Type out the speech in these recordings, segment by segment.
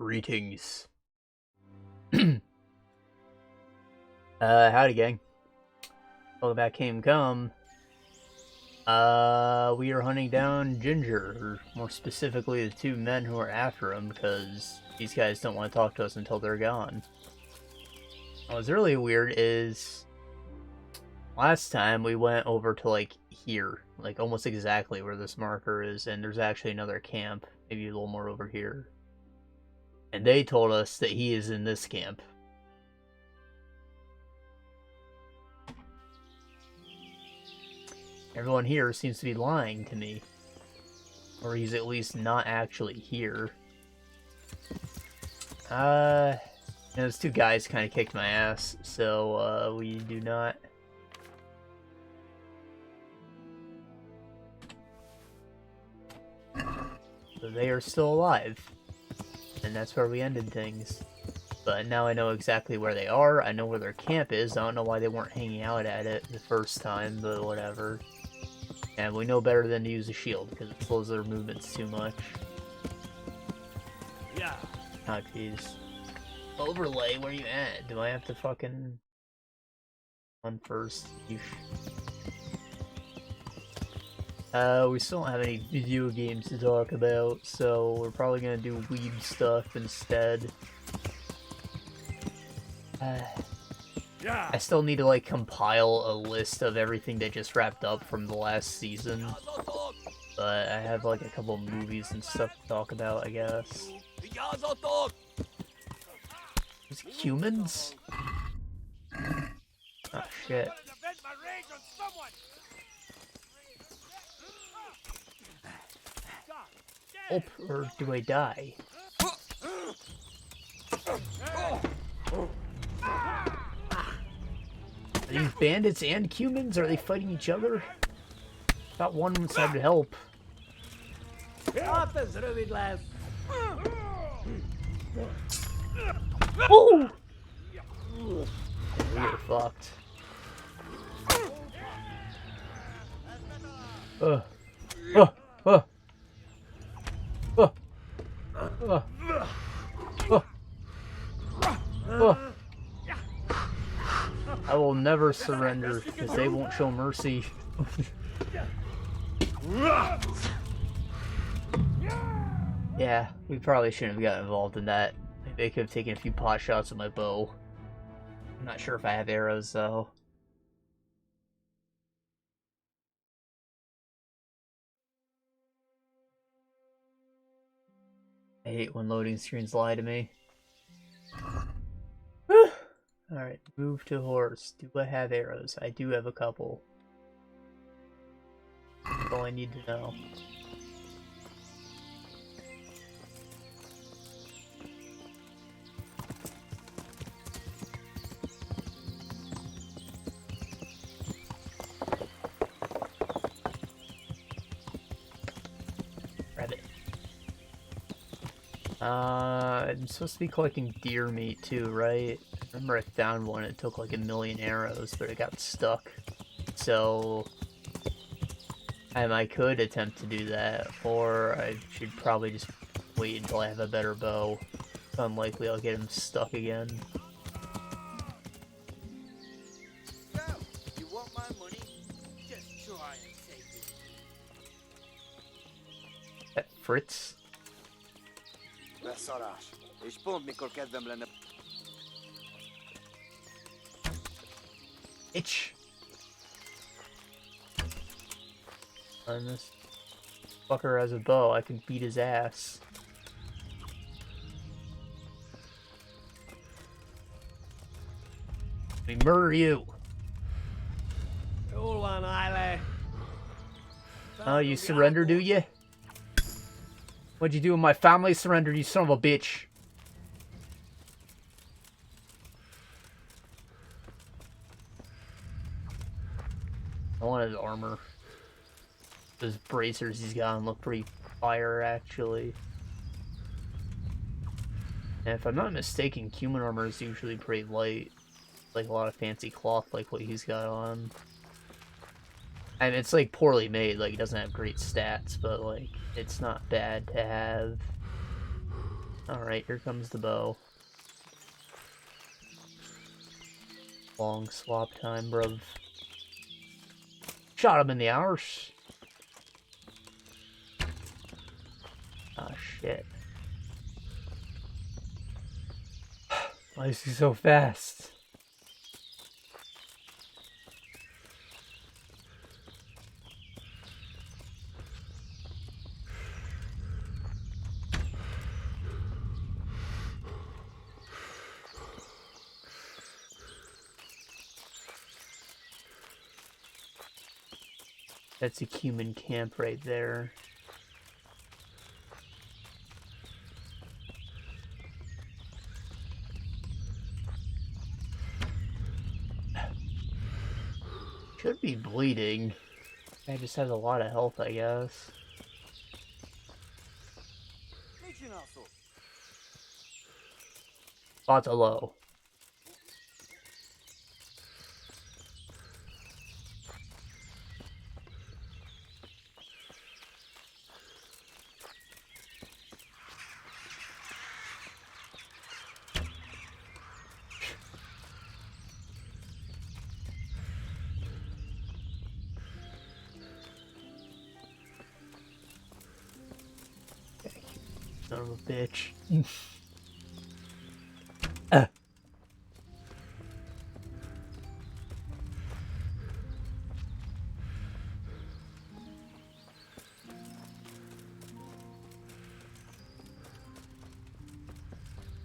Greetings. Howdy gang. Welcome back, Came Come. We are hunting down Ginger, or more specifically the two men who are after him, because these guys don't want to talk to us until they're gone. What's really weird is, last time we went over to, like, here, like, almost exactly where this marker is, and there's actually another camp, maybe a little more over here. And they told us that he is in this camp. Everyone here seems to be lying to me. Or he's at least not actually here. Those two guys kind of kicked my ass, so, we do not... So they are still alive. And that's where we ended things. But now I know exactly where they are, I know where their camp is, I don't know why they weren't hanging out at it the first time, but whatever. And we know better than to use a shield, because it slows their movements too much. Yeah. Oh jeez. Overlay, where you at? Do I have to fucking... on first? We still don't have any video games to talk about, so we're probably gonna do weed stuff instead. I still need to, like, compile a list of everything that just wrapped up from the last season. But I have, like, a couple movies and stuff to talk about, I guess. There's humans? Oh, shit. Oh, or do I die? Are these bandits and humans? Are they fighting each other? Thought one was had to help. Oh! We're fucked. I will never surrender, because they won't show mercy. Yeah, we probably shouldn't have got involved in that. Maybe I could have taken a few pot shots with my bow. I'm not sure if I have arrows, though. I hate when loading screens lie to me. Alright, move to horse. Do I have arrows? I do have a couple. That's all I need to know. Grab it. I'm supposed to be collecting deer meat too, right? I remember I found one, it took like 1,000,000 arrows, but it got stuck. So, I could attempt to do that, or I should probably just wait until I have a better bow. It's unlikely I'll get him stuck again. So, you want my money? Just try and take it. That Fritz? Beszarás. És pont mikor kedvem lenne. Itch! And this fucker has a bow, I can beat his ass. We murder you! Oh, you surrender, do you? What'd you do with my family? Surrender, you son of a bitch! I want his armor. Those bracers he's got on look pretty fire, actually. And if I'm not mistaken, human armor is usually pretty light. Like a lot of fancy cloth like what he's got on. I mean, it's like poorly made, like it doesn't have great stats, but like it's not bad to have. Alright, here comes the bow. Long swap time, bruv. Shot him in the arse. Ah, shit. Why is he so fast? That's a human camp right there. Should be bleeding. Guy just has a lot of health, I guess. Spots are low. Son of a bitch.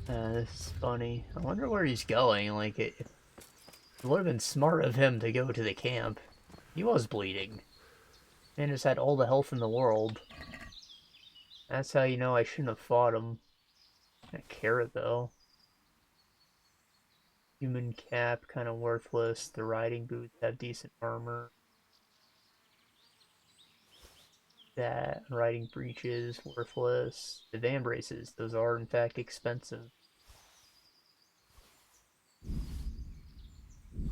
This is funny. I wonder where he's going. Like, it would have been smart of him to go to the camp. He was bleeding. Man just had all the health in the world. That's how you know I shouldn't have fought him. That carrot, though. Human cap, kind of worthless. The riding boots have decent armor. That riding breeches, worthless. The van braces, those are in fact expensive.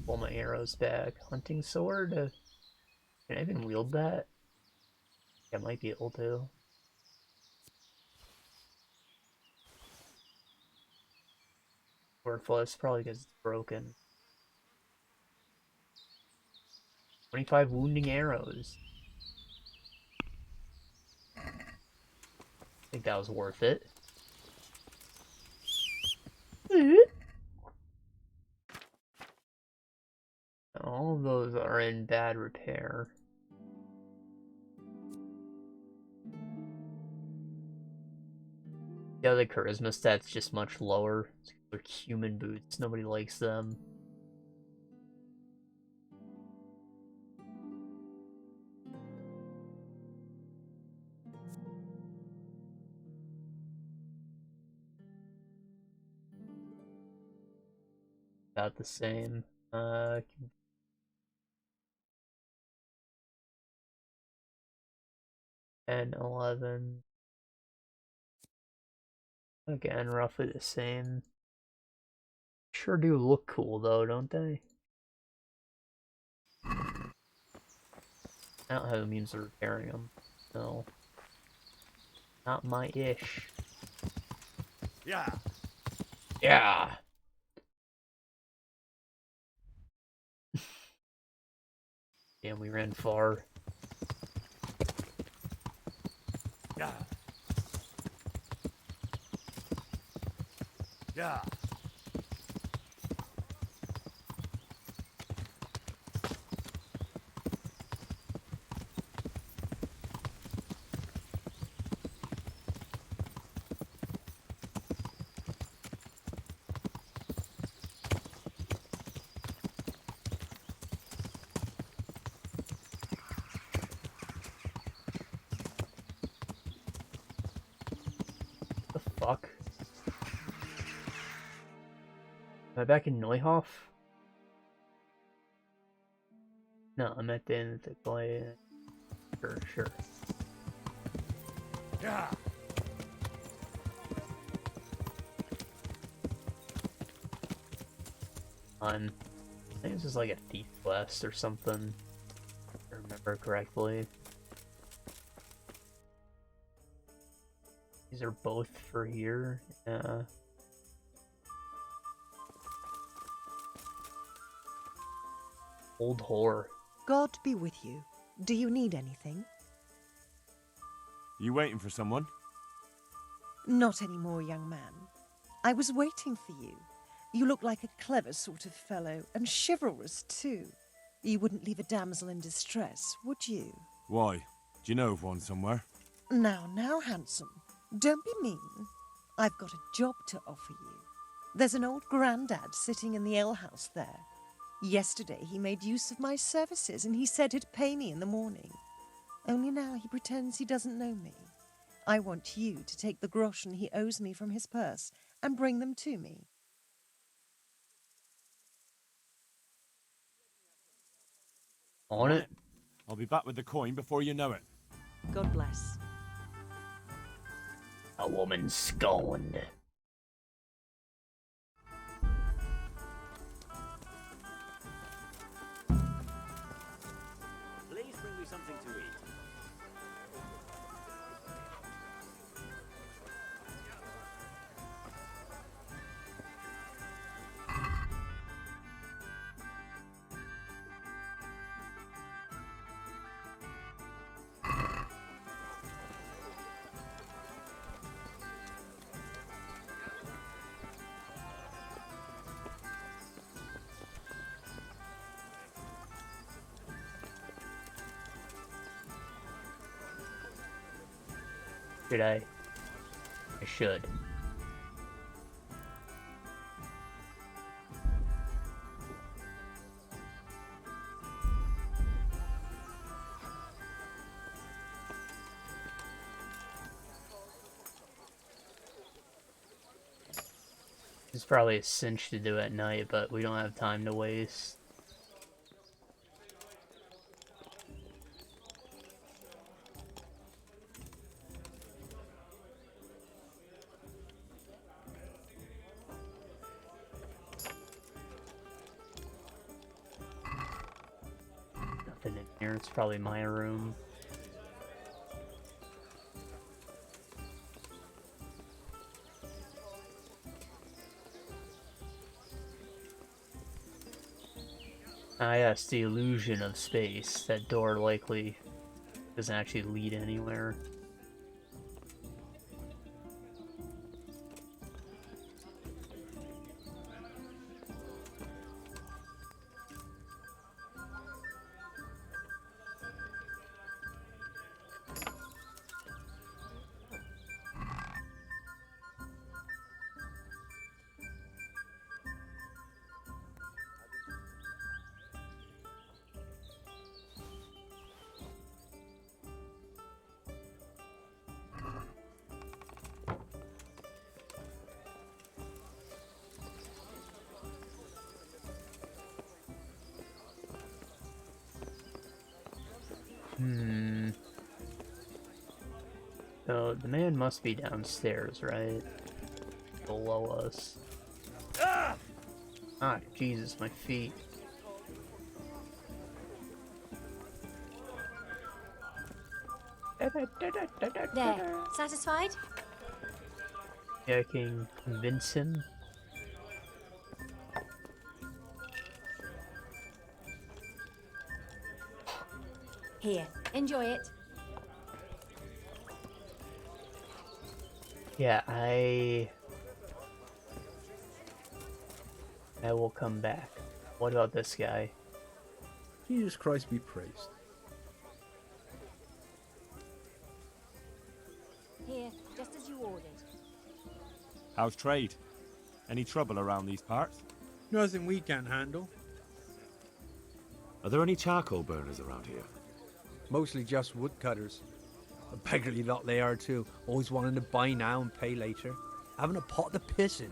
Pull my arrows back. Hunting sword? Can I even wield that? I might be able to. Worthless, probably because it's broken. 25 wounding arrows. I think that was worth it. All of those are in bad repair. Yeah, the charisma stat's just much lower. They're human boots. Nobody likes them. About the same. 10, 11. Again, roughly the same. Sure do look cool though, don't they? I don't have the means of repairing them. No. Not my ish. Yeah. Yeah. Damn, we ran far. Yeah. Yeah. The fuck? Am I back in Neuhof? No, I'm at the end of the play. Sure. Yeah. I think this is like a thief quest or something, if I remember correctly. These These are both for here. Yeah. Old whore. God be with you. Do you need anything? You waiting for someone? Not anymore, young man. I was waiting for you. You look like a clever sort of fellow, and chivalrous too. You wouldn't leave a damsel in distress, would you? Why? Do you know of one somewhere? Now, handsome. Don't be mean. I've got a job to offer you. There's an old grandad sitting in the alehouse there. Yesterday he made use of my services and he said he'd pay me in the morning. Only now he pretends he doesn't know me. I want you to take the groschen he owes me from his purse and bring them to me. On it. I'll be back with the coin before you know it. God bless. A woman scorned. Please bring me something to eat. Should I? I should. It's probably a cinch to do at night, but we don't have time to waste. Nothing in here. It's probably my room. Ah, yes, the illusion of space. That door likely doesn't actually lead anywhere. So the man must be downstairs, right? Below us. Ah, Jesus, my feet. There. Satisfied? Yeah, I can convince him. Here. Enjoy it. Yeah, I will come back. What about this guy? Jesus Christ be praised. Here. Just as you ordered. How's trade? Any trouble around these parts? Nothing we can't handle. Are there any charcoal burners around here? Mostly just woodcutters. A beggarly lot they are too, always wanting to buy now and pay later. Having a pot to piss in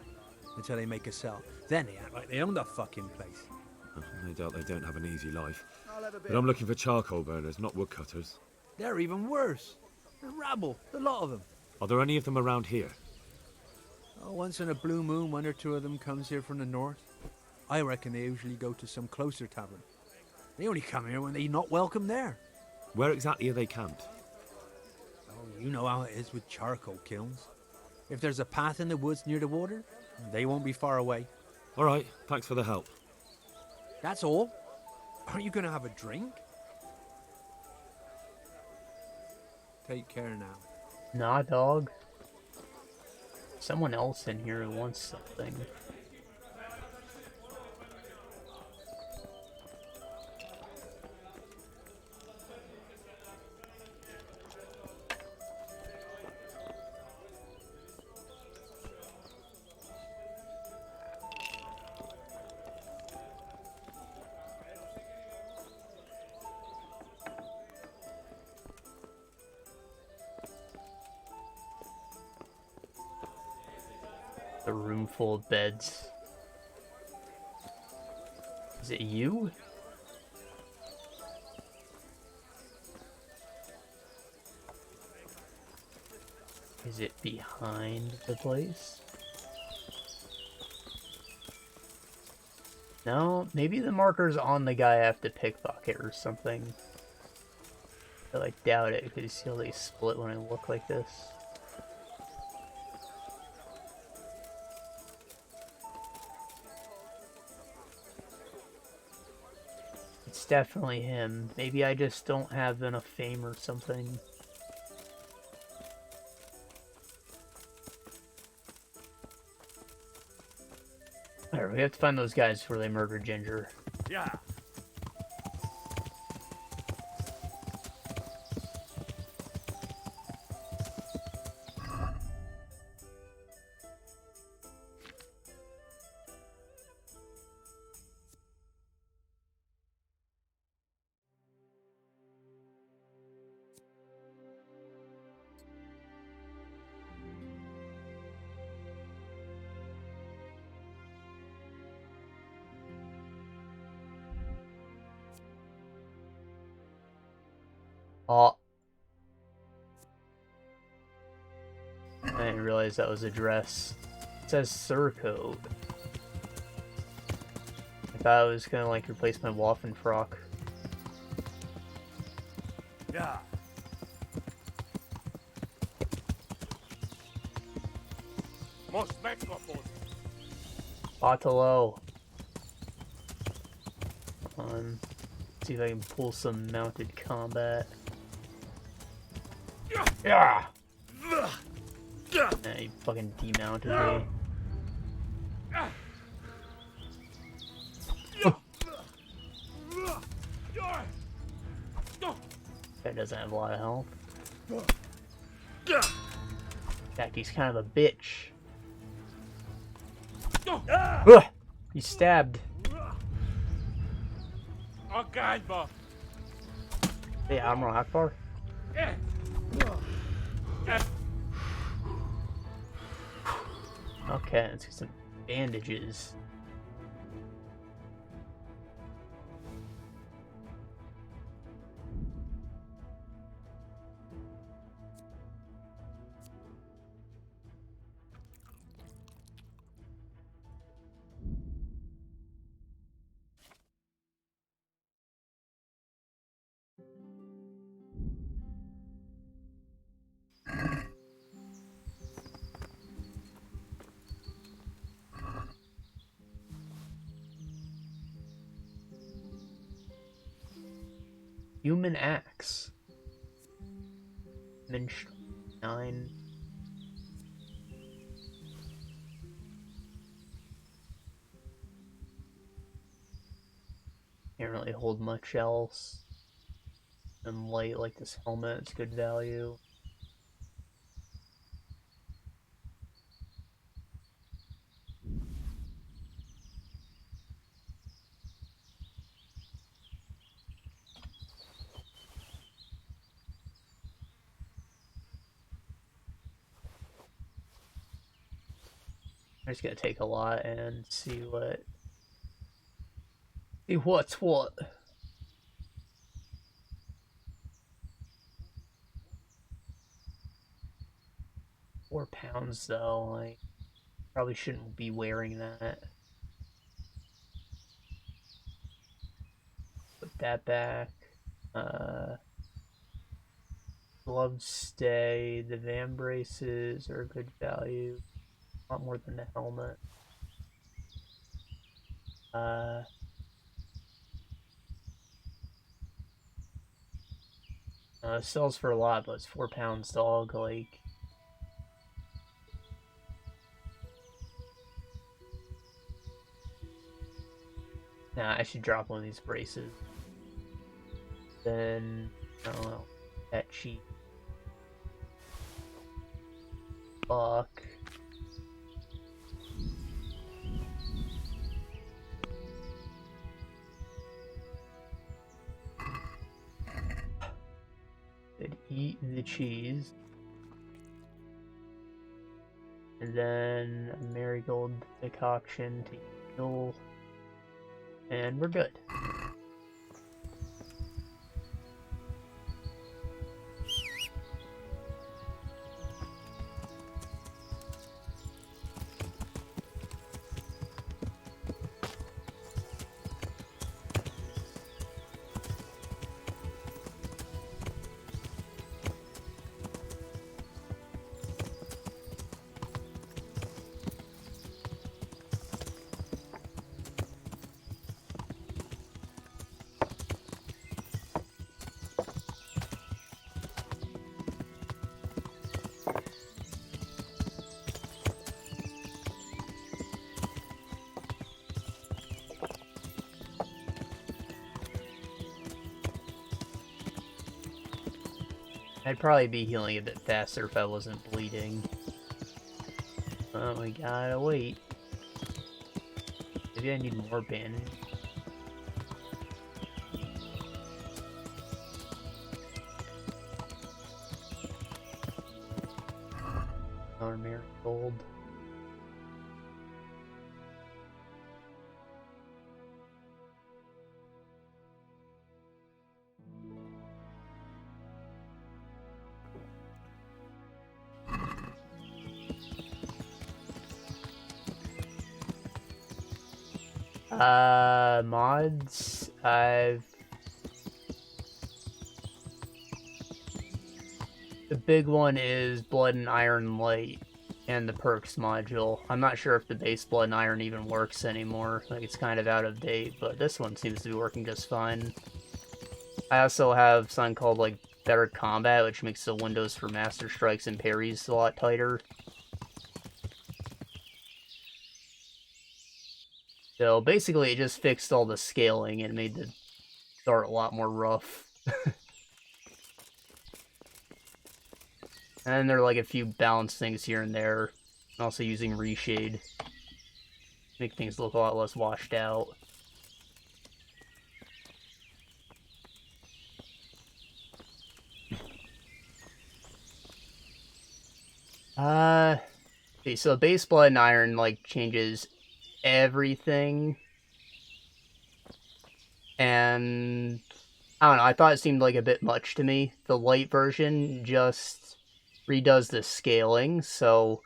until they make a sell. Then they act like they own the fucking place. I doubt they don't have an easy life. But I'm looking for charcoal burners, not woodcutters. They're even worse. They're rabble, the lot of them. Are there any of them around here? Oh, once in a blue moon, one or two of them comes here from the north. I reckon they usually go to some closer tavern. They only come here when they're not welcome there. Where exactly are they camped? Oh, you know how it is with charcoal kilns. If there's a path in the woods near the water, they won't be far away. All right, thanks for the help. That's all? Aren't you going to have a drink? Take care now. Nah, dog. Someone else in here who wants something. A room full of beds. Is it you? Is it behind the place? No, maybe the marker's on the guy I have to pickpocket or something. But I doubt it, because you see how they split when I look like this. It's definitely him. Maybe I just don't have enough fame or something. Alright, we have to find those guys before they murder Ginger. Yeah. Oh. I didn't realize that was a dress. It says surcoat. I thought it was gonna like replace my Waffen frock. Yeah. Otelo. See if I can pull some mounted combat. Yeah. Nah, he fucking demounted me. That doesn't have a lot of health. In fact, he's kind of a bitch. Ugh! He's stabbed. Hey, Admiral Akbar? Okay, let's get some bandages. Human axe. Minstrel 9. Can't really hold much else. And light like this helmet, it's good value. I'm just gonna take a lot and see what's what. £4 though, like probably shouldn't be wearing that. Put that back. Gloves stay. The van braces are good value. A lot more than the helmet. Sells for a lot, but it's 4 pounds dog, like... Nah, I should drop one of these braces. Then, I don't know, that cheap. Fuck. Could eat the cheese. And then a marigold decoction to heal. And we're good. I'd probably be healing a bit faster if I wasn't bleeding. Oh, we gotta wait. Maybe I need more bandage. Another marigold. Mods, the big one is Blood and Iron Light and the perks module. I'm not sure if the base Blood and Iron even works anymore. Like, it's kind of out of date, but this one seems to be working just fine. I also have something called, like, Better Combat, which makes the windows for Master Strikes and parries a lot tighter. So basically it just fixed all the scaling and made the start a lot more rough. And there are like a few balance things here and there. Also using reshade. Make things look a lot less washed out. Okay, so base Blood and Iron like changes everything, and I don't know, I thought it seemed like a bit much to me. The light version just redoes the scaling, so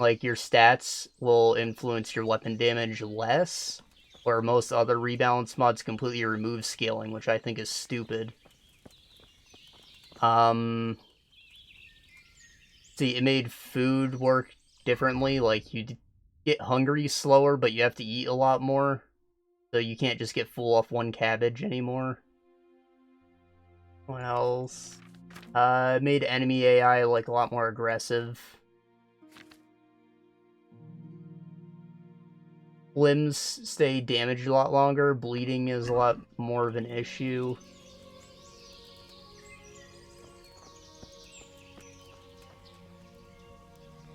like your stats will influence your weapon damage less, where most other rebalance mods completely remove scaling, which I think is stupid. See, it made food work differently, like you get hungry slower, but you have to eat a lot more. So you can't just get full off one cabbage anymore. What else? It made enemy AI like a lot more aggressive. Limbs stay damaged a lot longer. Bleeding is a lot more of an issue.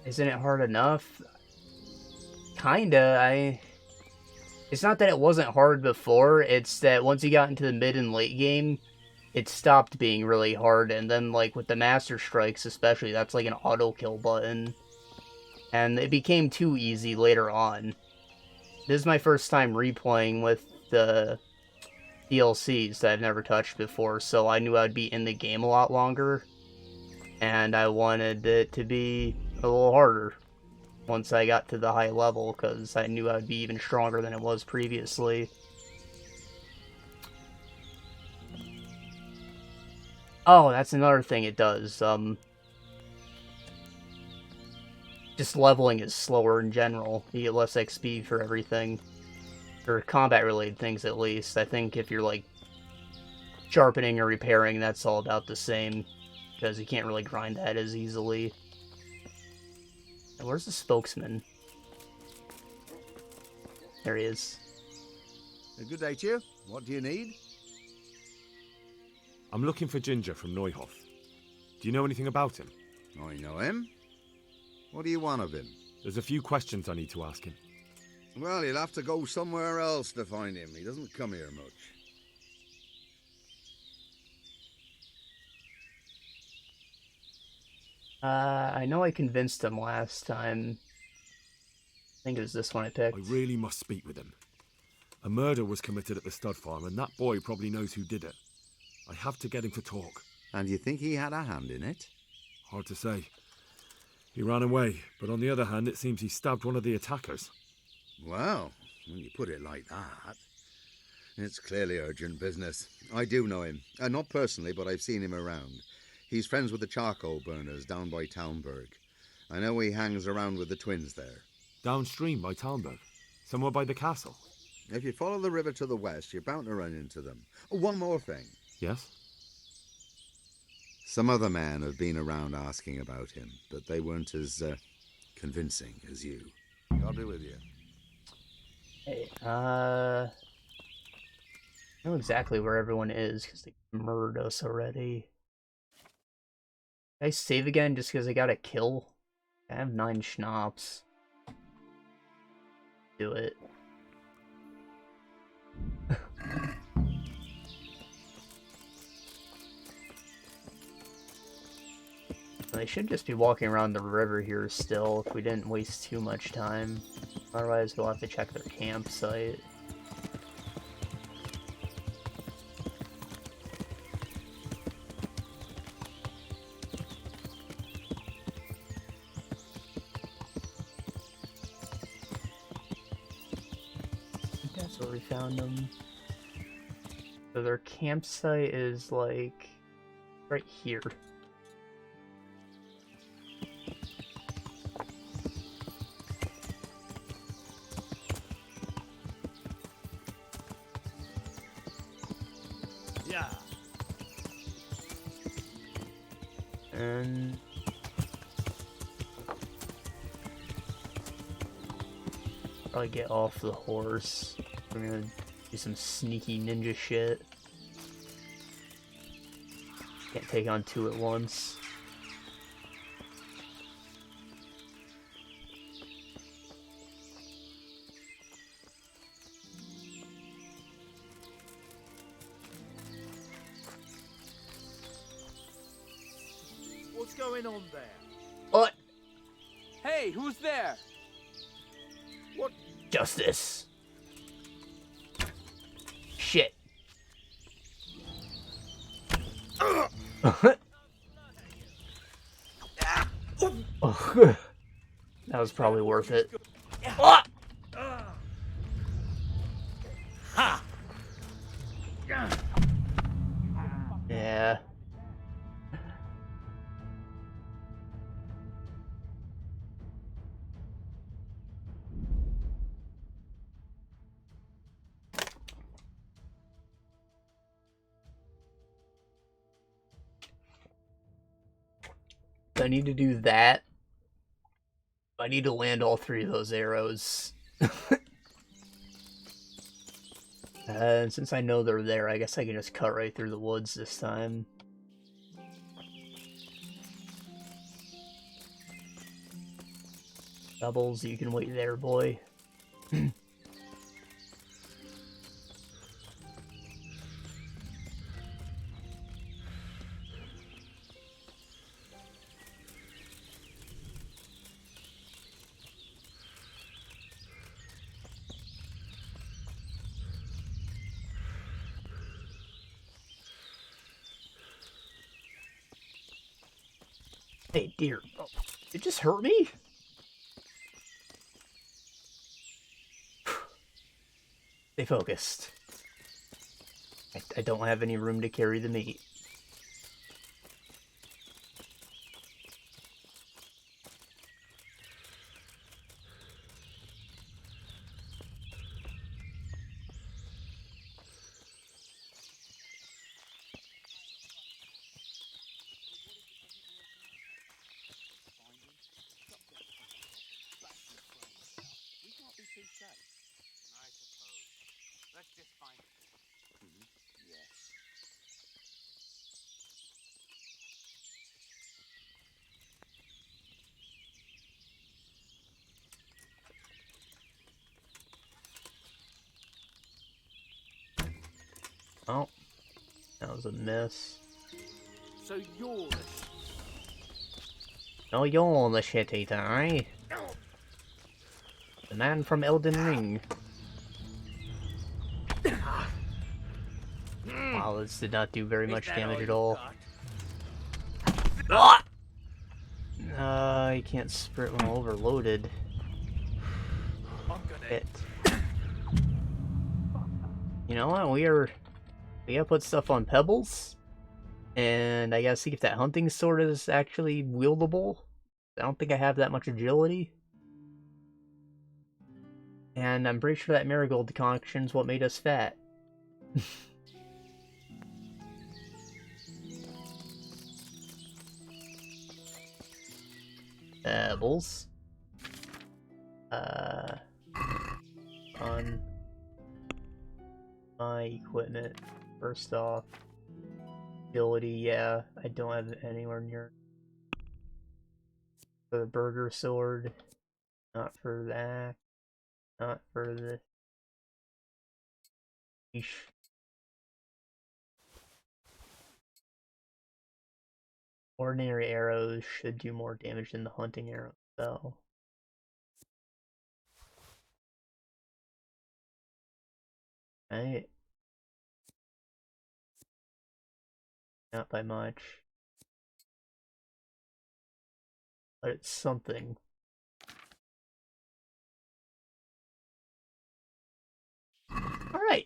Isn't it hard enough? Kinda. It's not that it wasn't hard before, it's that once you got into the mid and late game, it stopped being really hard, and then, like, with the Master Strikes especially, that's like an auto-kill button. And it became too easy later on. This is my first time replaying with the DLCs that I've never touched before, so I knew I'd be in the game a lot longer. And I wanted it to be a little harder once I got to the high level, because I knew I'd be even stronger than it was previously. Oh, that's another thing it does. Just leveling is slower in general. You get less XP for everything. For combat-related things, at least. I think if you're, like, sharpening or repairing, that's all about the same. Because you can't really grind that as easily. And where's the spokesman? There he is. Good day to you. What do you need? I'm looking for Ginger from Neuhof. Do you know anything about him? I know him. What do you want of him? There's a few questions I need to ask him. Well, you'll have to go somewhere else to find him. He doesn't come here much. I know I convinced him last time. I think it was this one I picked. I really must speak with him. A murder was committed at the stud farm, and that boy probably knows who did it. I have to get him to talk. And you think he had a hand in it? Hard to say. He ran away, but on the other hand, it seems he stabbed one of the attackers. Well, when you put it like that, it's clearly urgent business. I do know him. Not personally, but I've seen him around. He's friends with the charcoal burners down by Townburg. I know he hangs around with the twins there. Downstream by Townburg? Somewhere by the castle? If you follow the river to the west, you're bound to run into them. Oh, one more thing. Yes? Some other men have been around asking about him, but they weren't as convincing as you. God be with you. Hey, I know exactly where everyone is, because they murdered us already. Can I save again just because I got a kill? I have 9 schnapps. Do it. They should just be walking around the river here still if we didn't waste too much time. Otherwise we'll have to check their campsite. That's where we found them. So their campsite is like right here. Yeah. And probably get off the horse. We're gonna do some sneaky ninja shit. Can't take on 2 at once. What's going on there? What? Hey, who's there? What? Justice. Shit. That was probably worth it. Ah! Yeah. I need to do that. I need to land all 3 of those arrows. And since I know they're there, I guess I can just cut right through the woods this time. Doubles, you can wait there, boy. Hey, dear. Oh, it just hurt me? Stay focused. I don't have any room to carry the meat. Oh, that was a miss. So you're the Oh, you're the shit eater, eh? The man from Elden Ring. Wow, this did not do very much damage at all. You can't sprint when overloaded. Hit. You know what? We gotta put stuff on pebbles. And I gotta see if that hunting sword is actually wieldable. I don't think I have that much agility. And I'm pretty sure that marigold decoction is what made us fat. Pebbles. On my equipment. First off, agility, yeah, I don't have it anywhere near. For the burger sword, not for that, not for the. Eesh. Ordinary arrows should do more damage than the hunting arrows, though. Right. Not by much. But it's something. Alright.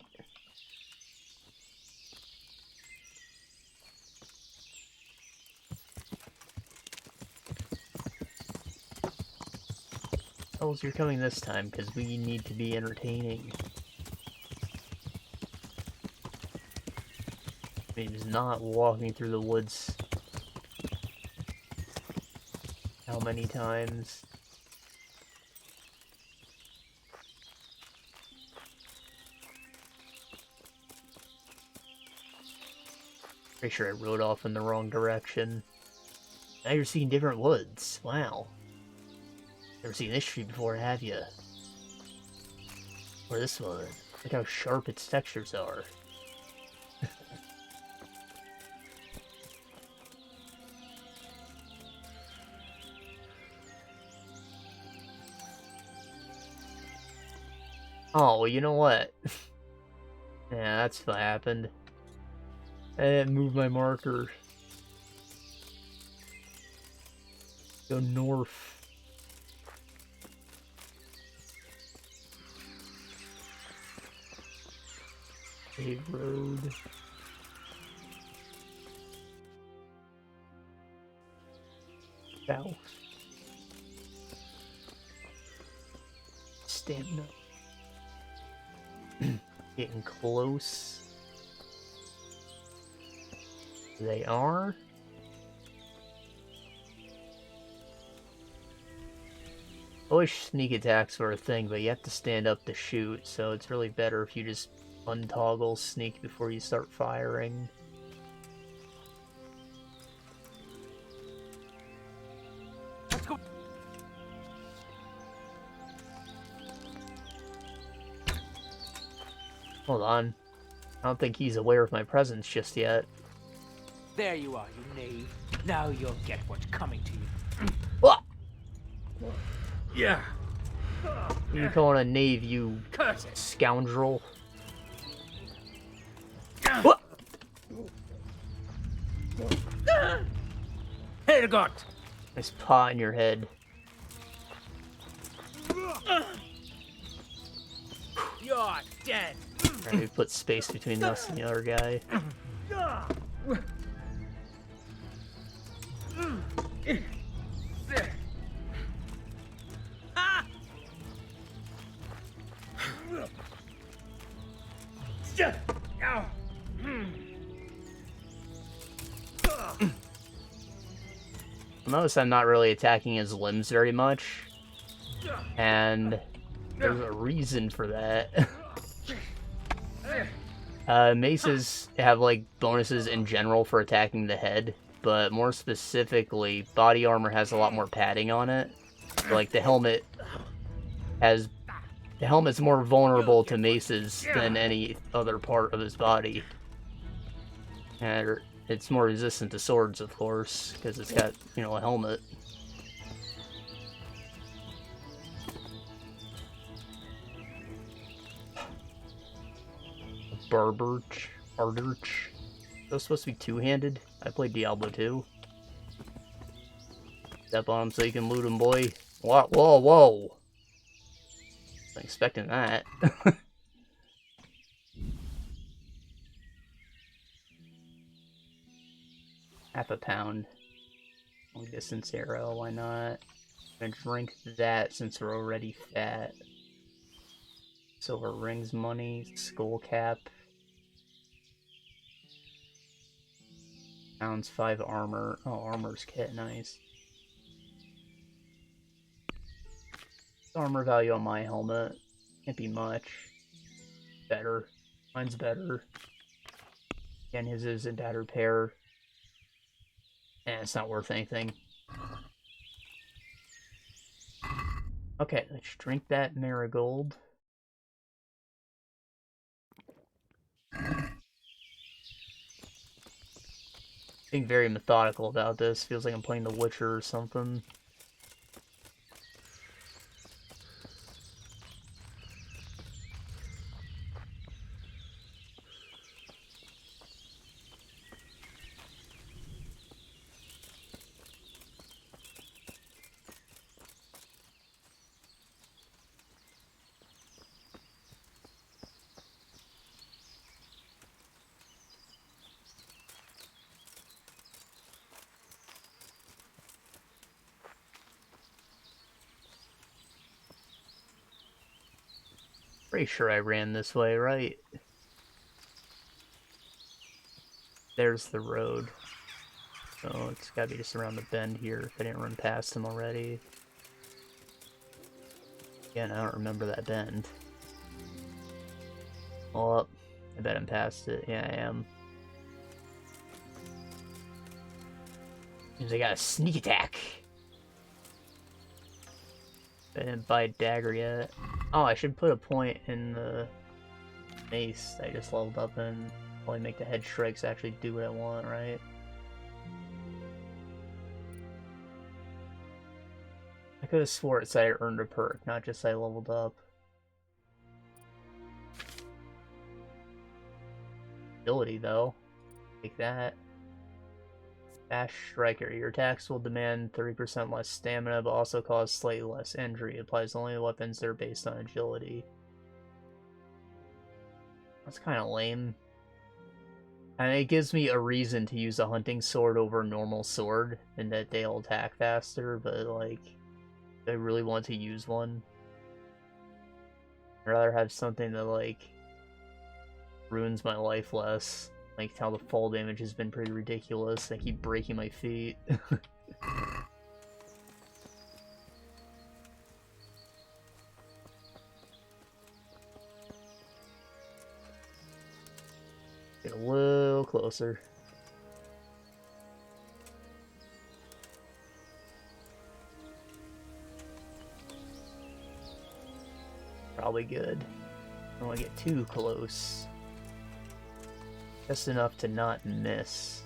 Elves, you're coming this time, because we need to be entertaining. Means not walking through the woods. How many times? Pretty sure I rode off in the wrong direction. Now you're seeing different woods. Wow. Never seen this tree before, have you? Or this one. Look how sharp its textures are. Oh, well, you know what? Yeah, that's what happened. I didn't move my marker. Go north. A road. South. Stamina. Getting close. They are. I wish sneak attacks were a thing, but you have to stand up to shoot, so it's really better if you just untoggle sneak before you start firing. Let's go. Hold on. I don't think he's aware of my presence just yet. There you are, you knave. Now you'll get what's coming to you. What? Yeah. You calling a knave, you Curse it. scoundrel? What? Herrgott! Nice paw in your head. You're dead. Alright, we put space between us and the other guy. Notice I'm not really attacking his limbs very much, and there's a reason for that. Maces have like bonuses in general for attacking the head, but more specifically, body armor has a lot more padding on it. So, like the helmet's more vulnerable to maces than any other part of his body. And it's more resistant to swords, of course, because it's got, you know, a helmet. Barberch. Arderch. Those supposed to be two-handed? I played Diablo 2. Step on him so you can loot him, boy. Whoa, whoa, whoa! Wasn't expecting that. Half a pound. Long distance arrow, why not? I'm gonna drink that since we're already fat. Silver rings money, skull cap. Pounds 5 armor. Oh, armor's kit, nice. Armor value on my helmet. Can't be much. Better. Mine's better. Again, his isn't at repair. And it's not worth anything. Okay, let's drink that marigold. Being very methodical about this. Feels like I'm playing The Witcher or something. Pretty sure I ran this way, right? There's the road. So it's gotta be just around the bend here if I didn't run past him already. Again, I don't remember that bend. Oh, I bet I'm past it. Yeah, I am. Seems I got a sneak attack. I didn't buy a dagger yet. Oh, I should put a point in the mace I just leveled up and probably make the head strikes actually do what I want, right? I could have swore it said I earned a perk, not just I leveled up. Ability, though. Take that. Dash Striker. Your attacks will demand 30% less stamina, but also cause slightly less injury. It applies only to weapons that are based on agility. That's kind of lame. And it gives me a reason to use a hunting sword over a normal sword, and that they'll attack faster, but, like, I really want to use one. I'd rather have something that, like, ruins my life less. Like, how the fall damage has been pretty ridiculous. I keep breaking my feet. Get a little closer. Probably good. I don't want to get too close. Just enough to not miss.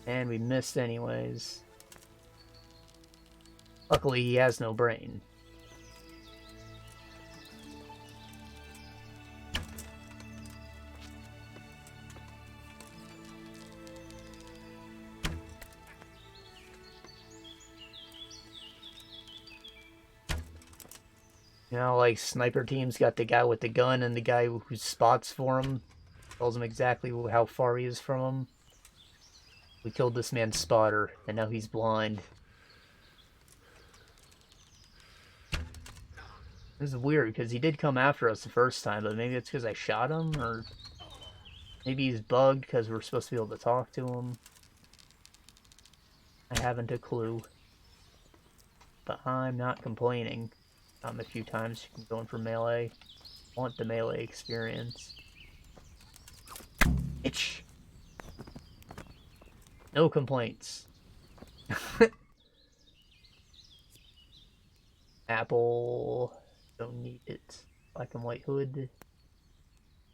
And we missed anyways. Luckily, he has no brain. You know, like, sniper teams got the guy with the gun and the guy who spots for him. Tells him exactly how far he is from him. We killed this man's spotter, and now he's blind. This is weird, because he did come after us the first time, but maybe it's because I shot him, or maybe he's bugged because we're supposed to be able to talk to him. I haven't a clue. But I'm not complaining. A few times going for melee. Want the melee experience. Itch! No complaints. Apple. Don't need it. Black and white hood.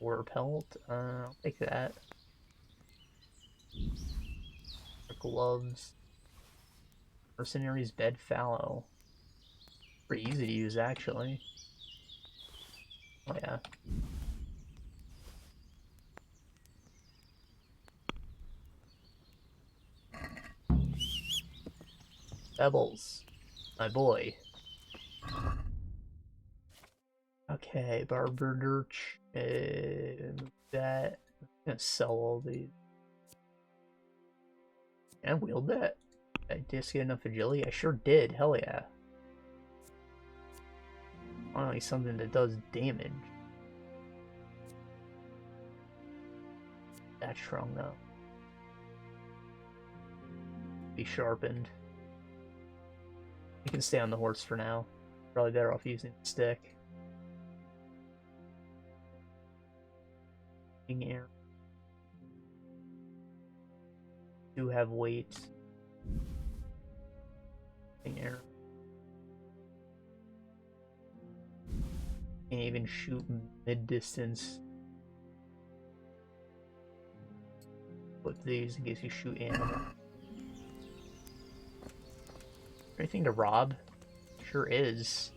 War pelt. I'll take that. Gloves. Mercenary's bed fallow. Pretty easy to use, actually. Oh yeah. Pebbles. My boy. Okay, Barber Dirch. That. I'm gonna sell all these. Can I wield that? Did I just get enough agility? I sure did. Hell yeah. Finally, something that does damage. That's strong though. Be sharpened. You can stay on the horse for now. Probably better off using the stick. Air. Do have weight. Air. Can't even shoot mid-distance. Put these in case you shoot animal. Anything to rob? Sure is.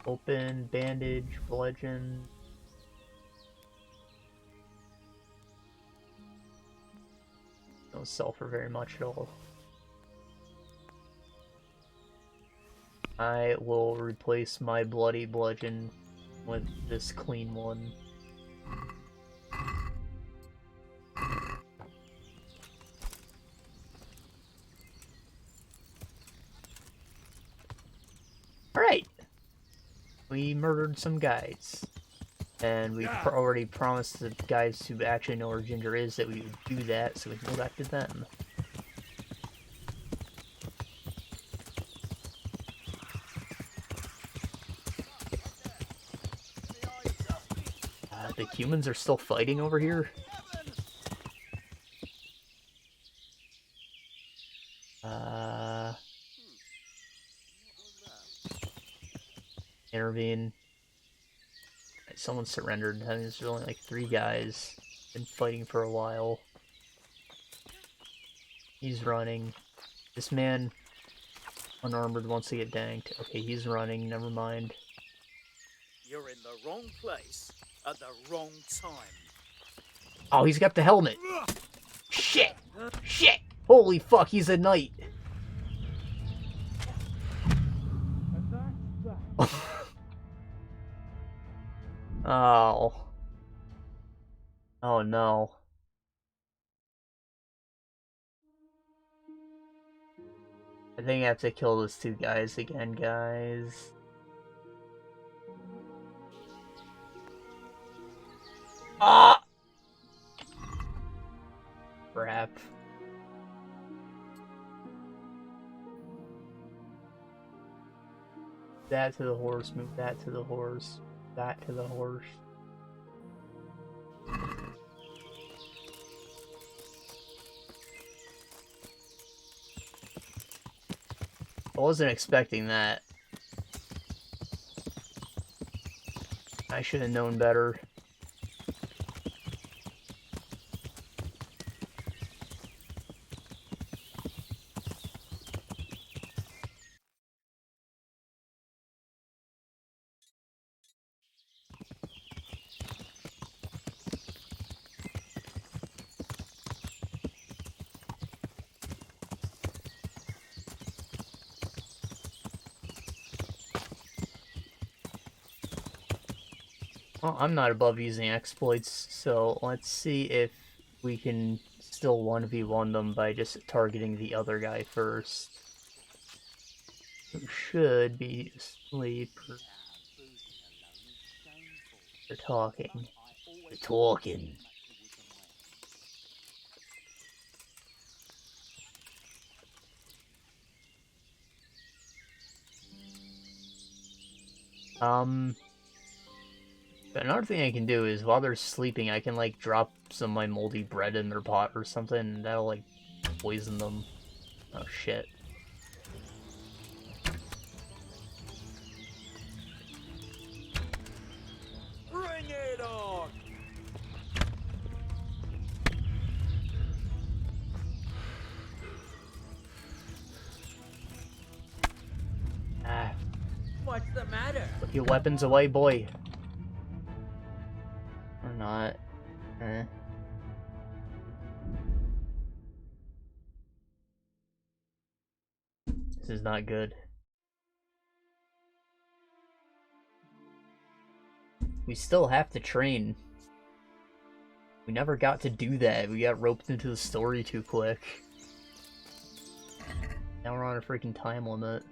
Open, bandage, bludgeon. Don't sell for very much at all. I will replace my bloody bludgeon with this clean one. Alright! We murdered some guys. And we already promised the guys who actually know where Ginger is that we would do that, so we can go back to them. The humans are still fighting over here? Intervene. Someone surrendered. I mean, there's only like 3 guys. Been fighting for a while. He's running. This man, unarmored, wants to get danked. Okay, he's running. Never mind. You're in the wrong place at the wrong time. Oh, he's got the helmet. Shit! Shit! Holy fuck, he's a knight. Oh. Oh no. I think I have to kill those 2 guys again, guys. Ah! Crap. That to the horse, move that to the horse, that to the horse. I wasn't expecting that. I should have known better. Well, I'm not above using exploits, so let's see if we can still 1v1 them by just targeting the other guy first. Who should be asleep. They're talking. They're talking. But another thing I can do is while they're sleeping, I can like drop some of my moldy bread in their pot or something, and that'll like poison them. Oh shit. Bring it on! Ah, What's the matter? put your weapons away, boy. Or not. Eh. This is not good. We still have to train. We never got to do that. We got roped into the story too quick. Now we're on a freaking time limit.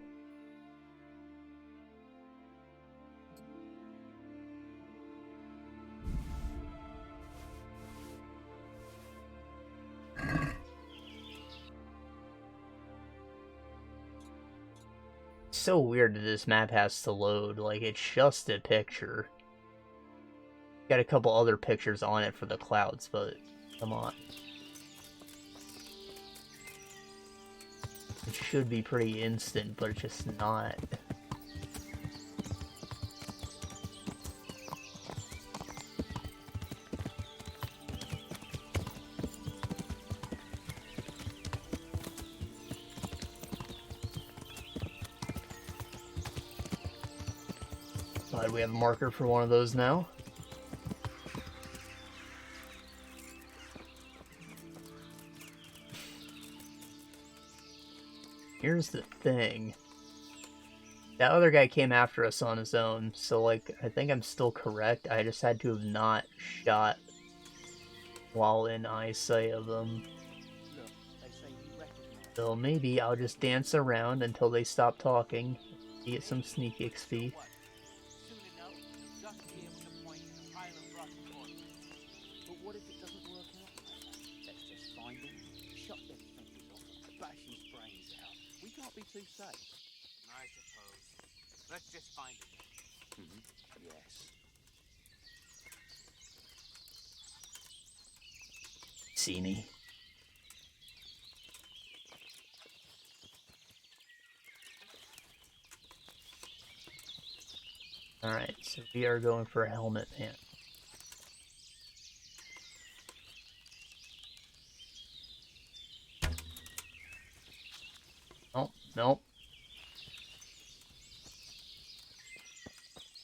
So weird that this map has to load. Like, it's just a picture. Got a couple other pictures on it for the clouds, but come on. It should be pretty instant, but it's just not. Glad we have a marker for one of those now. Here's the thing. That other guy came after us on his own, so like, I think I'm still correct. I just had to have not shot while in eyesight of them. So maybe I'll just dance around until they stop talking. Get some sneak XP. Be too safe. I suppose. Let's just find it. Yes. See me. Alright, so we are going for a helmet man. Oh, nope.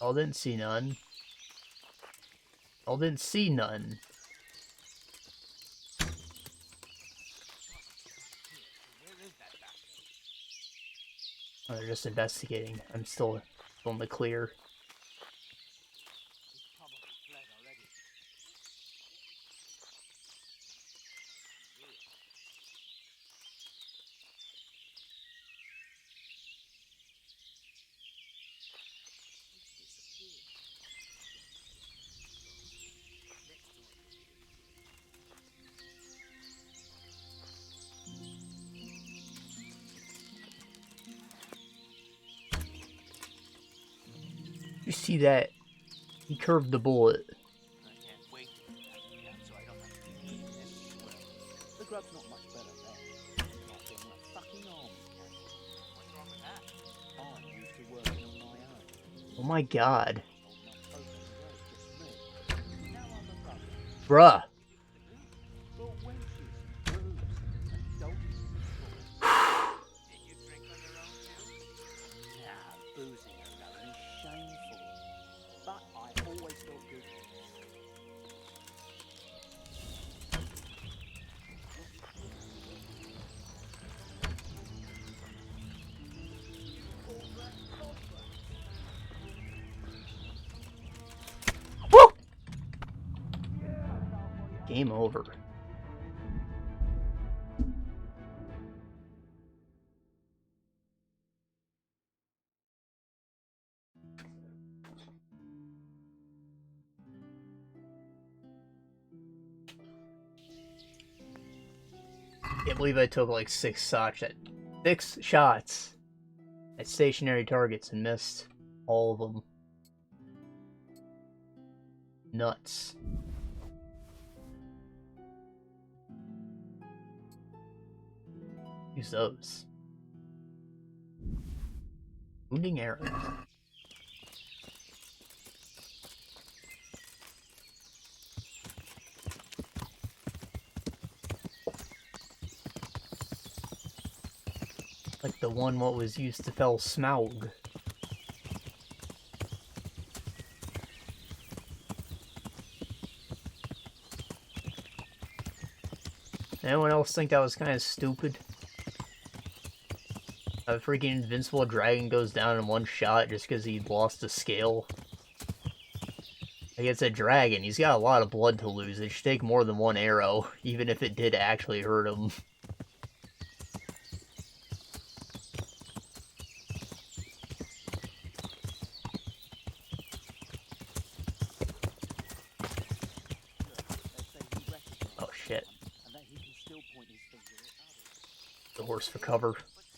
I didn't see none. I didn't see none. Oh, they're just investigating. I'm still on the clear. You see that? He curved the bullet. I can't wait to get that down so I don't have to eat this swell. The grub's not much better there. Like being a fucking army camp. What's wrong with that? I'm used to working on my own. Oh my god. Now I'm a brother. Bruh. But wenches, booze, and donkeys. Did you drink on your own too? Nah, boozing alone is shameful. But I always felt good. Woo! Game over. Can't believe I took like 6 shots at stationary targets and missed all of them. Nuts. Use those. Wounding arrows. Like the one what was used to fell Smaug. Anyone else think that was kind of stupid? A freaking invincible dragon goes down in one shot just because he lost a scale. Like, it's a dragon, he's got a lot of blood to lose. It should take more than one arrow, even if it did actually hurt him. Oh shit. The horse for cover.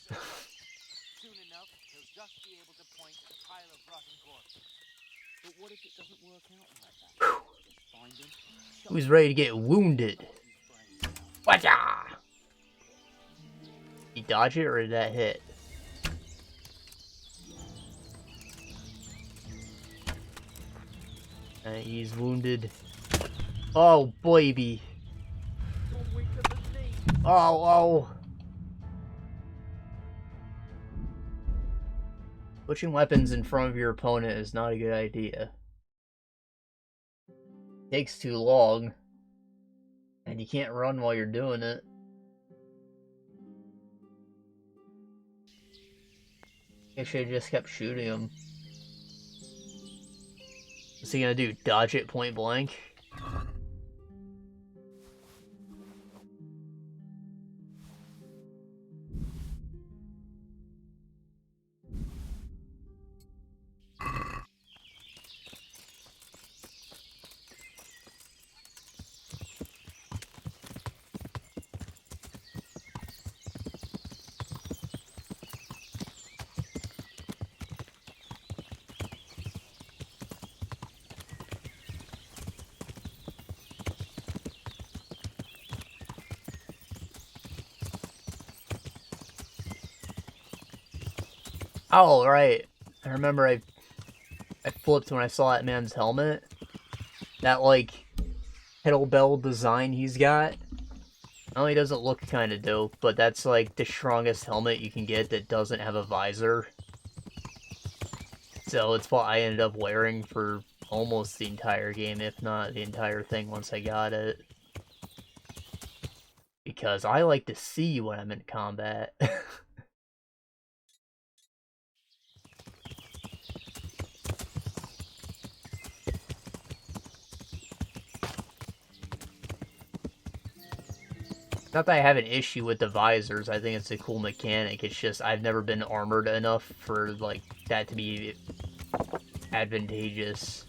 Soon enough, he'll just be able to point at a pile of rotten corpses. But what if it doesn't work out like that? Just find him. Who's ready to get wounded? Whatcha? He dodge it or did that hit? He's wounded. Oh, baby. Oh, oh. Switching weapons in front of your opponent is not a good idea. Takes too long. And you can't run while you're doing it. I should have just kept shooting him. What's he gonna do? Dodge it point blank? Oh, right. I remember I flipped when I saw that man's helmet. That, like, kettlebell design he's got. Not only does it look kind of dope, but that's, like, the strongest helmet you can get that doesn't have a visor. So it's what I ended up wearing for almost the entire game, if not the entire thing once I got it. Because I like to see when I'm in combat. Not that I have an issue with the visors, I think it's a cool mechanic, it's just I've never been armored enough for, like, that to be advantageous.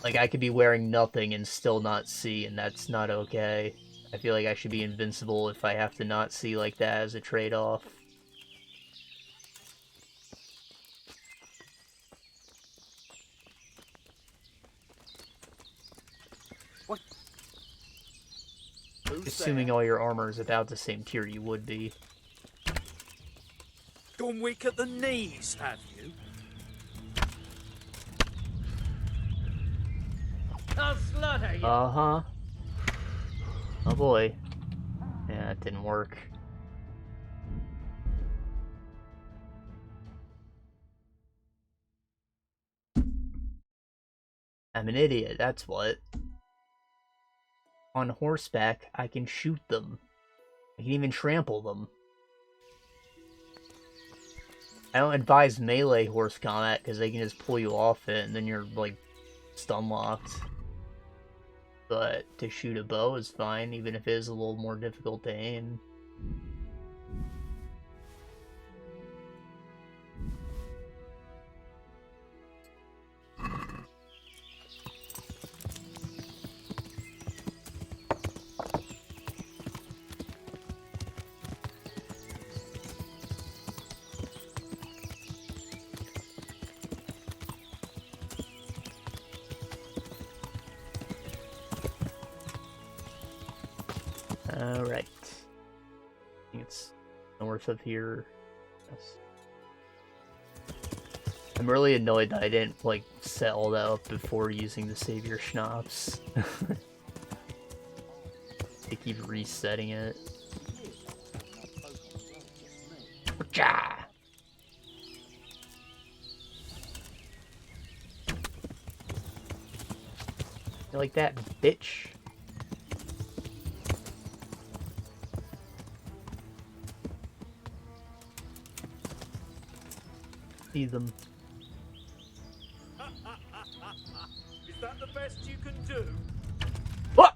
Like, I could be wearing nothing and still not see, and that's not okay. I feel like I should be invincible if I have to not see like that as a trade-off. Assuming all your armor is about the same tier you would be. Gone weak at the knees, have you? I'll slaughter you. Uh-huh. Oh boy. Yeah, that didn't work. I'm an idiot, that's what. On horseback, I can shoot them. I can even trample them. I don't advise melee horse combat because they can just pull you off it and then you're, like, stun locked. But to shoot a bow is fine, even if it is a little more difficult to aim. Alright. I think it's north of here. Yes. I'm really annoyed that I didn't, like, set all that up before using the Savior Schnapps. They keep resetting it. Ja! You like that, bitch? See them. Is that the best you can do? What?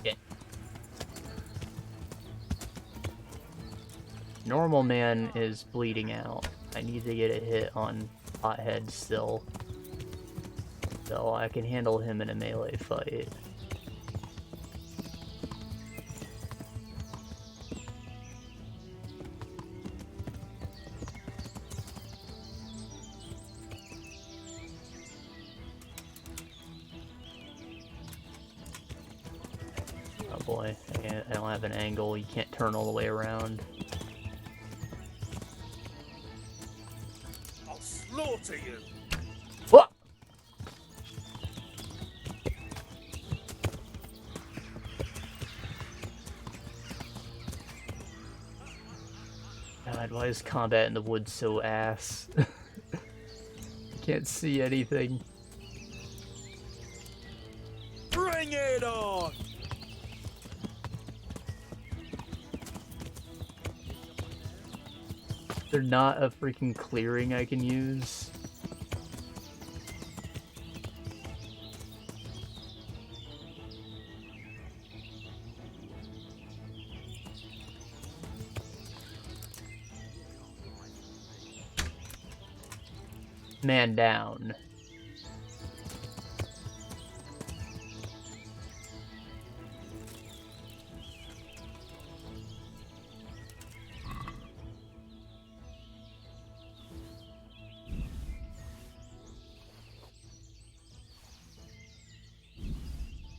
Yeah. Normal man is bleeding out. I need to get a hit on Hothead still. So I can handle him in a melee fight. Oh boy, I don't have an angle. You can't turn all the way around. I'll slaughter you. What? God, why is combat in the woods so ass? Can't see anything. Bring it on! There's not a freaking clearing I can use. Man down.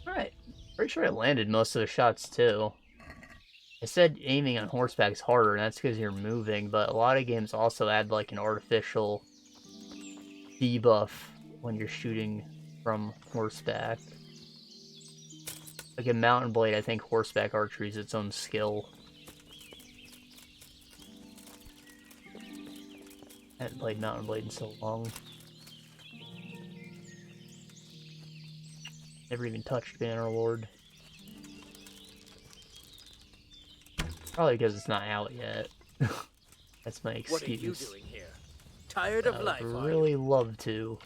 Alright. Pretty sure I landed most of the shots too. I said aiming on horseback is harder, and that's because you're moving, but a lot of games also add like an artificial debuff when you're shooting from horseback. Like in Mountain Blade, I think horseback archery is its own skill. I haven't played Mountain Blade in so long. Never even touched Bannerlord. Probably because it's not out yet. That's my excuse. What are you doing here? Tired of life, I would are really love to.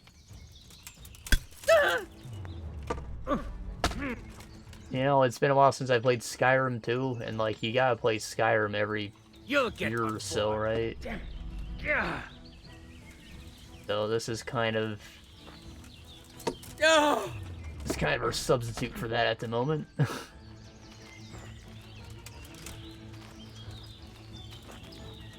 You know, it's been a while since I played Skyrim too, and like, you gotta play Skyrim every You'll get year one or so, for it. right? Yeah. So this is kind of... Oh! It's kind of a substitute for that at the moment.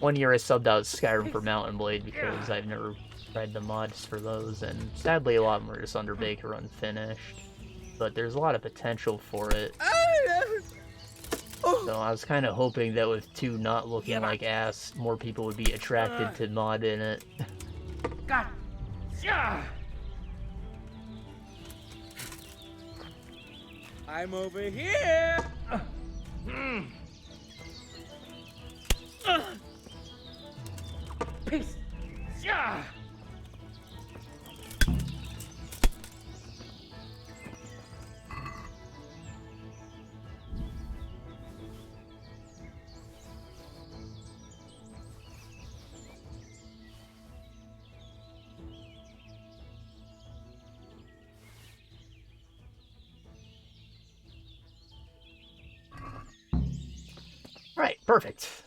One year I subbed out Skyrim for Mountain Blade because I've never tried the mods for those, and sadly a lot of them are just underbaked or unfinished. But there's a lot of potential for it. So I was kind of hoping that with 2 not looking like ass, more people would be attracted to mod in it. God. Yeah. I'm over here. Peace. Yeah. Right, perfect.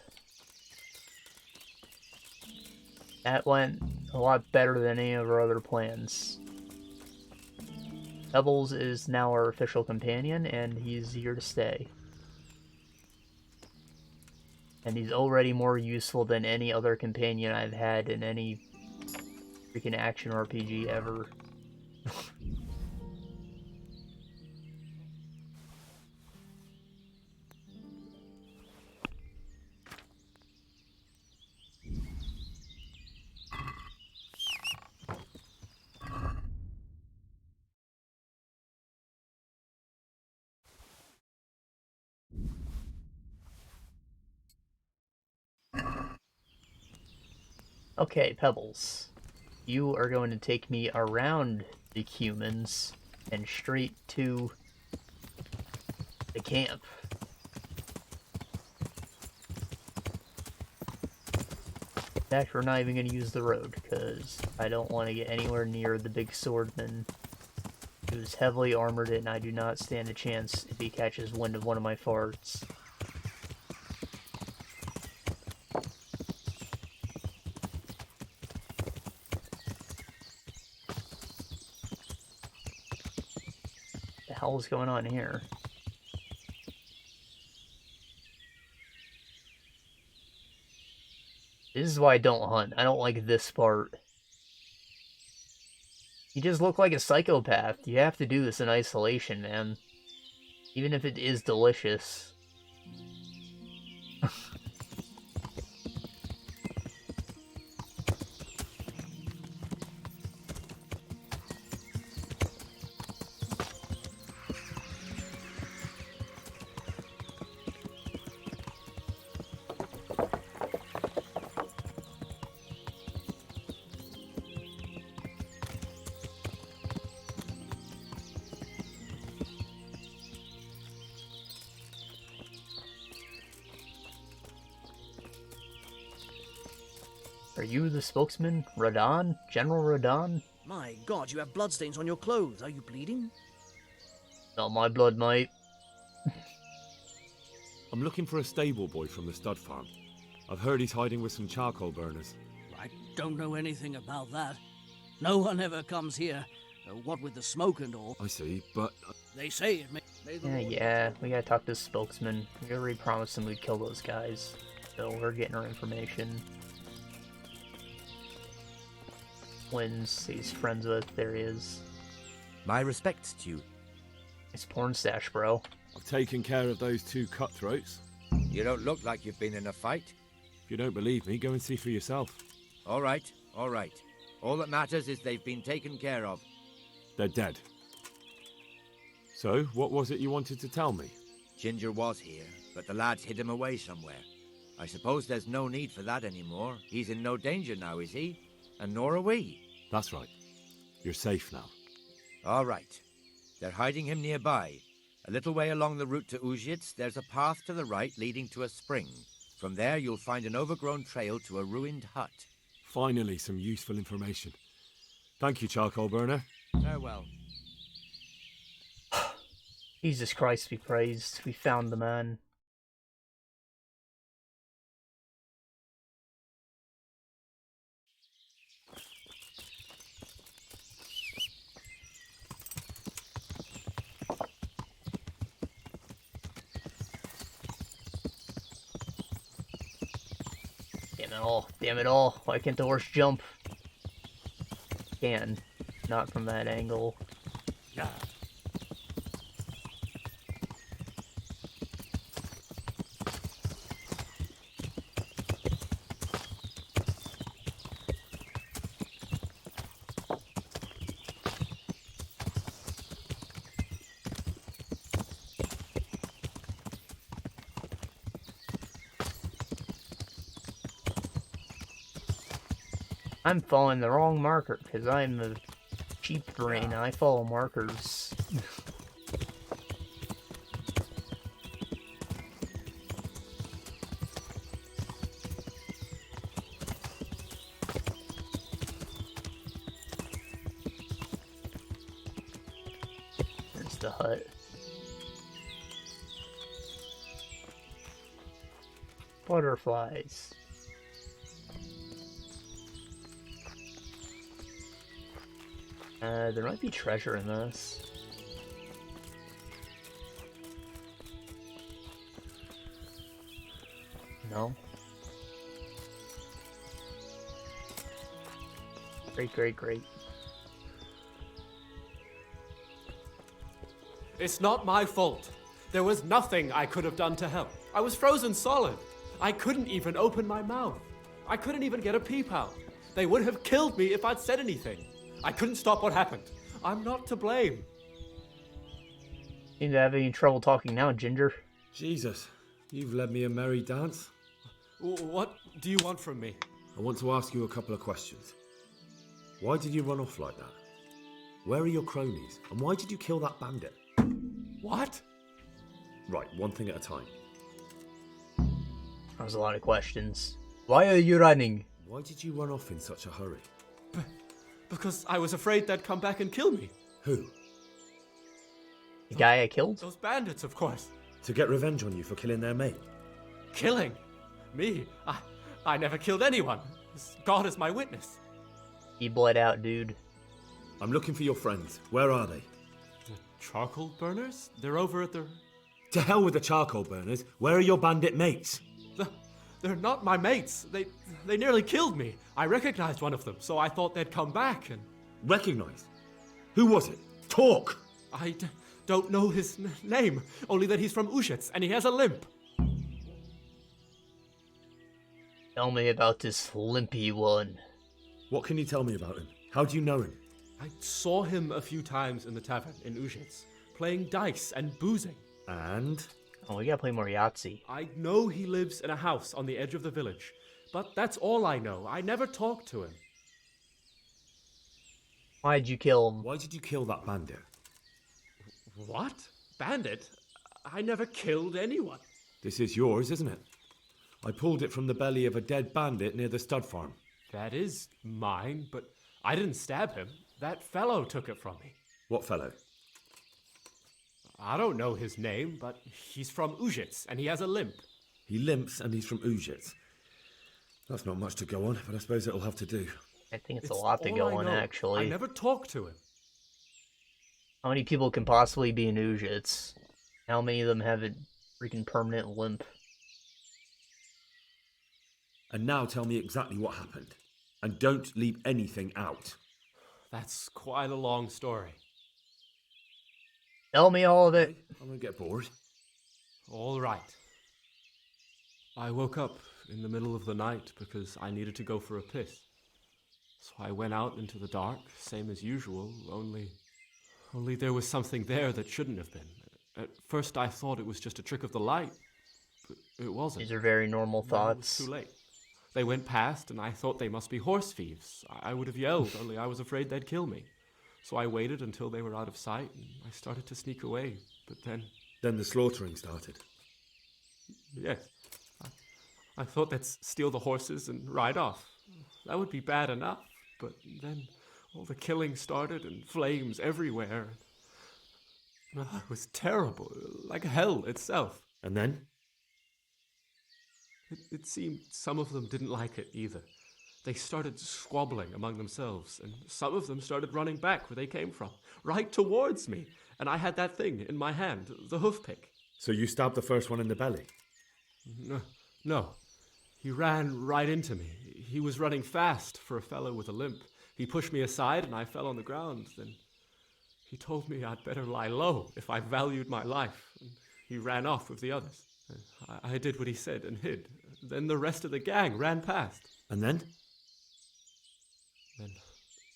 That went a lot better than any of our other plans. Pebbles is now our official companion, and he's here to stay. And he's already more useful than any other companion I've had in any freaking action RPG ever. Okay, Pebbles. You are going to take me around the humans and straight to the camp. In fact, we're not even going to use the road, because I don't want to get anywhere near the big swordman who's heavily armored, and I do not stand a chance if he catches wind of one of my farts. What the hell is going on here? This is why I don't hunt. I don't like this part. You just look like a psychopath. You have to do this in isolation, man. Even if it is delicious. Are you the spokesman? Radon? General Radon? My God, you have bloodstains on your clothes. Are you bleeding? Not my blood, mate. I'm looking for a stable boy from the stud farm. I've heard he's hiding with some charcoal burners. I don't know anything about that. No one ever comes here. What with the smoke and all. I see, but... They say it may... Yeah, we gotta talk to the spokesman. We already promised him we'd kill those guys. So we're getting our information. Wins he's friends with, there he is. My respects to you. It's porn stash, bro. I've taken care of those two cutthroats. You don't look like you've been in a fight. If you don't believe me, go and see for yourself. All right, all right. All that matters is they've been taken care of. They're dead. So, what was it you wanted to tell me? Ginger was here, but the lads hid him away somewhere. I suppose there's no need for that anymore. He's in no danger now, is he? And nor are we. That's right. You're safe now. All right. They're hiding him nearby. A little way along the route to Uzhits, there's a path to the right leading to a spring. From there, you'll find an overgrown trail to a ruined hut. Finally, some useful information. Thank you, charcoal burner. Farewell. Jesus Christ be praised. We found the man. Damn it all. Why can't the horse jump? Can. Not from that angle. Yeah. I'm following the wrong marker, because I'm a cheap brain and I follow markers. There's the hut. Butterflies. There might be treasure in this. No? Great. It's not my fault. There was nothing I could have done to help. I was frozen solid. I couldn't even open my mouth. I couldn't even get a peep out. They would have killed me if I'd said anything. I couldn't stop what happened. I'm not to blame. Seem to have any trouble talking now, Ginger. Jesus, you've led me a merry dance. What do you want from me? I want to ask you a couple of questions. Why did you run off like that? Where are your cronies? And why did you kill that bandit? What? Right, one thing at a time. That was a lot of questions. Why are you running? Why did you run off in such a hurry? Because I was afraid they'd come back and kill me. Who? The guy I killed? Those bandits, of course. To get revenge on you for killing their mate? Killing? Me? I never killed anyone. God is my witness. He bled out, dude. I'm looking for your friends. Where are they? The charcoal burners? They're over at the... To hell with the charcoal burners. Where are your bandit mates? They're not my mates. They nearly killed me. I recognized one of them, so I thought they'd come back and... Recognized? Who was it? Talk! I don't know his name, only that he's from Uzhits and he has a limp. Tell me about this Limpy one. What can you tell me about him? How do you know him? I saw him a few times in the tavern in Uzhits, playing dice and boozing. And? Oh, we gotta play more Yahtzee. I know he lives in a house on the edge of the village, but that's all I know. I never talked to him. Why'd you kill him? Why did you kill that bandit? What? Bandit? I never killed anyone. This is yours, isn't it? I pulled it from the belly of a dead bandit near the stud farm. That is mine, but I didn't stab him. That fellow took it from me. What fellow? I don't know his name, but he's from Uzhits, and he has a limp. He limps and he's from Uzhits. That's not much to go on, but I suppose it'll have to do. I think it's a lot to go on, actually. I never talked to him. How many people can possibly be in Uzhits? How many of them have a freaking permanent limp? And now tell me exactly what happened. And don't leave anything out. That's quite a long story. Tell me all of it. I won't get bored. All right. I woke up in the middle of the night because I needed to go for a piss. So I went out into the dark, same as usual, only there was something there that shouldn't have been. At first I thought it was just a trick of the light, but it wasn't. These are very normal thoughts. It was too late. They went past and I thought they must be horse thieves. I would have yelled, only I was afraid they'd kill me. So I waited until they were out of sight and I started to sneak away, but then... Then the slaughtering started. Yes. I thought they'd steal the horses and ride off. That would be bad enough, but then all the killing started and flames everywhere. It was terrible, like hell itself. And then? It seemed some of them didn't like it either. They started squabbling among themselves, and some of them started running back where they came from, right towards me. And I had that thing in my hand, the hoof pick. So you stabbed the first one in the belly? No. He ran right into me. He was running fast for a fellow with a limp. He pushed me aside and I fell on the ground. Then he told me I'd better lie low if I valued my life. And he ran off with the others. I did what he said and hid. Then the rest of the gang ran past. And then?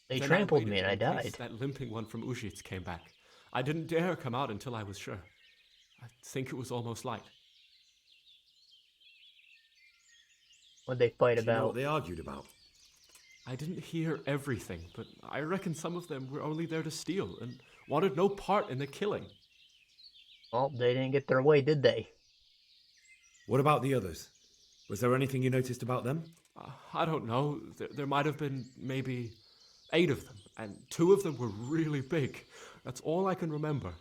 They trampled me and I died. That limping one from Uzhits came back. I didn't dare come out until I was sure. I think it was almost light. What'd they fight Do you know about? what they argued about? I didn't hear everything, but I reckon some of them were only there to steal and wanted no part in the killing. Well, they didn't get their way, did they? What about the others? Was there anything you noticed about them? I don't know. There might have been maybe 8 of them, and 2 of them were really big. That's all I can remember.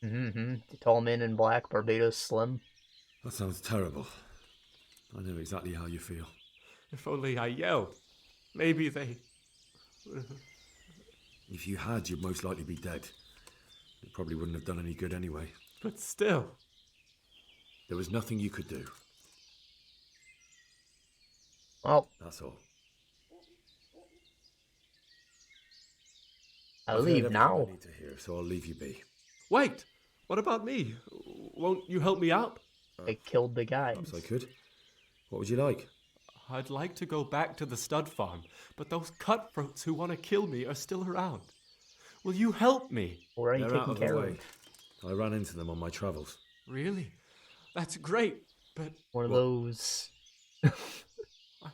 The tall men in black, Barbados Slim. That sounds terrible. I know exactly how you feel. If only I yelled. Maybe they... If you had, you'd most likely be dead. It probably wouldn't have done any good anyway. But still... There was nothing you could do. Well, that's all. I'll leave now. I need to hear, so I'll leave you be. Wait! What about me? Won't you help me out? I killed the guy. Perhaps I could. What would you like? I'd like to go back to the stud farm, but those cutthroats who want to kill me are still around. Will you help me? Or are you They're out taking of the care way. of? I ran into them on my travels. Really? That's great, but... One of those... I'm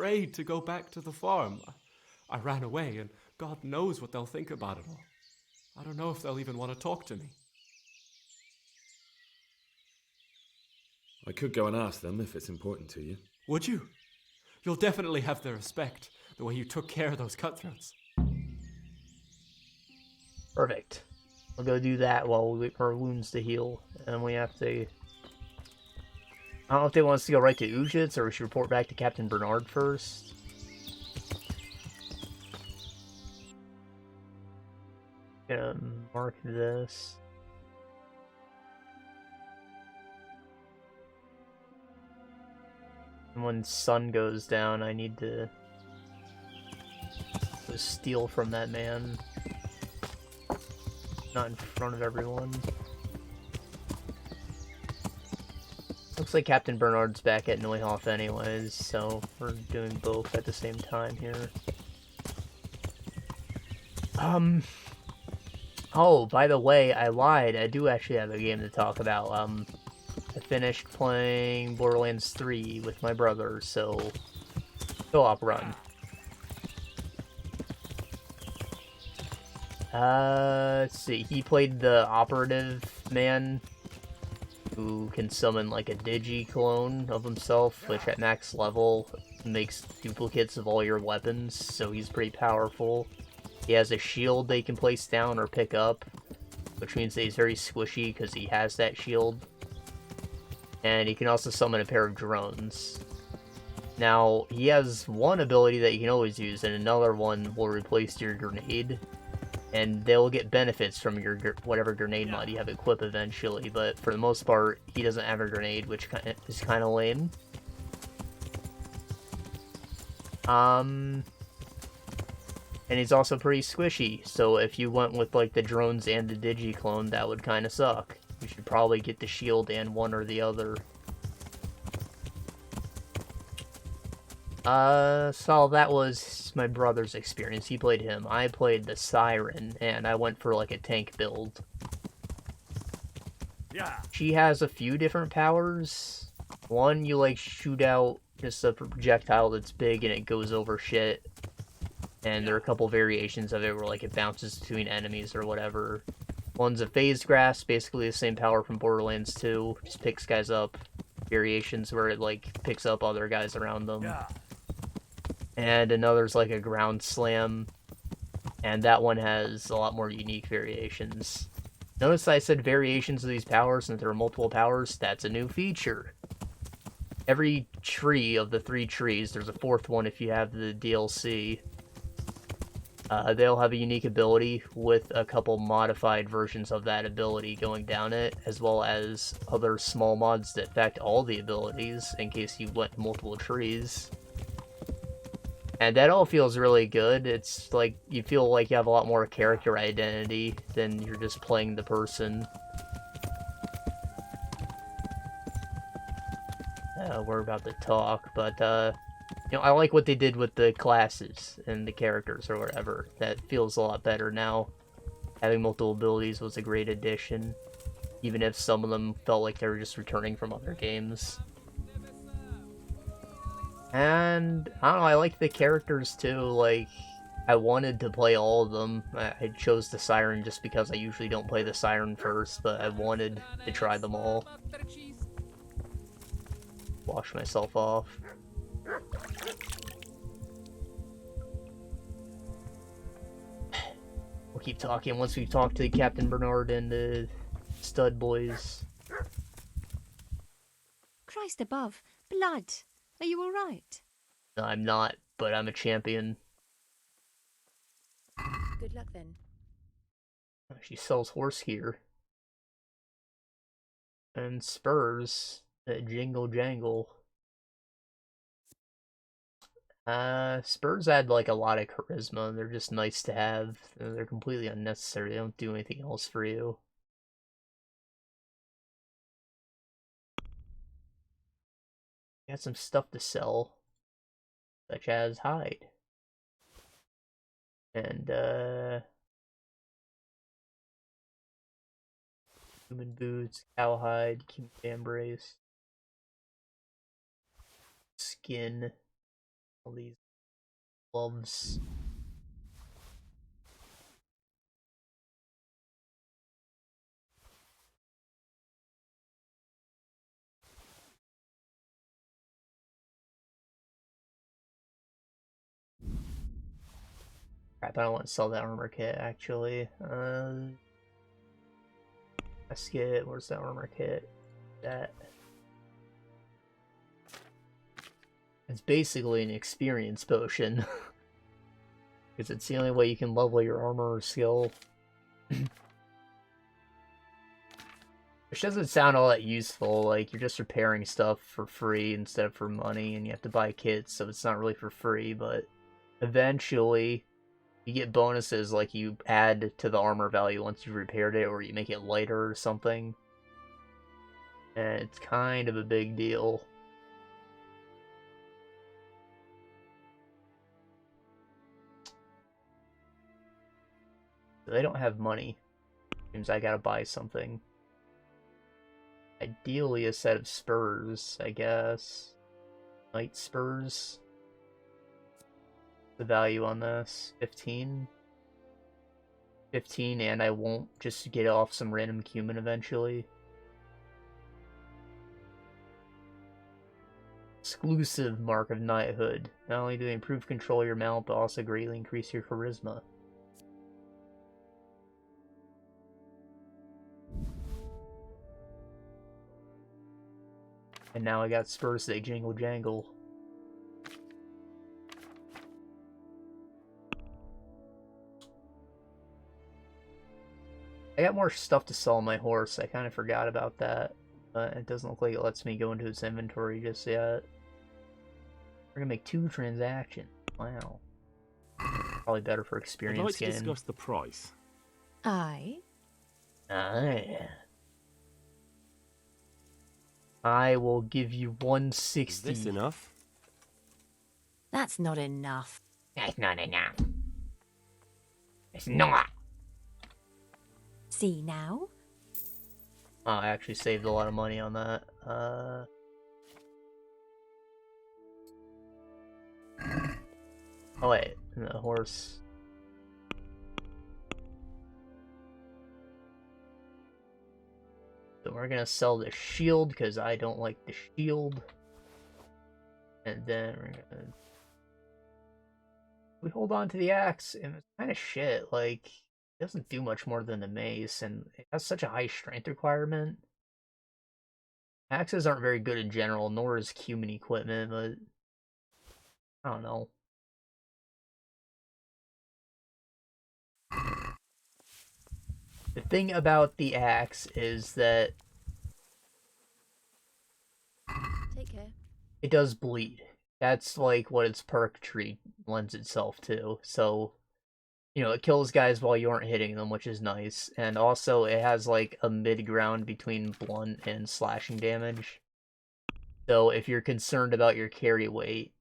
afraid to go back to the farm. I ran away, and God knows what they'll think about it all. I don't know if they'll even want to talk to me. I could go and ask them if it's important to you. Would you? You'll definitely have their respect, the way you took care of those cutthroats. Perfect. We'll go do that while we wait for our wounds to heal. And we have to... I don't know if they want us to go right to Uzhits, or we should report back to Captain Bernard first. Gonna mark this. And when sun goes down, I need to steal from that man. Not in front of everyone. Looks like Captain Bernard's back at Neuhof anyways, so we're doing both at the same time here. Oh, by the way, I lied. I do actually have a game to talk about. I finished playing Borderlands 3 with my brother, so co-op run. Let's see. He played the operative man who can summon like a digi-clone of himself, which at max level makes duplicates of all your weapons, so he's pretty powerful. He has a shield they can place down or pick up, which means that he's very squishy because he has that shield. And he can also summon a pair of drones. Now, he has one ability that you can always use, and another one will replace your grenade. And they'll get benefits from your whatever grenade mod you have equipped eventually, but for the most part, he doesn't have a grenade, which is kind of lame. And he's also pretty squishy, so if you went with like the drones and the digi-clone, that would kind of suck. You should probably get the shield and one or the other. So that was my brother's experience. He played him. I played the Siren, and I went for like a tank build. Yeah. She has a few different powers. One, you like shoot out just a projectile that's big and it goes over shit. And there are a couple variations of it where like it bounces between enemies or whatever. One's a phase grasp, basically the same power from Borderlands 2, just picks guys up. Variations where it like picks up other guys around them. Yeah. And another's like a ground slam, and that one has a lot more unique variations. Notice I said variations of these powers, and if there are multiple powers, that's a new feature. Every tree of the 3 trees, there's a 4th one if you have the DLC, they'll have a unique ability with a couple modified versions of that ability going down it, as well as other small mods that affect all the abilities in case you went multiple trees. And that all feels really good. It's like you feel like you have a lot more character identity than you're just playing the person. We're about to talk, but you know, I like what they did with the classes and the characters or whatever. That feels a lot better now. Having multiple abilities was a great addition, even if some of them felt like they were just returning from other games. And, I don't know, I like the characters too, like, I wanted to play all of them. I chose the Siren just because I usually don't play the Siren first, but I wanted to try them all. Wash myself off. We'll keep talking once we talk to Captain Bernard and the stud boys. Christ above. Blood. Are you alright? No, I'm not, but I'm a champion. Good luck then. She sells horse gear. And spurs that jingle jangle. Spurs add like a lot of charisma. They're just nice to have. They're completely unnecessary. They don't do anything else for you. Got some stuff to sell, such as hide. And, human boots, cowhide, cowhide, embrace, skin. All these gloves. Crap, I don't want to sell that armor kit, actually. Let's get, where's that armor kit? That. It's basically an experience potion. Because it's the only way you can level your armor or skill. Which doesn't sound all that useful, like, you're just repairing stuff for free instead of for money, and you have to buy kits, so it's not really for free, but eventually you get bonuses like you add to the armor value once you've repaired it, or you make it lighter or something. And it's kind of a big deal. They don't have money. Seems I gotta buy something. Ideally a set of spurs, I guess. Knight spurs. The value on this, 15? 15, and I won't just get off some random cumin eventually. Exclusive mark of knighthood. Not only do they improve control of your mount, but also greatly increase your charisma. And now I got spurs, they jingle jangle. I got more stuff to sell on my horse, I kind of forgot about that. But it doesn't look like it lets me go into its inventory just yet. We're gonna make 2 transactions. Wow. Probably better for experience I'd like to gain. discuss the price. Aye. Aye. I will give you 160. Is this enough? That's not enough. That's not enough. It's not. See now? Oh, I actually saved a lot of money on that. Oh wait, the horse. So we're gonna sell the shield because I don't like the shield. And then we're gonna... We hold on to the axe, and it's kind of shit. Like, it doesn't do much more than the mace, and it has such a high strength requirement. Axes aren't very good in general, nor is cumin equipment, but I don't know. The thing about the axe is that Take care. it does bleed. That's like what its perk tree lends itself to. So, you know, it kills guys while you aren't hitting them, which is nice. And also, it has like a mid-ground between blunt and slashing damage. So if you're concerned about your carry weight,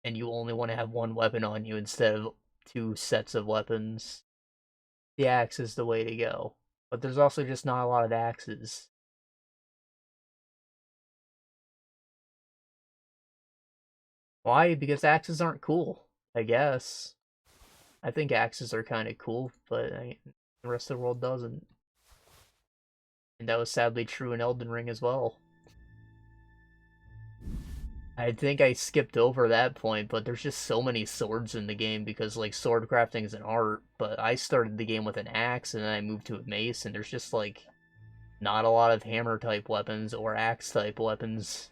and you only want to have one weapon on you instead of 2 sets of weapons, the axe is the way to go. But there's also just not a lot of axes. Why? Because axes aren't cool, I guess. I think axes are kind of cool, but the rest of the world doesn't. And that was sadly true in Elden Ring as well. I think I skipped over that point, but there's just so many swords in the game because, like, sword crafting is an art, but I started the game with an axe and then I moved to a mace, and there's just, like, not a lot of hammer-type weapons or axe-type weapons.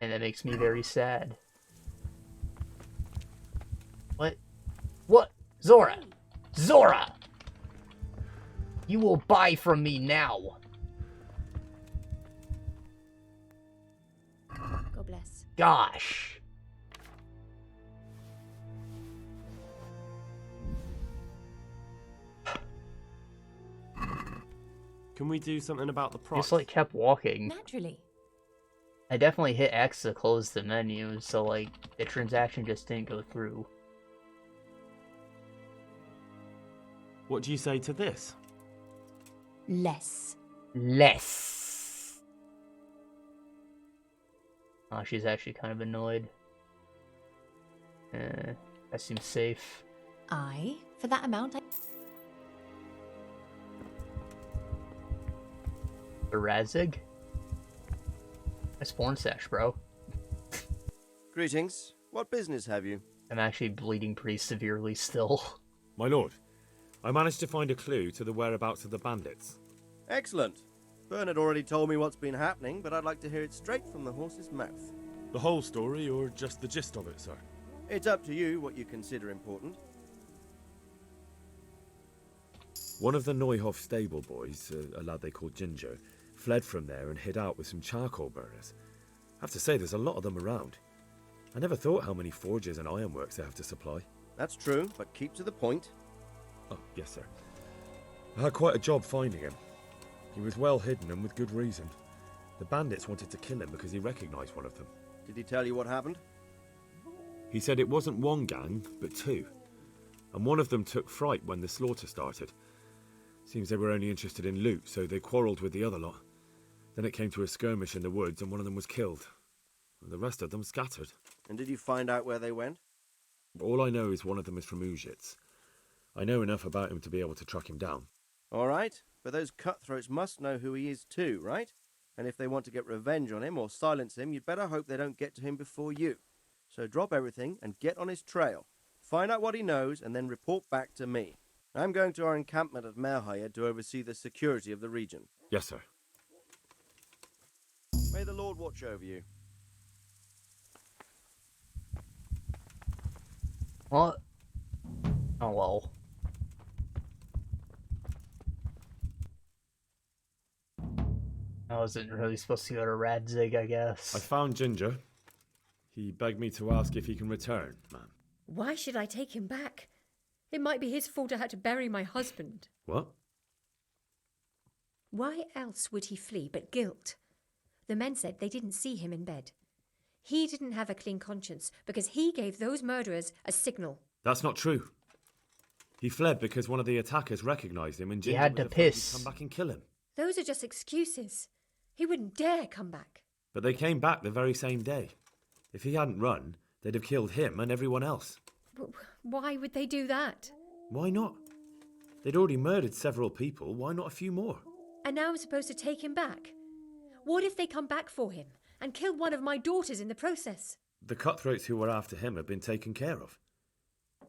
And that makes me very sad. What? What? Zora! Zora! You will buy from me now! God bless. Gosh. Can we do something about the price? Just like kept walking. Naturally. I definitely hit X to close the menu, so like the transaction just didn't go through. What do you say to this? Less. Less. Oh, she's actually kind of annoyed. That seems safe. Aye, for that amount, The Radzig? Nice porn sesh, bro. Greetings. What business have you? I'm actually bleeding pretty severely still. My lord, I managed to find a clue to the whereabouts of the bandits. Excellent. Bernard already told me what's been happening, but I'd like to hear it straight from the horse's mouth. The whole story, or just the gist of it, sir? It's up to you what you consider important. One of the Neuhof stable boys, a lad they called Ginger, fled from there and hid out with some charcoal burners. I have to say, there's a lot of them around. I never thought how many forges and ironworks they have to supply. That's true, but keep to the point. Oh, yes, sir. I had quite a job finding him. He was well hidden and with good reason. The bandits wanted to kill him because he recognised one of them. Did he tell you what happened? He said it wasn't one gang, but two. And one of them took fright when the slaughter started. Seems they were only interested in loot, so they quarrelled with the other lot. Then it came to a skirmish in the woods and one of them was killed. And the rest of them scattered. And did you find out where they went? All I know is one of them is from Uzhits. I know enough about him to be able to track him down. All right, but those cutthroats must know who he is too, right? And if they want to get revenge on him or silence him, you'd better hope they don't get to him before you. So drop everything and get on his trail. Find out what he knows and then report back to me. I'm going to our encampment at Neuhof to oversee the security of the region. Yes, sir. May the Lord watch over you. What? Oh, well. I wasn't really supposed to go to Radzig, I guess. I found Ginger. He begged me to ask if he can return, man. Why should I take him back? It might be his fault I had to bury my husband. What? Why else would he flee but guilt? The men said they didn't see him in bed. He didn't have a clean conscience because he gave those murderers a signal. That's not true. He fled because one of the attackers recognised him and Ginger had was to afraid piss. he'd come back and kill him. Those are just excuses. He wouldn't dare come back. But they came back the very same day. If he hadn't run, they'd have killed him and everyone else. Why would they do that? Why not? They'd already murdered several people. Why not a few more? And now I'm supposed to take him back? What if they come back for him and kill one of my daughters in the process? The cutthroats who were after him have been taken care of.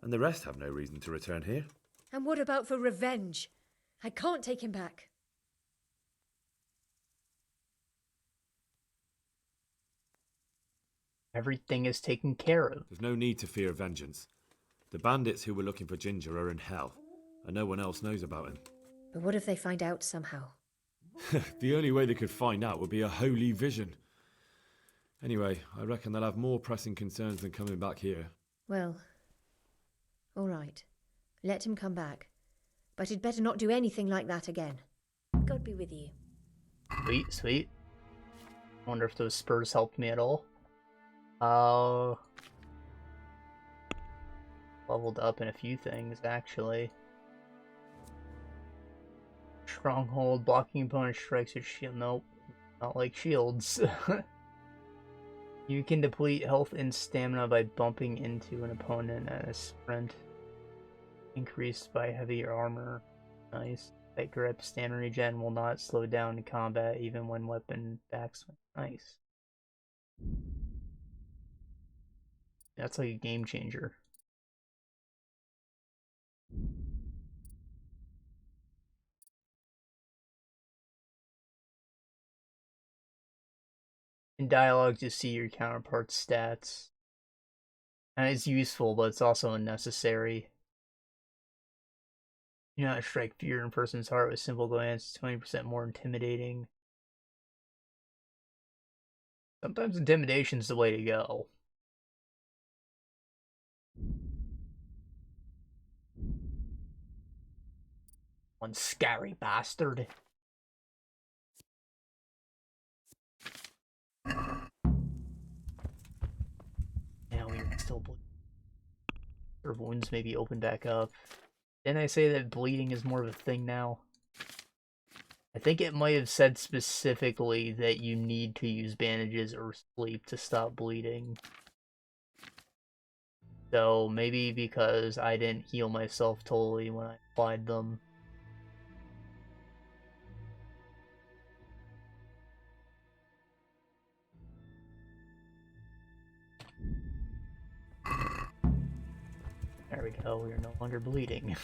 And the rest have no reason to return here. And what about for revenge? I can't take him back. Everything is taken care of. There's no need to fear vengeance. The bandits who were looking for Ginger are in hell, and no one else knows about him. But what if they find out somehow? The only way they could find out would be a holy vision. Anyway, I reckon they'll have more pressing concerns than coming back here. Well, all right. Let him come back. But he'd better not do anything like that again. God be with you. Sweet, sweet. Wonder if those spurs helped me at all. Leveled up in a few things, actually. Stronghold, blocking opponent strikes with shield. Nope, not like shields. You can deplete health and stamina by bumping into an opponent at a sprint. Increased by heavier armor. Nice. That grip, stamina regen will not slow down in combat even when weapon backswing. Nice. That's like a game changer. In dialogue, to see your counterpart's stats. And it's useful, but it's also unnecessary. You know, strike fear in a person's heart with simple glance, 20% more intimidating. Sometimes intimidation's the way to go. One scary bastard. Now we're still bleeding. Her wounds maybe open back up. Didn't I say that bleeding is more of a thing now? I think it might have said specifically that you need to use bandages or sleep to stop bleeding. So maybe because I didn't heal myself totally when I applied them. There we go, we are no longer bleeding.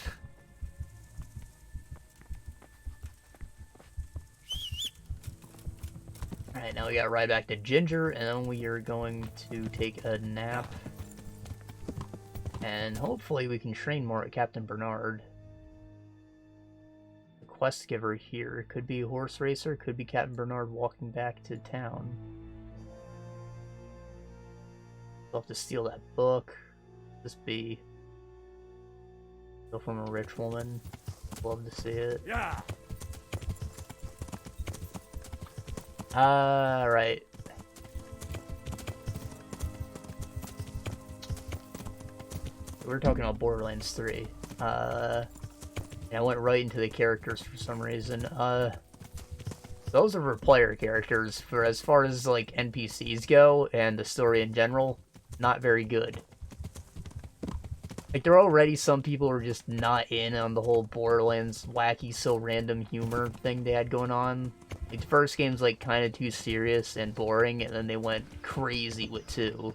Alright, now we gotta ride back to Ginger, and then we are going to take a nap. And hopefully we can train more at Captain Bernard. The quest giver here could be a horse racer, could be Captain Bernard walking back to town. We'll have to steal that book. This be from a rich woman. Love to see it. Yeah. Right. We were talking about Borderlands 3. And I went right into the characters for some reason. Those are for player characters. For as far as like NPCs go and the story in general, not very good. Like, there are already some people who are just not in on the whole Borderlands wacky, so random humor thing they had going on. Like, the first game's, like, kind of too serious and boring, and then they went crazy with 2.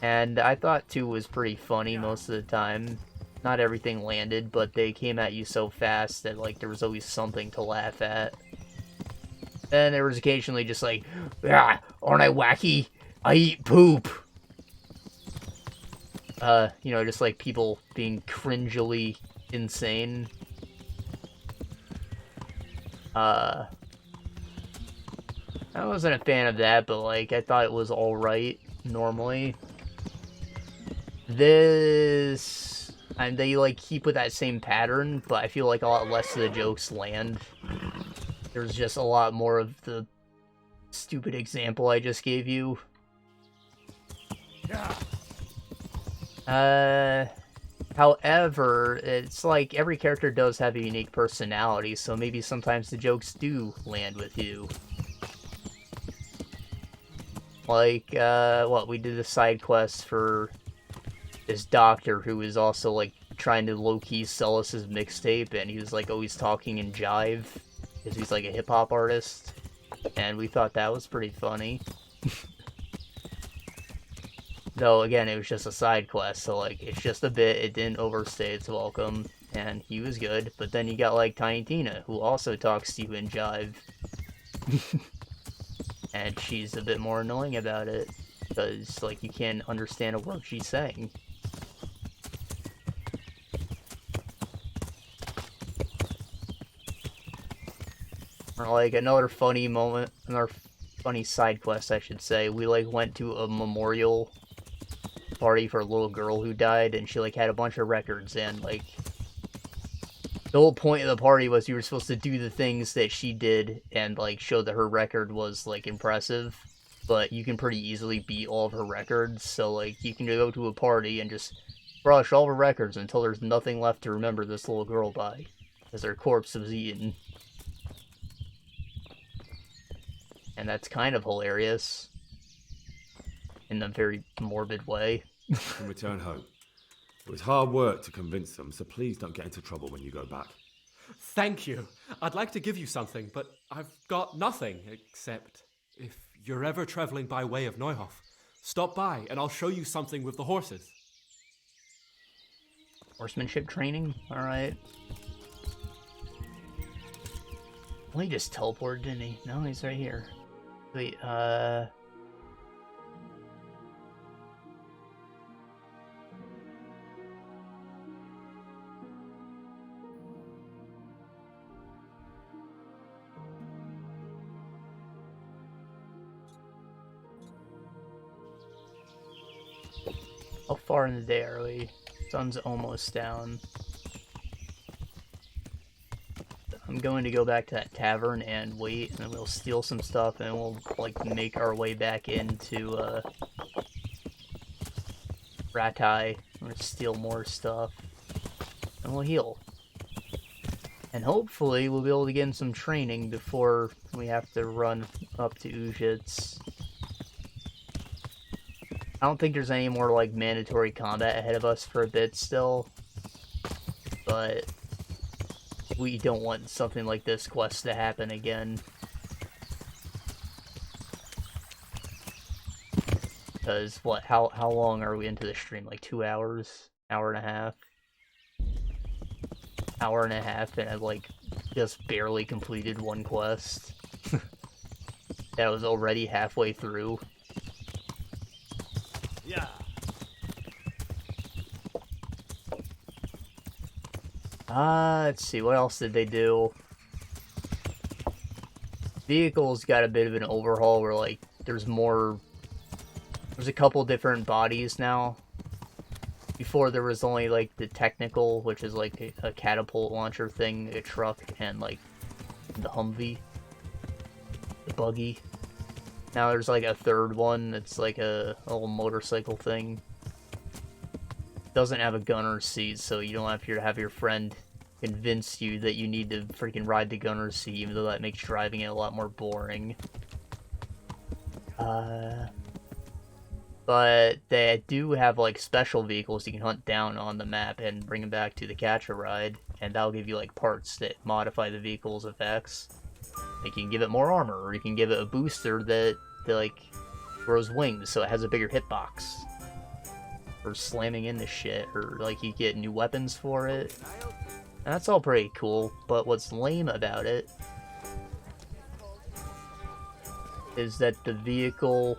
And I thought 2 was pretty funny most of the time. Not everything landed, but they came at you so fast that, like, there was always something to laugh at. Then there was occasionally just like, ah, aren't I wacky? I eat poop! You know, just like people being cringily insane. I wasn't a fan of that, but like, I thought it was alright, normally. This... and they like keep with that same pattern, but I feel like a lot less of the jokes land. There's just a lot more of the stupid example I just gave you. However, it's like every character does have a unique personality, so maybe sometimes the jokes do land with you. Like, what, we did a side quest for this doctor who was also, like, trying to low-key sell us his mixtape, and he was, like, always talking in jive, because he's, like, a hip-hop artist, and we thought that was pretty funny. Though, again, it was just a side quest, so, like, it's just a bit, it didn't overstay its welcome, and he was good, but then you got, like, Tiny Tina, who also talks to you in jive. And she's a bit more annoying about it, because, like, you can't understand a word she's saying. Or, like, another funny moment, another funny side quest, I should say, we, like, went to a memorial party for a little girl who died, and she, like, had a bunch of records, and, like, the whole point of the party was you were supposed to do the things that she did and, like, show that her record was, like, impressive, but you can pretty easily beat all of her records, so, like, you can go to a party and just brush all her records until there's nothing left to remember this little girl by, because her corpse was eaten. And that's kind of hilarious, in a very morbid way. You can return home. It was hard work to convince them, so please don't get into trouble when you go back. Thank you. I'd like to give you something, but I've got nothing, except if you're ever traveling by way of Neuhof, stop by and I'll show you something with the horses. Horsemanship training? Alright. Well, he just teleported, didn't he? No, he's right here. Wait, how far in the day are we? Sun's almost down. I'm going to go back to that tavern and wait, and then we'll steal some stuff, and we'll, like, make our way back into, Ratai, or steal more stuff, and we'll heal. And hopefully we'll be able to get in some training before we have to run up to Uzhits. I don't think there's any more, like, mandatory combat ahead of us for a bit still. But we don't want something like this quest to happen again. Because, what, how long are we into the stream? Like 2 hours? Hour and a half? Hour and a half, and I've, like, just barely completed one quest. That was already halfway through. Yeah. Let's see, what else did they do? Vehicles got a bit of an overhaul where, like, there's a couple different bodies now. Before there was only, like, the technical, which is, like, a catapult launcher thing, a truck, and, like, the Humvee. The buggy. Now there's, like, a third one that's, like, a little motorcycle thing. Doesn't have a gunner's seat, so you don't have to have your friend convince you that you need to freaking ride the gunner's seat, even though that makes driving it a lot more boring. But they do have, like, special vehicles you can hunt down on the map and bring them back to the catch-a-ride, and that'll give you, like, parts that modify the vehicle's effects. Like, you can give it more armor, or you can give it a booster that like, grows wings, so it has a bigger hitbox. For slamming into shit, or, like, you get new weapons for it. And that's all pretty cool, but what's lame about it is that the vehicle...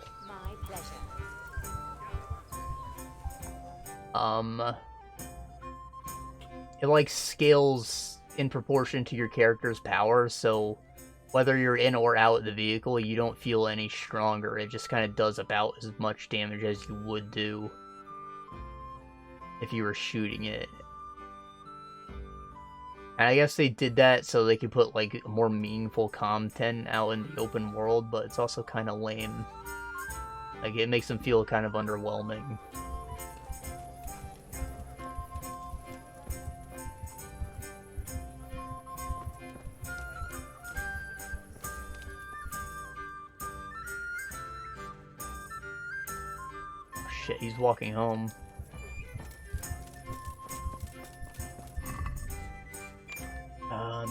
it, like, scales in proportion to your character's power, so whether you're in or out of the vehicle, you don't feel any stronger. It just kind of does about as much damage as you would do if you were shooting it. And I guess they did that so they could put, like, more meaningful content out in the open world, but it's also kind of lame. Like, it makes them feel kind of underwhelming. Oh, shit, he's walking home.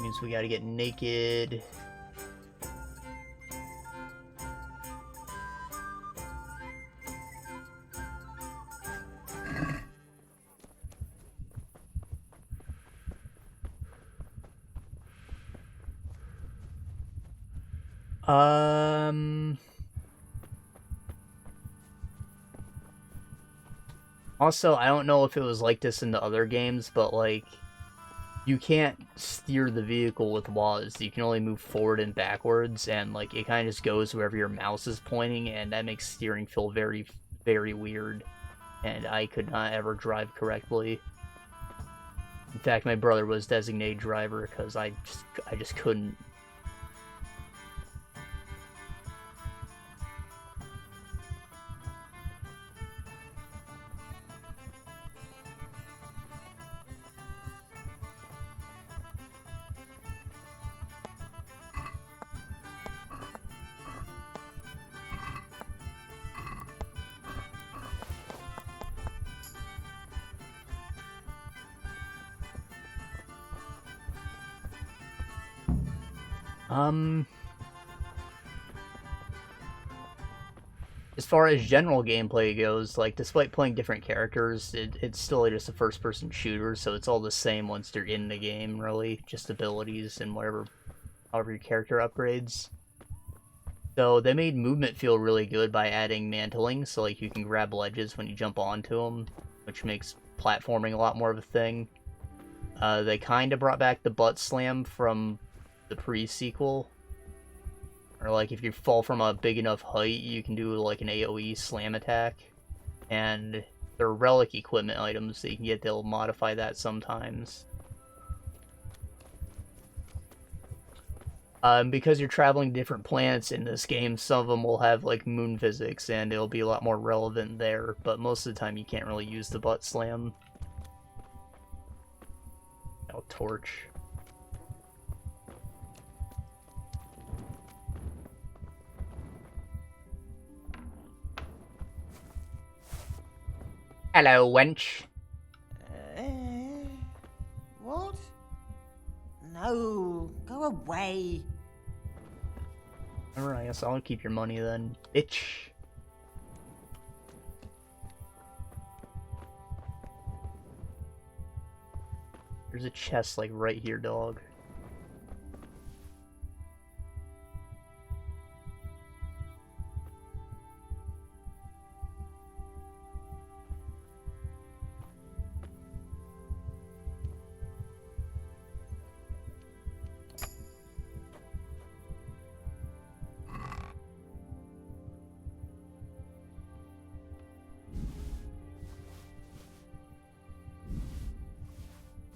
Means we gotta get naked. Also, I don't know if it was like this in the other games, but, like, you can't steer the vehicle with WASD. You can only move forward and backwards, and, like, it kind of just goes wherever your mouse is pointing, and that makes steering feel very, very weird. And I could not ever drive correctly. In fact, my brother was designated driver because I just couldn't. As far as general gameplay goes, like, despite playing different characters, it's still just a first-person shooter, so it's all the same once you're in the game, really. Just abilities and however your character upgrades. So they made movement feel really good by adding mantling, so, like, you can grab ledges when you jump onto them, which makes platforming a lot more of a thing. They kind of brought back the butt slam from the pre-sequel. Or, like, if you fall from a big enough height, you can do, like, an AoE slam attack. And there are relic equipment items that you can get that'll modify that sometimes. Because you're traveling to different planets in this game, some of them will have, like, moon physics, and it'll be a lot more relevant there. But most of the time, you can't really use the butt slam. Oh, torch. Hello, wench. What? No, go away. Alright, I guess I'll keep your money then, bitch. There's a chest, like, right here, dog.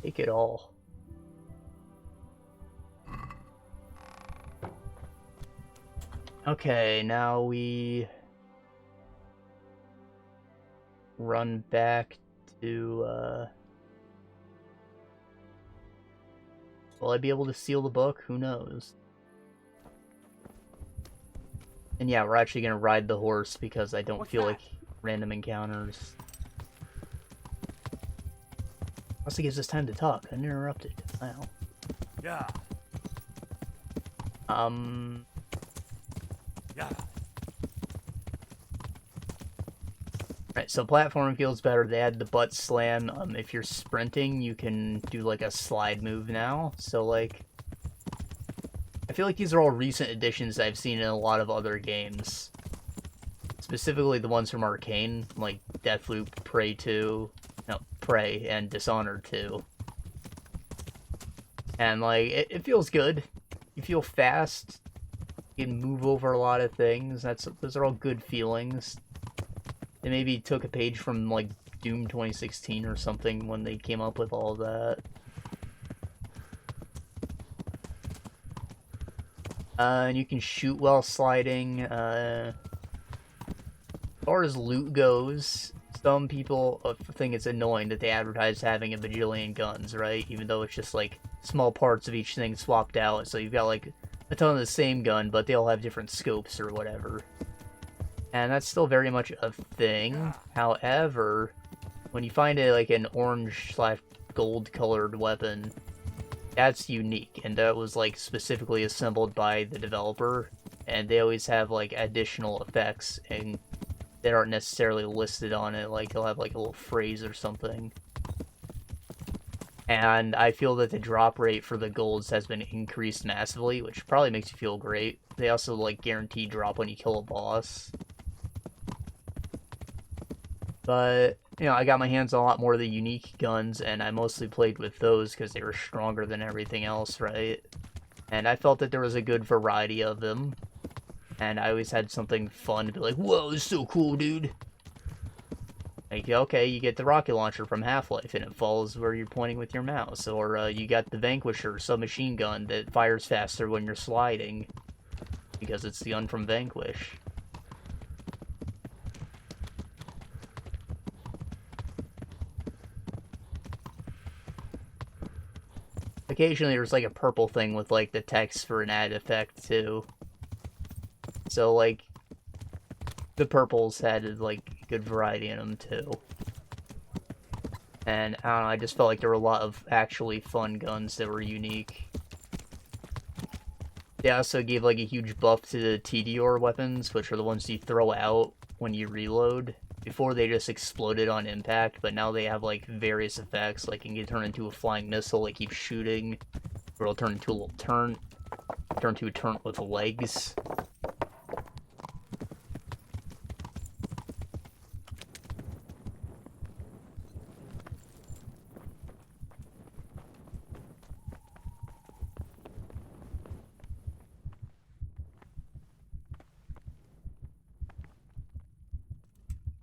Take it all. Okay, now we run back to, will I be able to seal the book? Who knows? And yeah, we're actually gonna ride the horse because I don't feel like random encounters. Also gives us time to talk, uninterrupted. Wow. Yeah. Yeah. Right, so platforming feels better. They add the butt slam. If you're sprinting, you can do like a slide move now. So like, I feel like these are all recent additions I've seen in a lot of other games. Specifically the ones from Arcane, like Deathloop, Prey 2, no, Prey, and Dishonored 2. And like, it feels good. You feel fast. You can move over a lot of things. Those are all good feelings. They maybe took a page from like Doom 2016 or something when they came up with all that. And you can shoot while sliding. As far as loot goes, some people think it's annoying that they advertise having a bajillion guns, right? Even though it's just like small parts of each thing swapped out. So you've got like a ton of the same gun, but they all have different scopes or whatever. And that's still very much a thing. However, when you find like an orange/gold colored weapon, that's unique, and that was like specifically assembled by the developer, and they always have like additional effects and that aren't necessarily listed on it. Like they'll have like a little phrase or something. And I feel that the drop rate for the golds has been increased massively, which probably makes you feel great. They also like guarantee drop when you kill a boss. But, you know, I got my hands on a lot more of the unique guns, and I mostly played with those because they were stronger than everything else, right? And I felt that there was a good variety of them. And I always had something fun to be like, whoa, this is so cool, dude. Like, okay, you get the rocket launcher from Half-Life, and it falls where you're pointing with your mouse. Or you got the Vanquisher submachine gun that fires faster when you're sliding, because it's the gun from Vanquish. Occasionally there's like a purple thing with like the text for an added effect too. So like the purples had like good variety in them too. And I don't know, I just felt like there were a lot of actually fun guns that were unique. They also gave like a huge buff to the Tediore weapons, which are the ones you throw out when you reload. Before they just exploded on impact, but now they have like various effects, like it can turn into a flying missile, it keeps shooting, or it'll turn into a little turn to a turn with legs.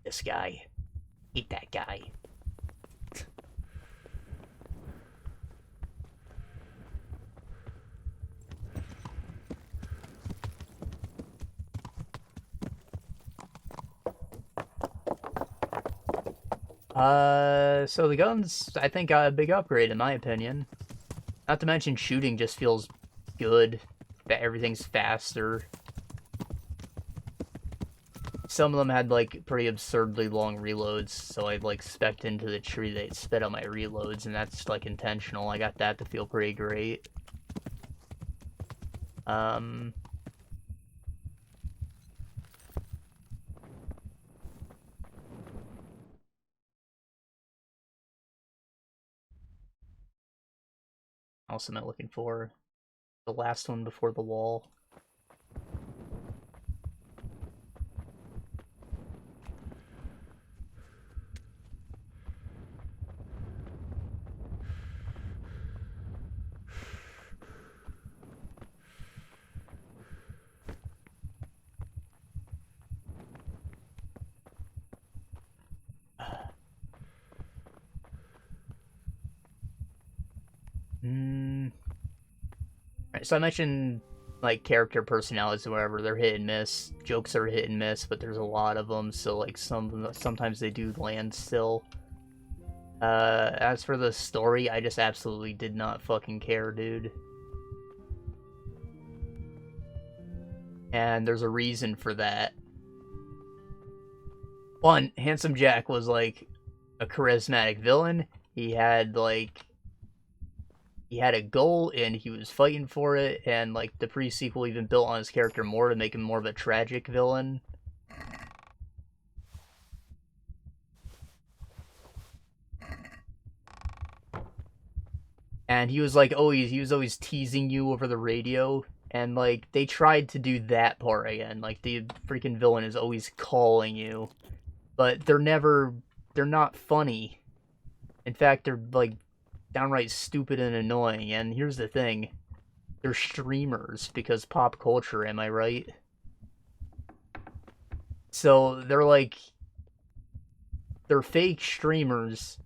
This guy. Eat that guy. So the guns, I think, got a big upgrade in my opinion. Not to mention shooting just feels good. That everything's faster. some of them had, like, pretty absurdly long reloads, so I'd, like, spec'd into the tree, they'd sped up my reloads, and that's, like, intentional. I got that to feel pretty great. else am I looking for? The last one before the wall. Right, so I mentioned, like, character personalities or whatever. They're hit and miss. Jokes are hit and miss, but there's a lot of them, so, like, sometimes they do land still. As for the story, I just absolutely did not fucking care, dude. And there's a reason for that. One, Handsome Jack was, like, a charismatic villain. He had, like... He had a goal, and he was fighting for it, and, like, the pre-sequel even built on his character more to make him more of a tragic villain. And he was, like, always teasing you over the radio, and, like, they tried to do that part again. Like, the freaking villain is always calling you, but they're not funny. In fact, they're, like, downright stupid and annoying. And here's the thing, they're streamers because pop culture, am I right? So they're fake streamers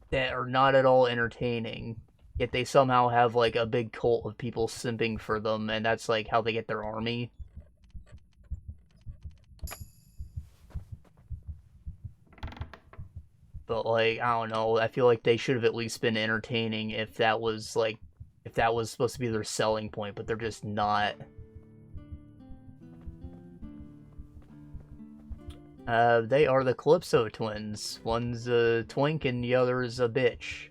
that are not at all entertaining, yet they somehow have, like, a big cult of people simping for them, and that's, like, how they get their army. But, like, I don't know, I feel like they should have at least been entertaining if that was supposed to be their selling point, but they're just not. They are the Calypso twins. One's a twink and the other is a bitch.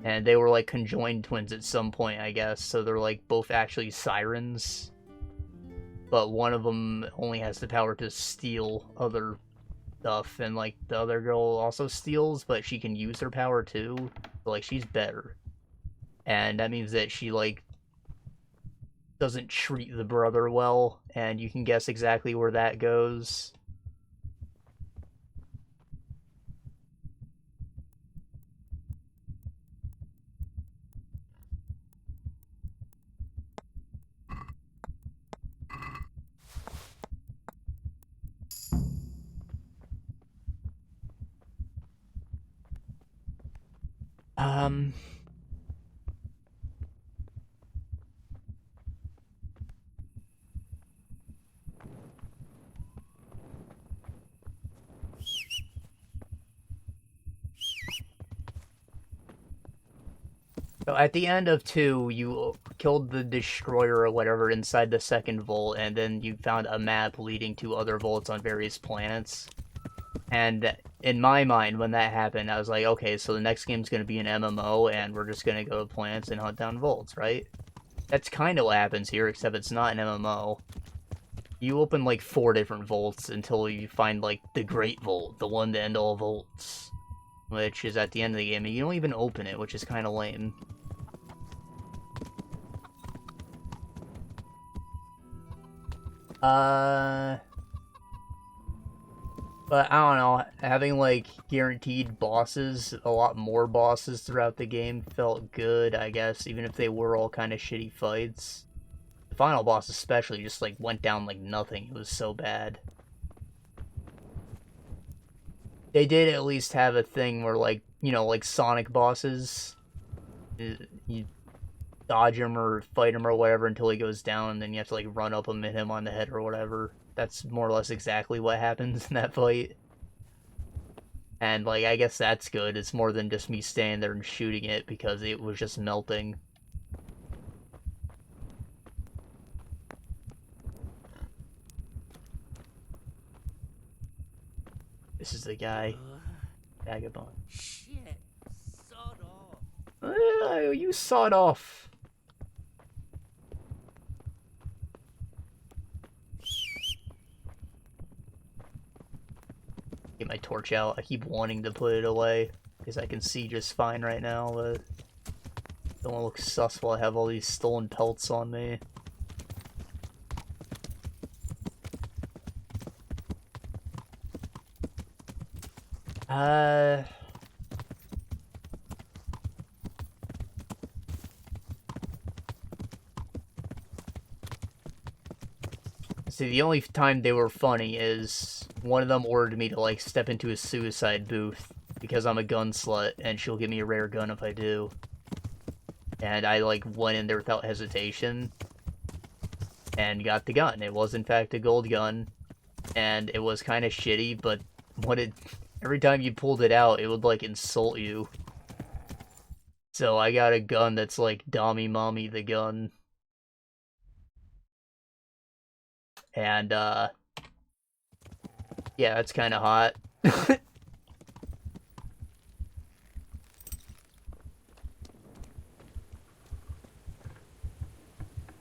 And they were, like, conjoined twins at some point, I guess, so they're, like, both actually sirens. But one of them only has the power to steal other stuff, and, like, the other girl also steals, but she can use her power too, so, like, she's better. And that means that she, like, doesn't treat the brother well, and you can guess exactly where that goes. So at the end of 2, you killed the destroyer or whatever inside the second vault, and then you found a map leading to other vaults on various planets. And in my mind, when that happened, I was like, okay, so the next game's going to be an MMO, and we're just going to go to planets and hunt down vaults, right? That's kind of what happens here, except it's not an MMO. You open, like, 4 different vaults until you find, like, the Great Vault, the one to end all vaults, which is at the end of the game, and you don't even open it, which is kind of lame. But I don't know, having, like, guaranteed bosses, a lot more bosses throughout the game felt good, I guess, even if they were all kind of shitty fights. The final boss especially just, like, went down like nothing. It was so bad. They did at least have a thing where, like, you know, like Sonic bosses, you dodge him or fight him or whatever until he goes down, and then you have to, like, run up him and hit him on the head or whatever. That's more or less exactly what happens in that fight. And, like, I guess that's good. It's more than just me standing there and shooting it, because it was just melting. This is the guy. Vagabond. Shit. Sod off. You sawed off. Get my torch out. I keep wanting to put it away because I can see just fine right now, but don't want to look sus while I have all these stolen pelts on me. See, the only time they were funny is one of them ordered me to, like, step into a suicide booth because I'm a gun slut, and she'll give me a rare gun if I do. And I, like, went in there without hesitation and got the gun. It was, in fact, a gold gun, and it was kind of shitty, but every time you pulled it out, it would, like, insult you. So I got a gun that's, like, Dommy Mommy the gun. And, yeah, that's kind of hot.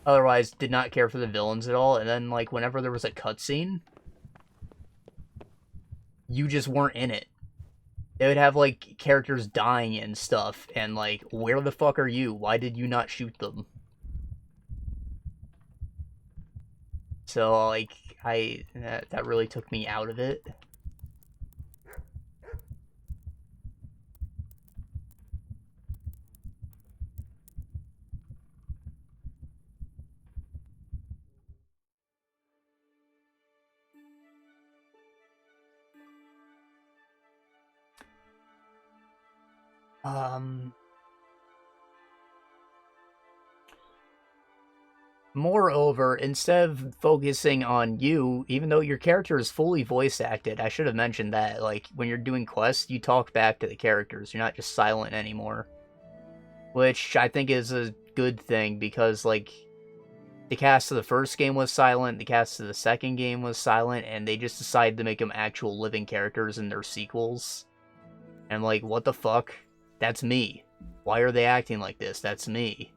Otherwise, did not care for the villains at all, and then, like, whenever there was a cutscene, you just weren't in it. They would have, like, characters dying and stuff, and, like, where the fuck are you? Why did you not shoot them? So, like, that really took me out of it. Moreover, instead of focusing on you, even though your character is fully voice acted, I should have mentioned that, like, when you're doing quests, you talk back to the characters, you're not just silent anymore. Which I think is a good thing, because, like, the cast of the first game was silent, the cast of the second game was silent, and they just decided to make them actual living characters in their sequels. And I'm like, what the fuck? That's me. Why are they acting like this? That's me.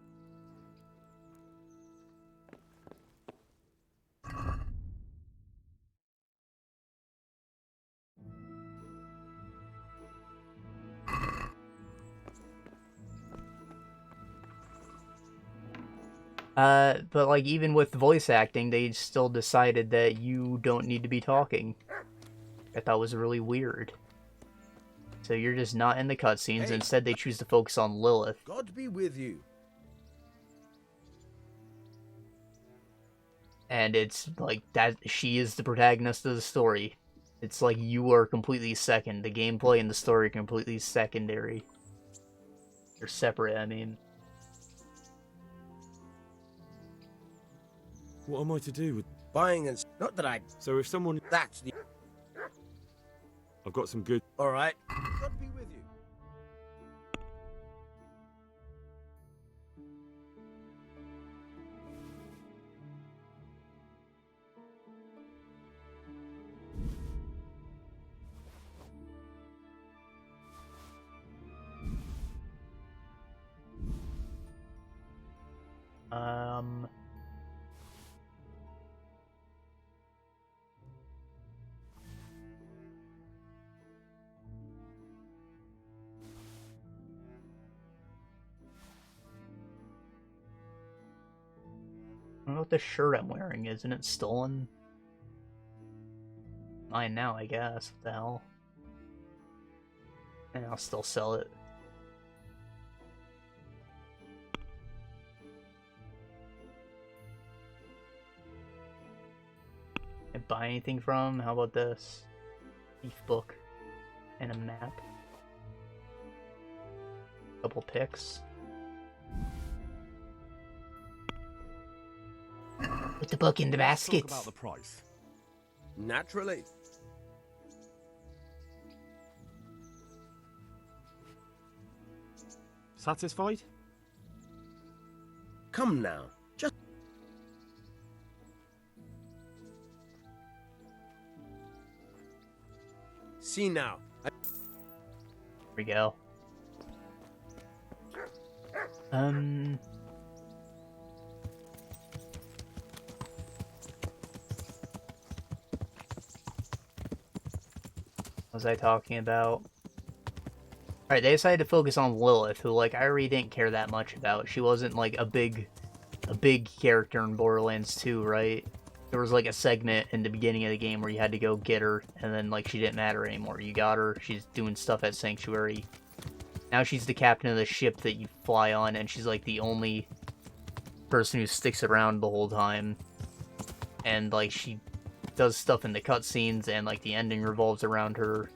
But, like, even with voice acting, they still decided that you don't need to be talking. I thought was really weird. So you're just not in the cutscenes, Hey. instead they choose to focus on Lilith. God be with you. And it's, like, that she is the protagonist of the story. It's like you are completely second. The gameplay and the story are completely secondary. They're separate, I mean. What am I to do with Buying and... Not that I... So if someone... That's the... I've got some good... Alright. God be with you. I don't know what the shirt I'm wearing is. Isn't it stolen? Mine now, I guess. What the hell? And I'll still sell it. Can I buy anything from? How about this? Thief book. And a map. Couple picks. Put the book in the basket. Talk about the price. Naturally. Satisfied? Come now. Just... See now. There we go. What was I talking about? Alright, they decided to focus on Lilith, who, like, I really didn't care that much about. She wasn't, like, a big character in Borderlands 2, right? There was, like, a segment in the beginning of the game where you had to go get her, and then, like, she didn't matter anymore. You got her, she's doing stuff at Sanctuary. Now she's the captain of the ship that you fly on, and she's, like, the only person who sticks around the whole time. And, like, she does stuff in the cutscenes, and, like, the ending revolves around her.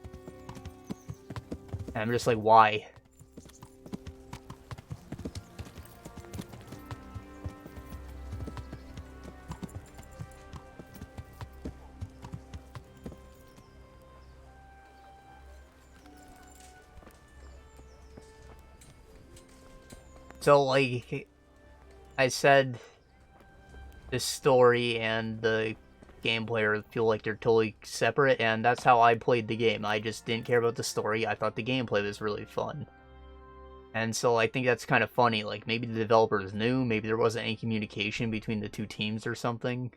And I'm just like, why? So, like, I said, the story and the gameplay feel like they're totally separate, and that's how I played the game. I just didn't care about the story. I thought the gameplay was really fun. And so I think that's kind of funny. Like, maybe the developers knew, maybe there wasn't any communication between the two teams or something.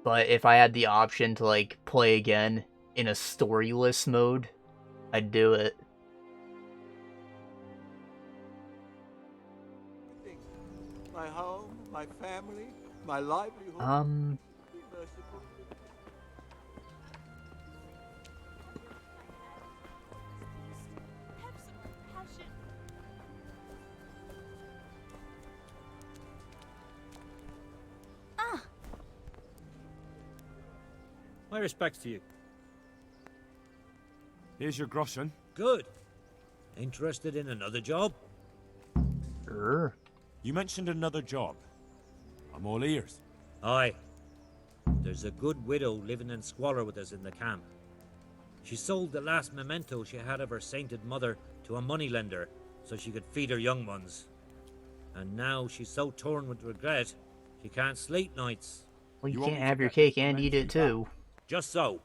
But if I had the option to, like, play again in a storyless mode, I'd do it. My home, my family, my livelihood. Be merciful. My respects to you. Here's your groschen. Good. Interested in another job? Sure. You mentioned another job. I'm all ears. Aye. There's a good widow living in squalor with us in the camp. She sold the last memento she had of her sainted mother to a moneylender so she could feed her young ones. And now she's so torn with regret, she can't sleep nights. Well, you can't have your cake and eat it too. Just so.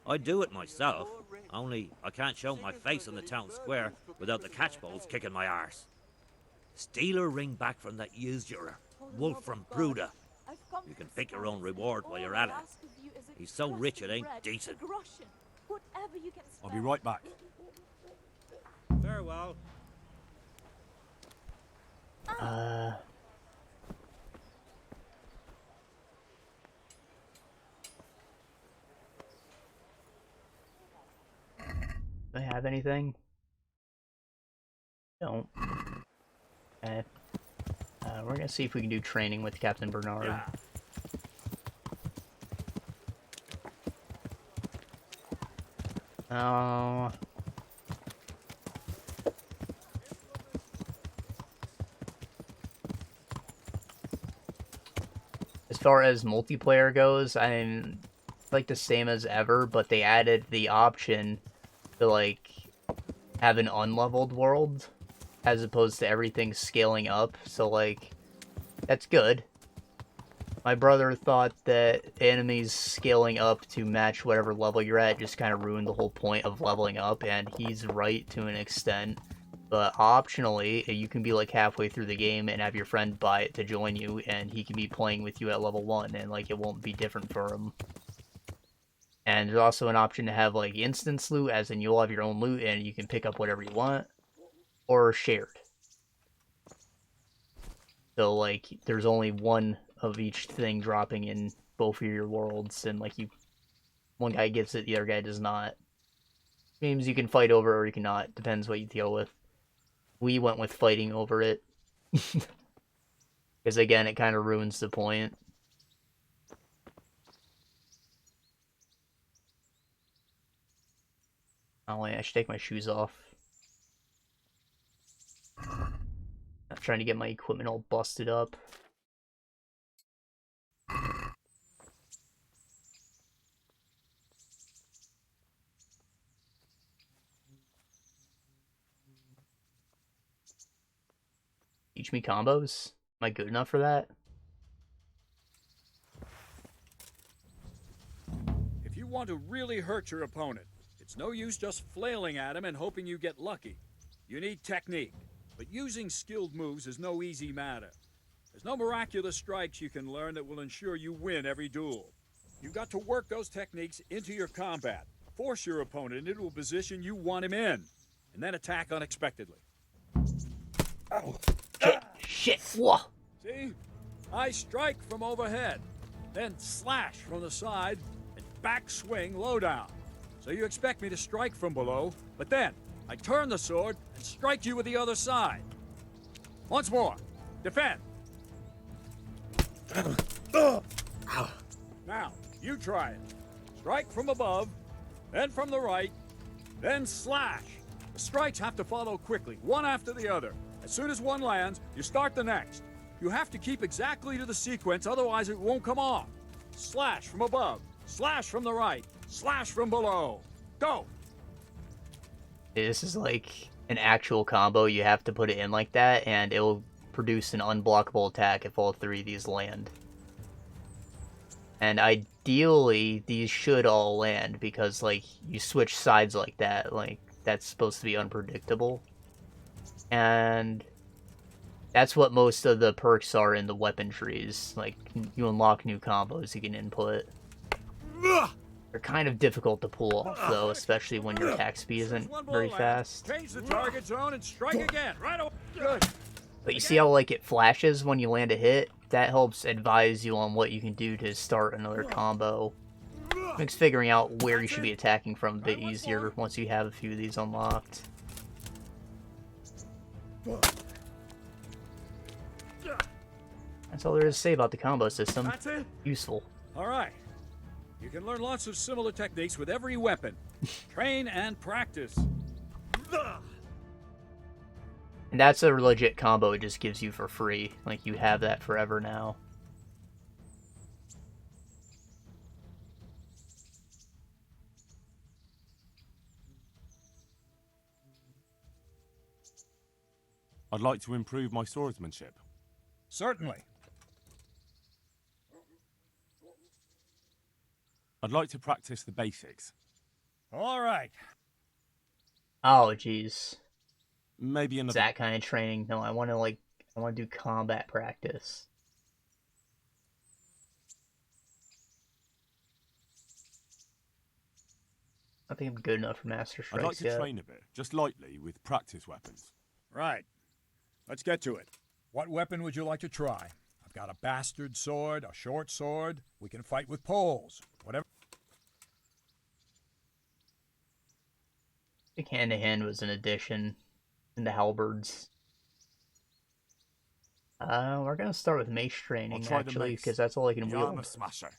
I'd do it myself, only I can't show my face on the town square without the catchballs kicking my arse. Steal her ring back from that usurer, Wolf from Bruda. You can pick your own reward while you're at it. He's so rich it ain't decent. I'll be right back. Farewell. Do I have anything? Don't. Okay. We're gonna see if we can do training with Captain Bernard. Yeah. Oh. As far as multiplayer goes, I'm like the same as ever, but they added the option to like have an unleveled world as opposed to everything scaling up, so like that's good. My brother thought that enemies scaling up to match whatever level you're at just kind of ruined the whole point of leveling up, and he's right to an extent. But optionally, you can be like halfway through the game and have your friend buy it to join you, and he can be playing with you at level 1, and like it won't be different for him. And there's also an option to have like instance loot, as in you'll have your own loot and you can pick up whatever you want, or shared. So like there's only one of each thing dropping in both of your worlds, and like one guy gets it, the other guy does not. Means you can fight over or you cannot, depends what you deal with. We went with fighting over it. Because again, it kind of ruins the point. Oh wait, I should take my shoes off. I'm trying to get my equipment all busted up. Teach me combos? Am I good enough for that? want to really hurt your opponent, it's no use just flailing at him and hoping you get lucky. You need technique, but using skilled moves is no easy matter. There's no miraculous strikes you can learn that will ensure you win every duel. You've got to work those techniques into your combat, force your opponent into a position you want him in, and then attack unexpectedly. Shit! Whoa! See? I strike from overhead, then slash from the side, and back swing low down. So you expect me to strike from below, but then I turn the sword and strike you with the other side. Once more. Defend. Now, you try it. Strike from above, then from the right, then slash. The strikes have to follow quickly, one after the other. As soon as one lands, you start the next. You have to keep exactly to the sequence, otherwise it won't come off. Slash from above, slash from the right, slash from below. Go! This is like an actual combo. You have to put it in like that, and it will produce an unblockable attack if all three of these land. And ideally, these should all land, because, like, you switch sides like that, like, that's supposed to be unpredictable. And that's what most of the perks are in the weapon trees. Like, you unlock new combos you can input. They're kind of difficult to pull off, though, especially when your attack speed isn't very fast. Change the target zone and strike again. Right away. Good. But you see how, like, it flashes when you land a hit? That helps advise you on what you can do to start another combo. Makes figuring out where you should be attacking from a bit easier once you have a few of these unlocked. That's all there is to say about the combo system. That's it? Useful. Alright. You can learn lots of similar techniques with every weapon. Train and practice. And that's a legit combo it just gives you for free. Like, you have that forever now. I'd like to improve my swordsmanship. Certainly. I'd like to practice the basics. Alright. Oh, jeez. Maybe another... That kind of training. No, I want to do combat practice. I think I'm good enough for Master Strikes I'd like to train a bit, just lightly, with practice weapons. Right. Let's get to it. What weapon would you like to try? I've got a bastard sword, a short sword. We can fight with poles. Whatever. I think hand-to-hand was an addition into halberds. We're gonna start with mace training, actually, because that's all I can wield. Armor smasher.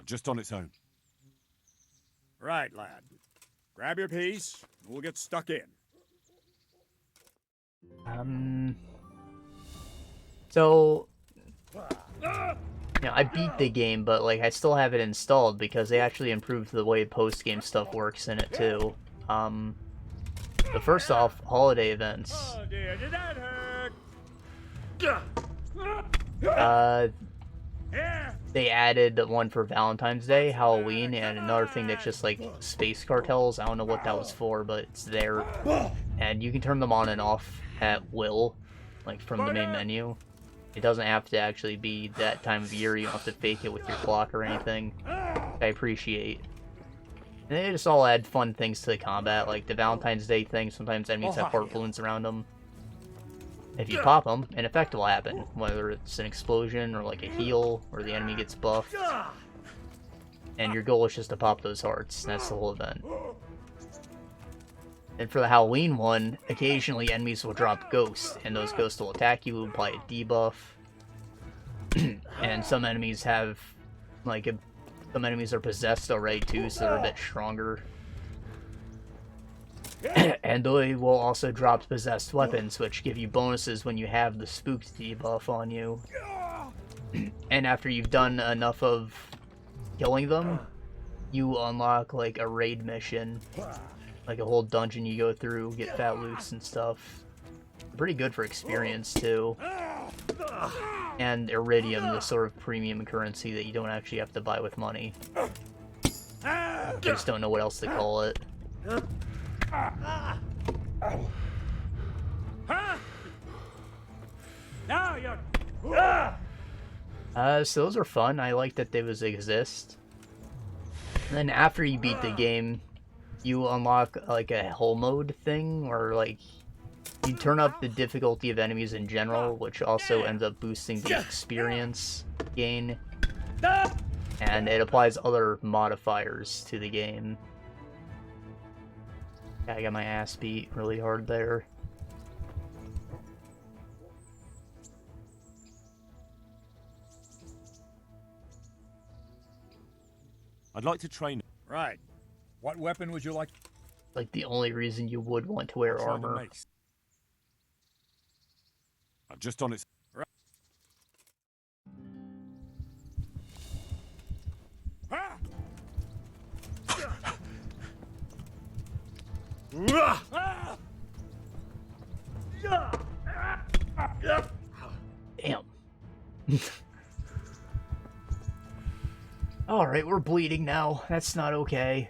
Just on its own. Right, lad. Grab your piece, and we'll get stuck in. So, I beat the game, but, like, I still have it installed because they actually improved the way post-game stuff works in it, too. But first off, holiday events. Oh dear, did that hurt? They added one for Valentine's Day, Halloween, and another thing that's just, like, space cartels. I don't know what that was for, but it's there. And you can turn them on and off at will, like, from the main menu. It doesn't have to actually be that time of year. You don't have to fake it with your clock or anything. I appreciate. And they just all add fun things to the combat, like the Valentine's Day thing. Sometimes enemies have heart balloons around them. If you pop them, an effect will happen, whether it's an explosion or like a heal, or the enemy gets buffed. And your goal is just to pop those hearts, and that's the whole event. And for the Halloween one, occasionally enemies will drop ghosts, and those ghosts will attack you, apply a debuff. And some enemies have, like, some enemies are possessed already too, so they're a bit stronger. And they will also drop possessed weapons, which give you bonuses when you have the spooked debuff on you. And after you've done enough of killing them, you unlock, like, a raid mission. Like a whole dungeon you go through, get fat loots and stuff. Pretty good for experience, too. And iridium, the sort of premium currency that you don't actually have to buy with money. I just don't know what else to call it. Now you're. So those are fun. I like that they exist. And then after you beat the game, you unlock like a whole mode thing, or like you turn up the difficulty of enemies in general, which also ends up boosting the experience gain. And it applies other modifiers to the game. I got my ass beat really hard there. I'd like to train. Right. What weapon would you like? Like the only reason you would want to wear armor. I'm just on its. Right. Damn. Alright, we're bleeding now. That's not okay.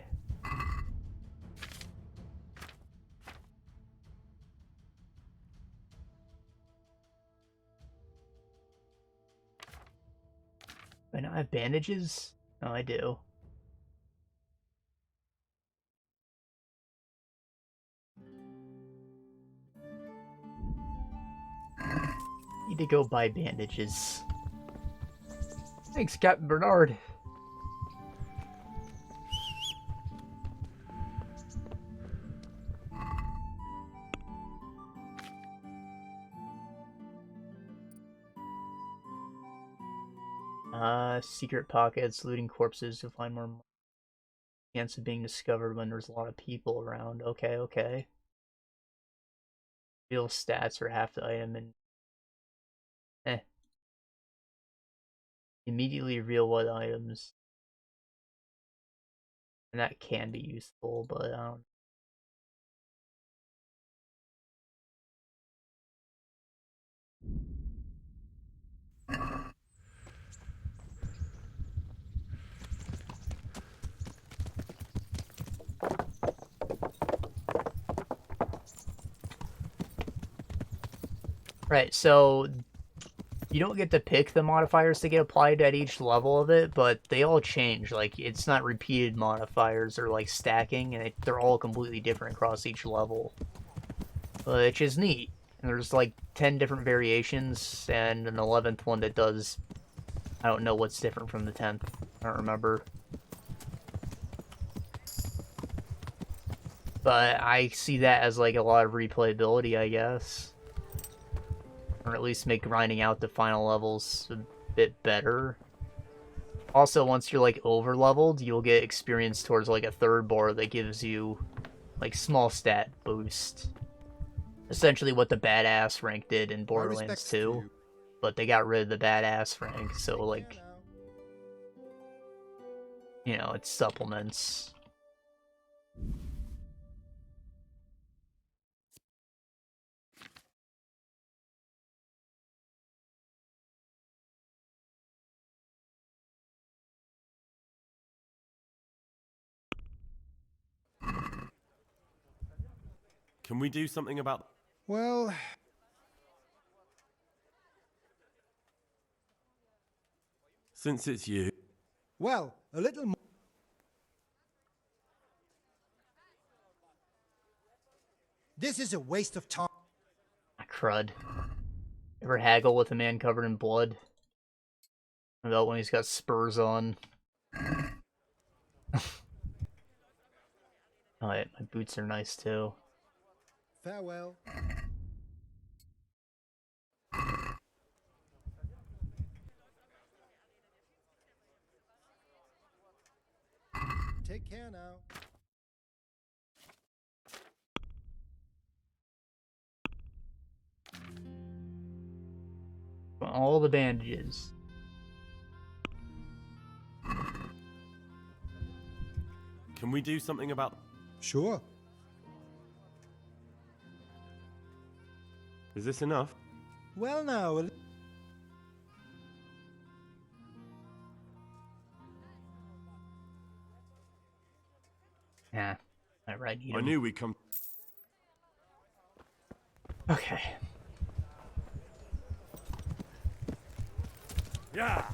Do I not have bandages? No, I do. Need to go buy bandages. Thanks, Captain Bernard. Secret pockets, looting corpses to find more chance of being discovered when there's a lot of people around. Okay, okay. Real stats are half the item and immediately reveal what items. And that can be useful, but I don't. Right, so you don't get to pick the modifiers to get applied at each level of it, but they all change. Like, it's not repeated modifiers or like stacking, and they're all completely different across each level. Which is neat. And there's like 10 different variations, and an 11th one that does... I don't know what's different from the 10th. I don't remember. But I see that as like a lot of replayability, I guess. Or at least make grinding out the final levels a bit better. Also, once you're like over leveled, you'll get experience towards like a third bar that gives you like small stat boost. Essentially what the badass rank did in Borderlands 2. But they got rid of the badass rank, so like, you know, it's supplements. Can we do something about... Well... Since it's you... Well, a little more... This is a waste of time. Crud. Ever haggle with a man covered in blood? About when he's got spurs on. Oh, yeah, my boots are nice too. Farewell. Take care now. All the bandages. Can we do something about... Sure. Is this enough? Well now... Yeah, I right. I knew we'd come. Okay. Yeah.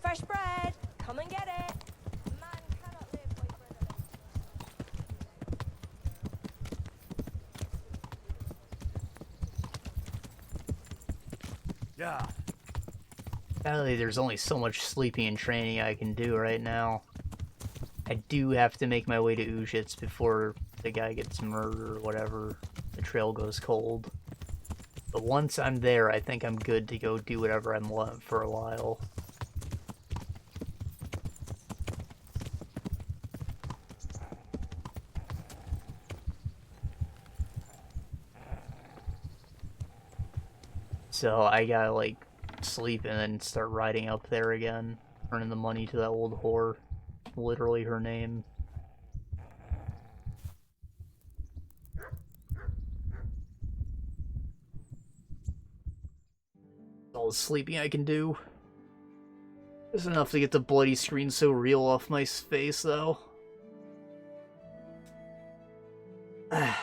Fresh bread! Come and get it! Man cannot live by bread alone. Yeah. Sadly, there's only so much sleeping and training I can do right now. I do have to make my way to Uzhits before the guy gets murdered or whatever. The trail goes cold. But once I'm there, I think I'm good to go do whatever I want for a while. So I gotta, like, sleep and then start riding up there again. Earning the money to that old whore. Literally her name. All the sleeping I can do. It's enough to get the bloody screen so real off my face, though. I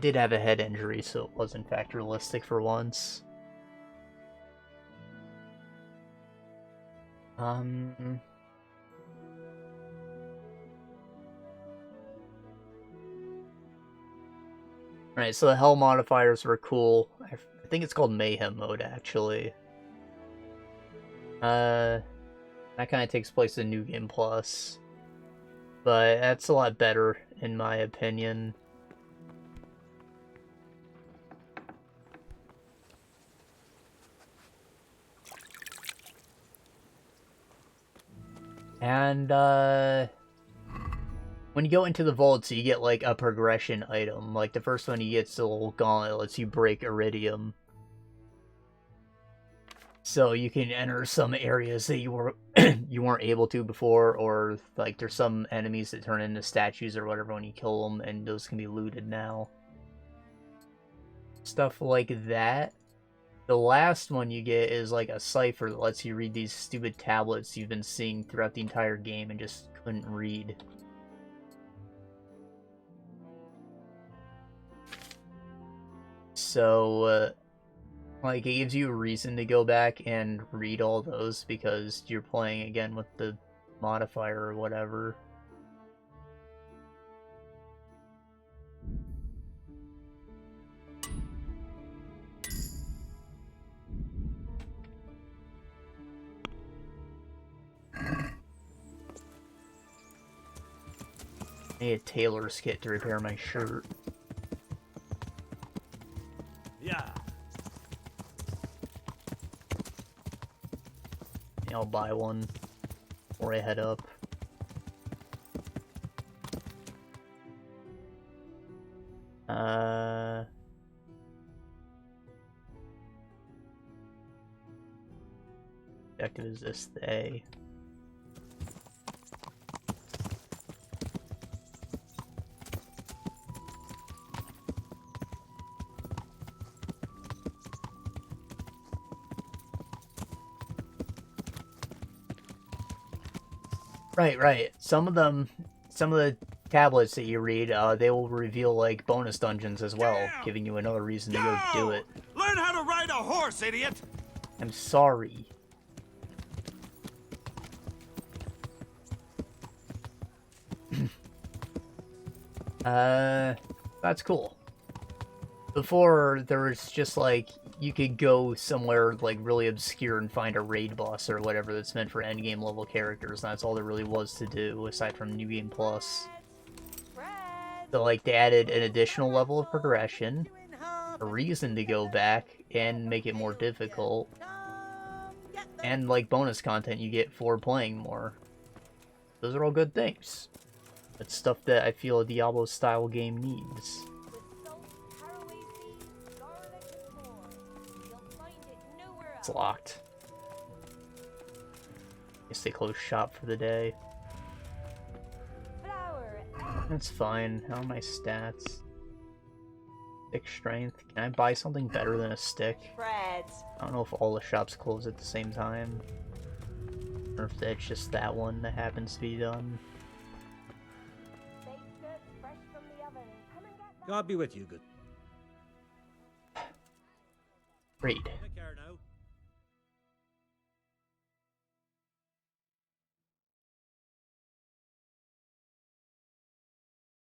did have a head injury, so it was in fact realistic for once. Right, so the hell modifiers were cool. I think it's called Mayhem mode, actually. That kind of takes place in New Game Plus. But that's a lot better, in my opinion. And, when you go into the vaults, you get, like, a progression item. Like, the first one you get is a little gauntlet, lets you break iridium. So you can enter some areas that you were you weren't able to before, or, like, there's some enemies that turn into statues or whatever when you kill them, and those can be looted now. Stuff like that. The last one you get is, like, a cipher that lets you read these stupid tablets you've been seeing throughout the entire game and just couldn't read. So, like, it gives you a reason to go back and read all those because you're playing again with the modifier or whatever. I need a tailor's kit to repair my shirt. Yeah. I'll buy one before I head up. Objective is this day. Right. Some of the tablets that you read, they will reveal, like, bonus dungeons as well, giving you another reason to go do it. Learn how to ride a horse, idiot! I'm sorry. That's cool. Before, there was just, like, you could go somewhere, like, really obscure and find a raid boss or whatever that's meant for endgame level characters, and that's all there really was to do, aside from New Game Plus. So, like, they added an additional level of progression, a reason to go back, and make it more difficult, and, like, bonus content you get for playing more. Those are all good things. It's stuff that I feel a Diablo-style game needs. It's locked. Guess they closed shop for the day. That's fine. How are my stats? Stick strength. Can I buy something better than a stick? I don't know if all the shops close at the same time. Or if that's just that one that happens to be done. God be with you, good. Great. Take care now.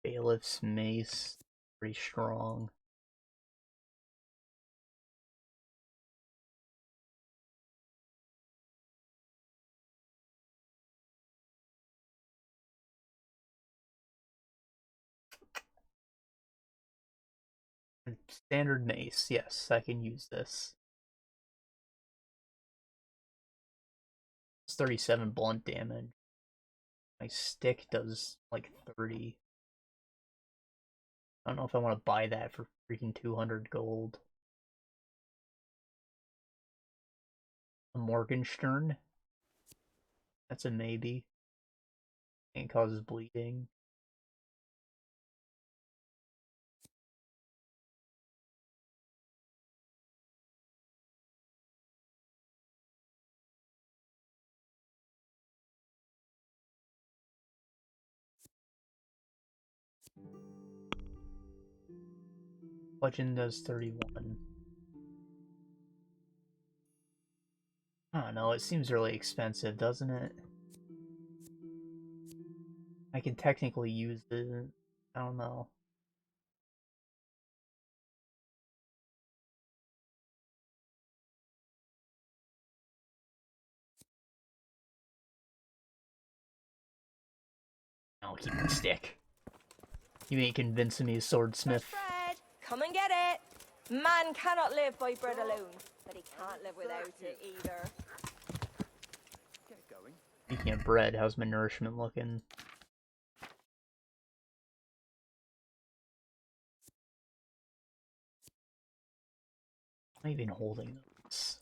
Bailiff's mace, pretty strong. Standard mace, yes, I can use this. It's 37 blunt damage. My stick does like 30. I don't know if I want to buy that for freaking 200 gold. A Morgenstern? That's a maybe. And causes bleeding. Bludgeon does 31. I don't know, it seems really expensive, doesn't it? I can technically use it. I don't know. I'll keep the stick. You ain't convincing me, swordsmith. Bread, come and get it. Man cannot live by bread alone, but he can't live without it either. Get going. Speaking of bread, how's my nourishment looking? I'm not even holding those.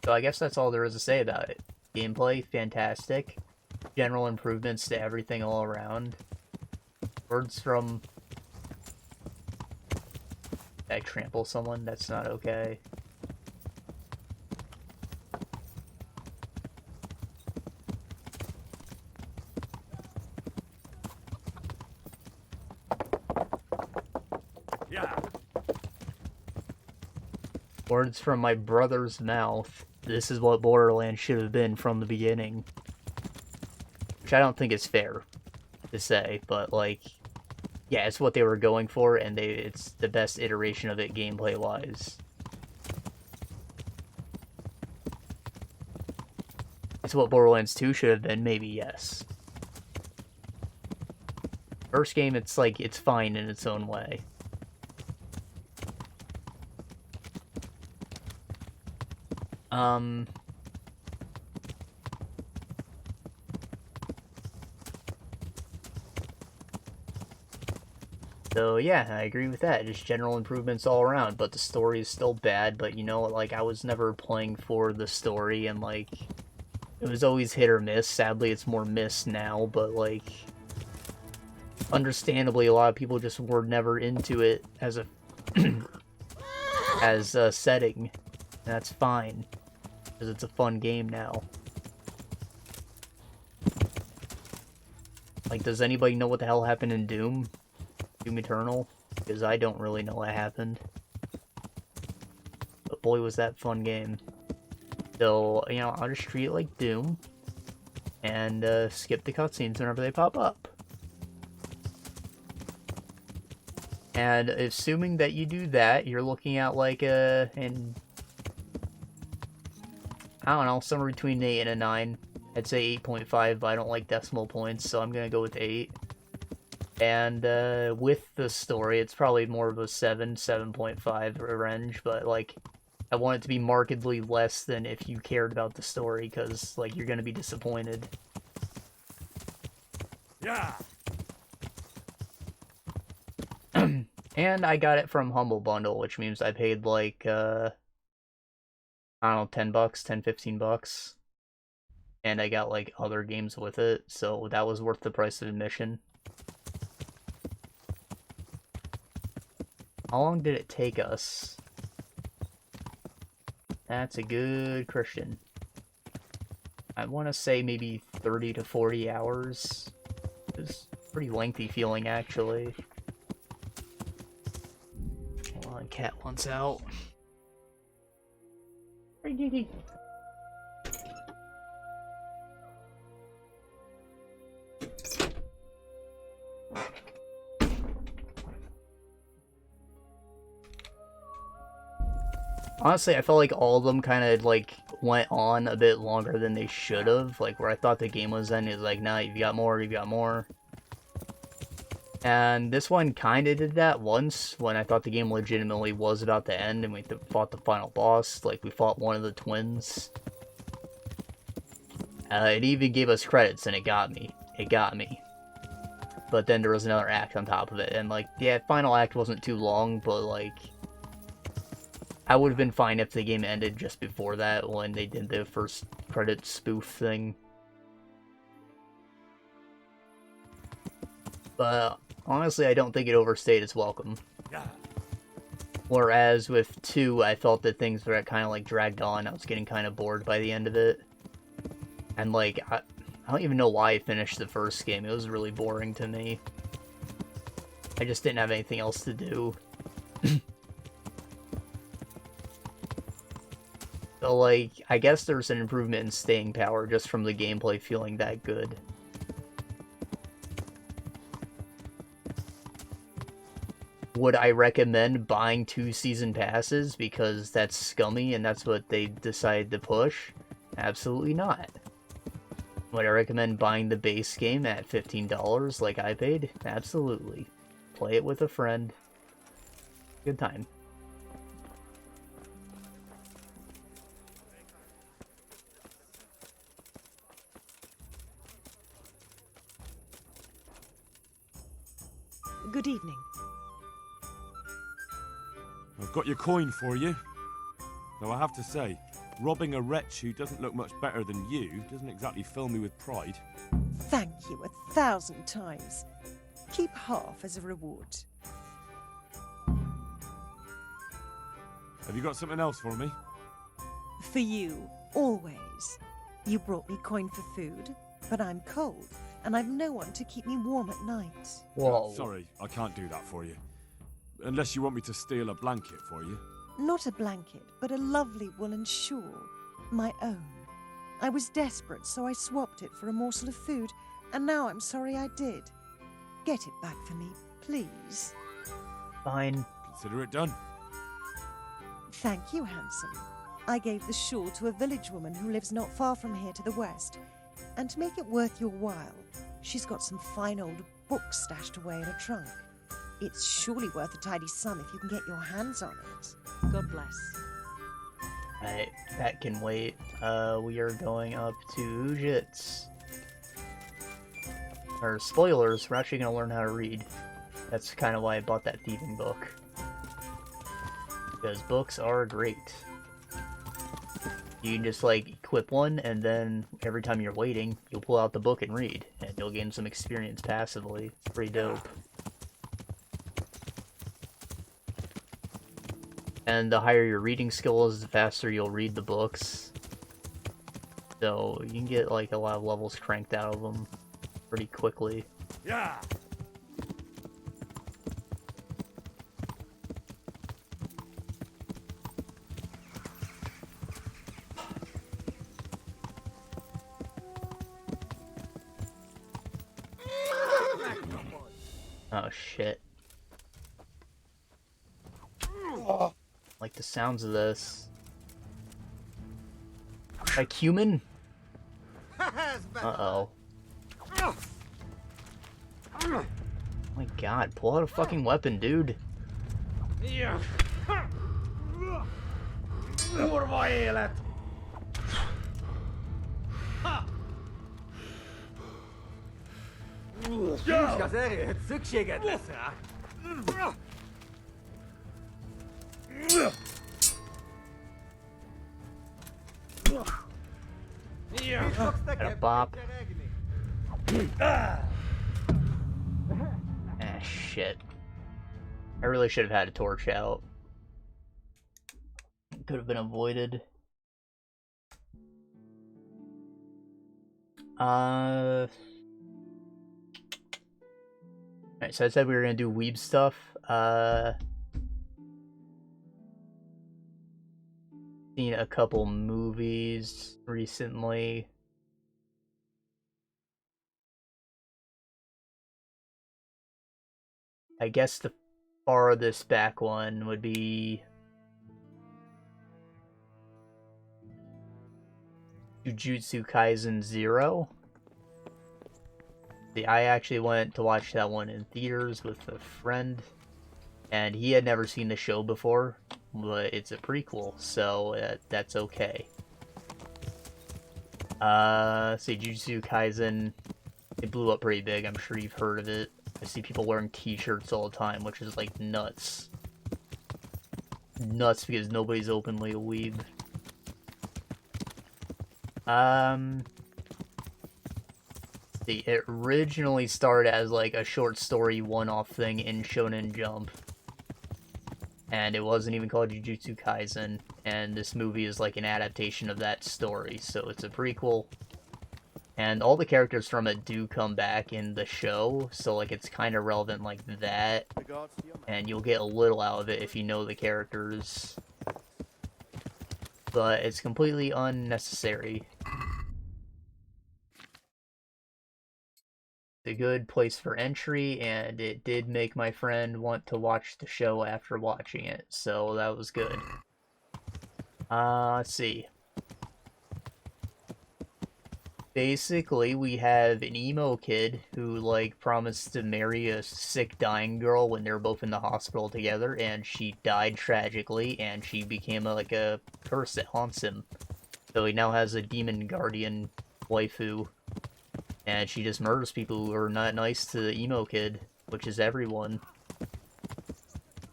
So I guess that's all there is to say about it. Gameplay, fantastic. General improvements to everything all around. Words from... I trample someone? That's not okay. Yeah. Words from my brother's mouth. This is what Borderlands should have been from the beginning. Which I don't think is fair to say, but like, yeah, it's what they were going for, and it's the best iteration of it gameplay-wise. It's what Borderlands 2 should have been, maybe, yes. First game, it's like, it's fine in its own way. So yeah, I agree with that. Just general improvements all around, but the story is still bad. But you know, like, I was never playing for the story, and like, it was always hit or miss. Sadly, it's more miss now, but like, understandably, a lot of people just were never into it as a as a setting. And that's fine, because it's a fun game now. Like, does anybody know what the hell happened in Doom? Doom Eternal? Because I don't really know what happened. But boy, was that fun game. So, you know, I'll just treat it like Doom. And skip the cutscenes whenever they pop up. And assuming that you do that, you're looking at like I don't know, somewhere between an 8 and a 9. I'd say 8.5, but I don't like decimal points, so I'm gonna go with 8. And with the story, it's probably more of a 7.5 range, but like, I want it to be markedly less than if you cared about the story, because like, you're gonna be disappointed. Yeah. And I got it from Humble Bundle, which means I paid like I don't know, $10, $10, $15. and I got like other games with it, so that was worth the price of admission. How long did it take us? That's a good question. I want to say maybe 30 to 40 hours. It was pretty lengthy feeling, actually. Hold on, cat wants out. Honestly, I felt like all of them kind of like went on a bit longer than they should have. Like where I thought the game was ending, it's like, nah, you've got more, you've got more. And this one kind of did that once when I thought the game legitimately was about to end and we fought the final boss. Like we fought one of the twins. It even gave us credits and it got me. It got me. But then there was another act on top of it. And like, yeah, final act wasn't too long, but like, I would have been fine if the game ended just before that when they did the first credit spoof thing. But honestly, I don't think it overstayed its welcome. Whereas with 2, I felt that things were kind of like dragged on. I was getting kind of bored by the end of it. And like, I don't even know why I finished the first game. It was really boring to me. I just didn't have anything else to do. So, like, I guess there's an improvement in staying power just from the gameplay feeling that good. Would I recommend buying 2 season passes because that's scummy and that's what they decided to push? Absolutely not. Would I recommend buying the base game at $15 like I paid? Absolutely. Play it with a friend. Good time. Good evening. I've got your coin for you. Though I have to say, robbing a wretch who doesn't look much better than you doesn't exactly fill me with pride. Thank you 1,000 times. Keep half as a reward. Have you got something else for me? For you, always. You brought me coin for food, but I'm cold, and I've no one to keep me warm at night. Whoa. Sorry, I can't do that for you. Unless you want me to steal a blanket for you. Not a blanket, but a lovely woolen shawl. My own. I was desperate, so I swapped it for a morsel of food, and now I'm sorry I did. Get it back for me, please. Fine. Consider it done. Thank you, handsome. I gave the shawl to a village woman who lives not far from here to the west. And to make it worth your while, she's got some fine old books stashed away in a trunk. It's surely worth a tidy sum if you can get your hands on it. God bless. Alright, that can wait. We are going up to Uzhits. Or spoilers, we're actually going to learn how to read. That's kind of why I bought that thieving book. Because books are great. You can just like equip one, and then every time you're waiting, you'll pull out the book and read, and you'll gain some experience passively. It's pretty dope. And the higher your reading skill is, the faster you'll read the books. So you can get like a lot of levels cranked out of them pretty quickly. Yeah. Oh shit. Like the sounds of this. Like human? Uh-oh. Oh my god, pull out a fucking weapon, dude. Szükséged lesz rá. Got a bop. Ah, shit. I really should have had a torch out. Could have been avoided. Alright, so I said we were gonna do weeb stuff. Seen a couple movies recently. I guess the farthest back one would be Jujutsu Kaisen 0. I actually went to watch that one in theaters with a friend, and he had never seen the show before, but it's a prequel, so that's okay. See, Jujutsu Kaisen, it blew up pretty big. I'm sure you've heard of it. I see people wearing t-shirts all the time, which is like nuts. Nuts because nobody's openly a weeb. It originally started as like a short story one-off thing in Shonen Jump. And it wasn't even called Jujutsu Kaisen, and this movie is like an adaptation of that story, so it's a prequel. And all the characters from it do come back in the show, so like it's kind of relevant like that. And you'll get a little out of it if you know the characters. But it's completely unnecessary. A good place for entry, and it did make my friend want to watch the show after watching it, so that was good. Let's see. Basically, we have an emo kid who, like, promised to marry a sick, dying girl when they were both in the hospital together, and she died tragically, and she became, like, a curse that haunts him. So he now has a demon guardian waifu. And she just murders people who are not nice to the emo kid, which is everyone.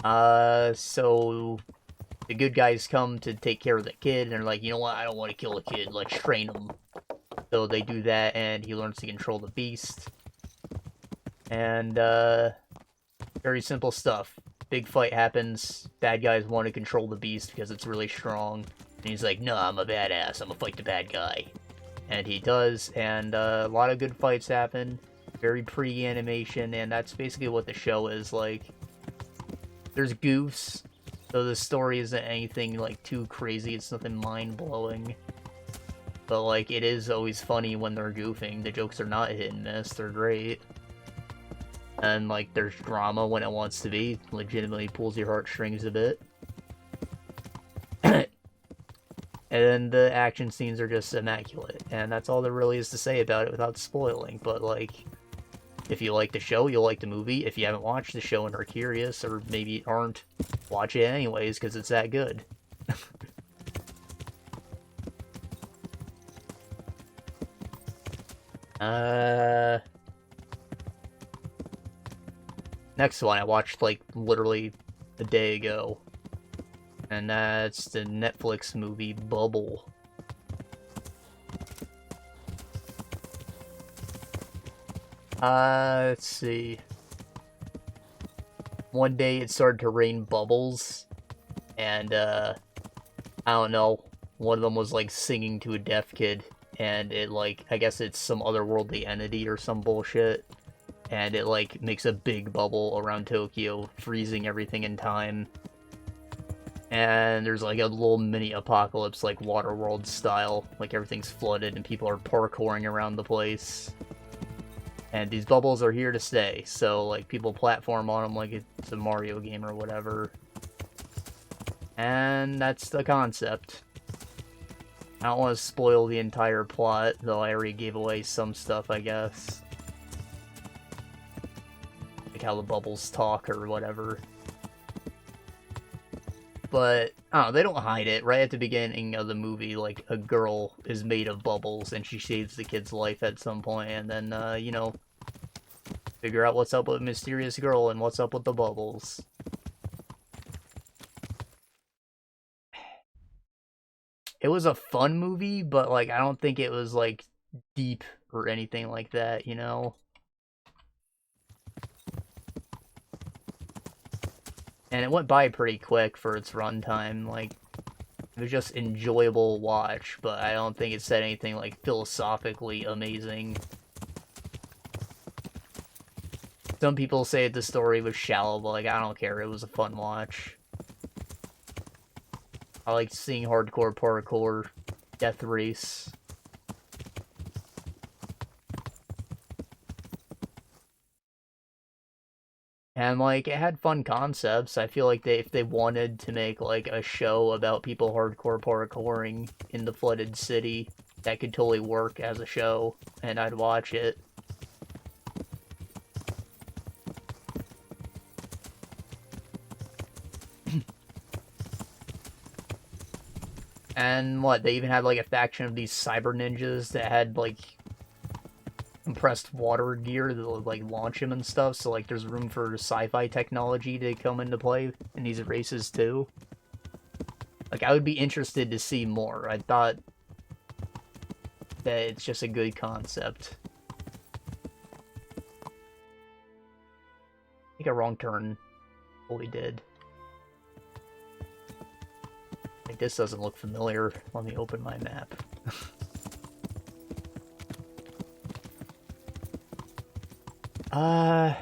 So the good guys come to take care of the kid, and they're like, you know what, I don't want to kill a kid, let's train him. So they do that, and he learns to control the beast. And, very simple stuff. Big fight happens, bad guys want to control the beast because it's really strong. And he's like, no, I'm a badass, I'm gonna fight the bad guy. And he does, and a lot of good fights happen. Very pretty animation, and that's basically what the show is like. There's goofs, so the story isn't anything like too crazy, it's nothing mind-blowing. But like, it is always funny when they're goofing. The jokes are not hit and miss, they're great. And like, there's drama when it wants to be. Legitimately pulls your heartstrings a bit. And the action scenes are just immaculate, and that's all there really is to say about it without spoiling. But like, if you like the show, you'll like the movie. If you haven't watched the show and are curious, or maybe aren't, watch it anyways, because it's that good. Next one I watched like literally a day ago. And that's the Netflix movie Bubble. Let's see. One day it started to rain bubbles. And, I don't know. One of them was, like, singing to a deaf kid. And it, like, I guess it's some otherworldly entity or some bullshit. And it, like, makes a big bubble around Tokyo, freezing everything in time. And there's like a little mini apocalypse, like Waterworld style, like everything's flooded and people are parkouring around the place. And these bubbles are here to stay, so like people platform on them like it's a Mario game or whatever. And that's the concept. I don't want to spoil the entire plot, though I already gave away some stuff, I guess. Like how the bubbles talk or whatever. But, I don't know, they don't hide it. Right at the beginning of the movie, like, a girl is made of bubbles, and she saves the kid's life at some point, and then, you know, figure out what's up with Mysterious Girl and what's up with the bubbles. it was a fun movie, but like I don't think it was like deep or anything like that, you know? And it went by pretty quick for its runtime, like it was just enjoyable watch, but I don't think it said anything like philosophically amazing. Some people say the story was shallow, but like I don't care, it was a fun watch. I like seeing hardcore parkour, death race. And like it had fun concepts. I feel like if they wanted to make like a show about people hardcore parkouring in the flooded city, that could totally work as a show, and I'd watch it. And what, they even had like a faction of these cyber ninjas that had like compressed water gear that would like launch him and stuff, so like there's room for sci-fi technology to come into play in these races too. Like I would be interested to see more. I thought that it's just a good concept. I think a wrong turn. Fully did. Like this doesn't look familiar. Let me open my map. I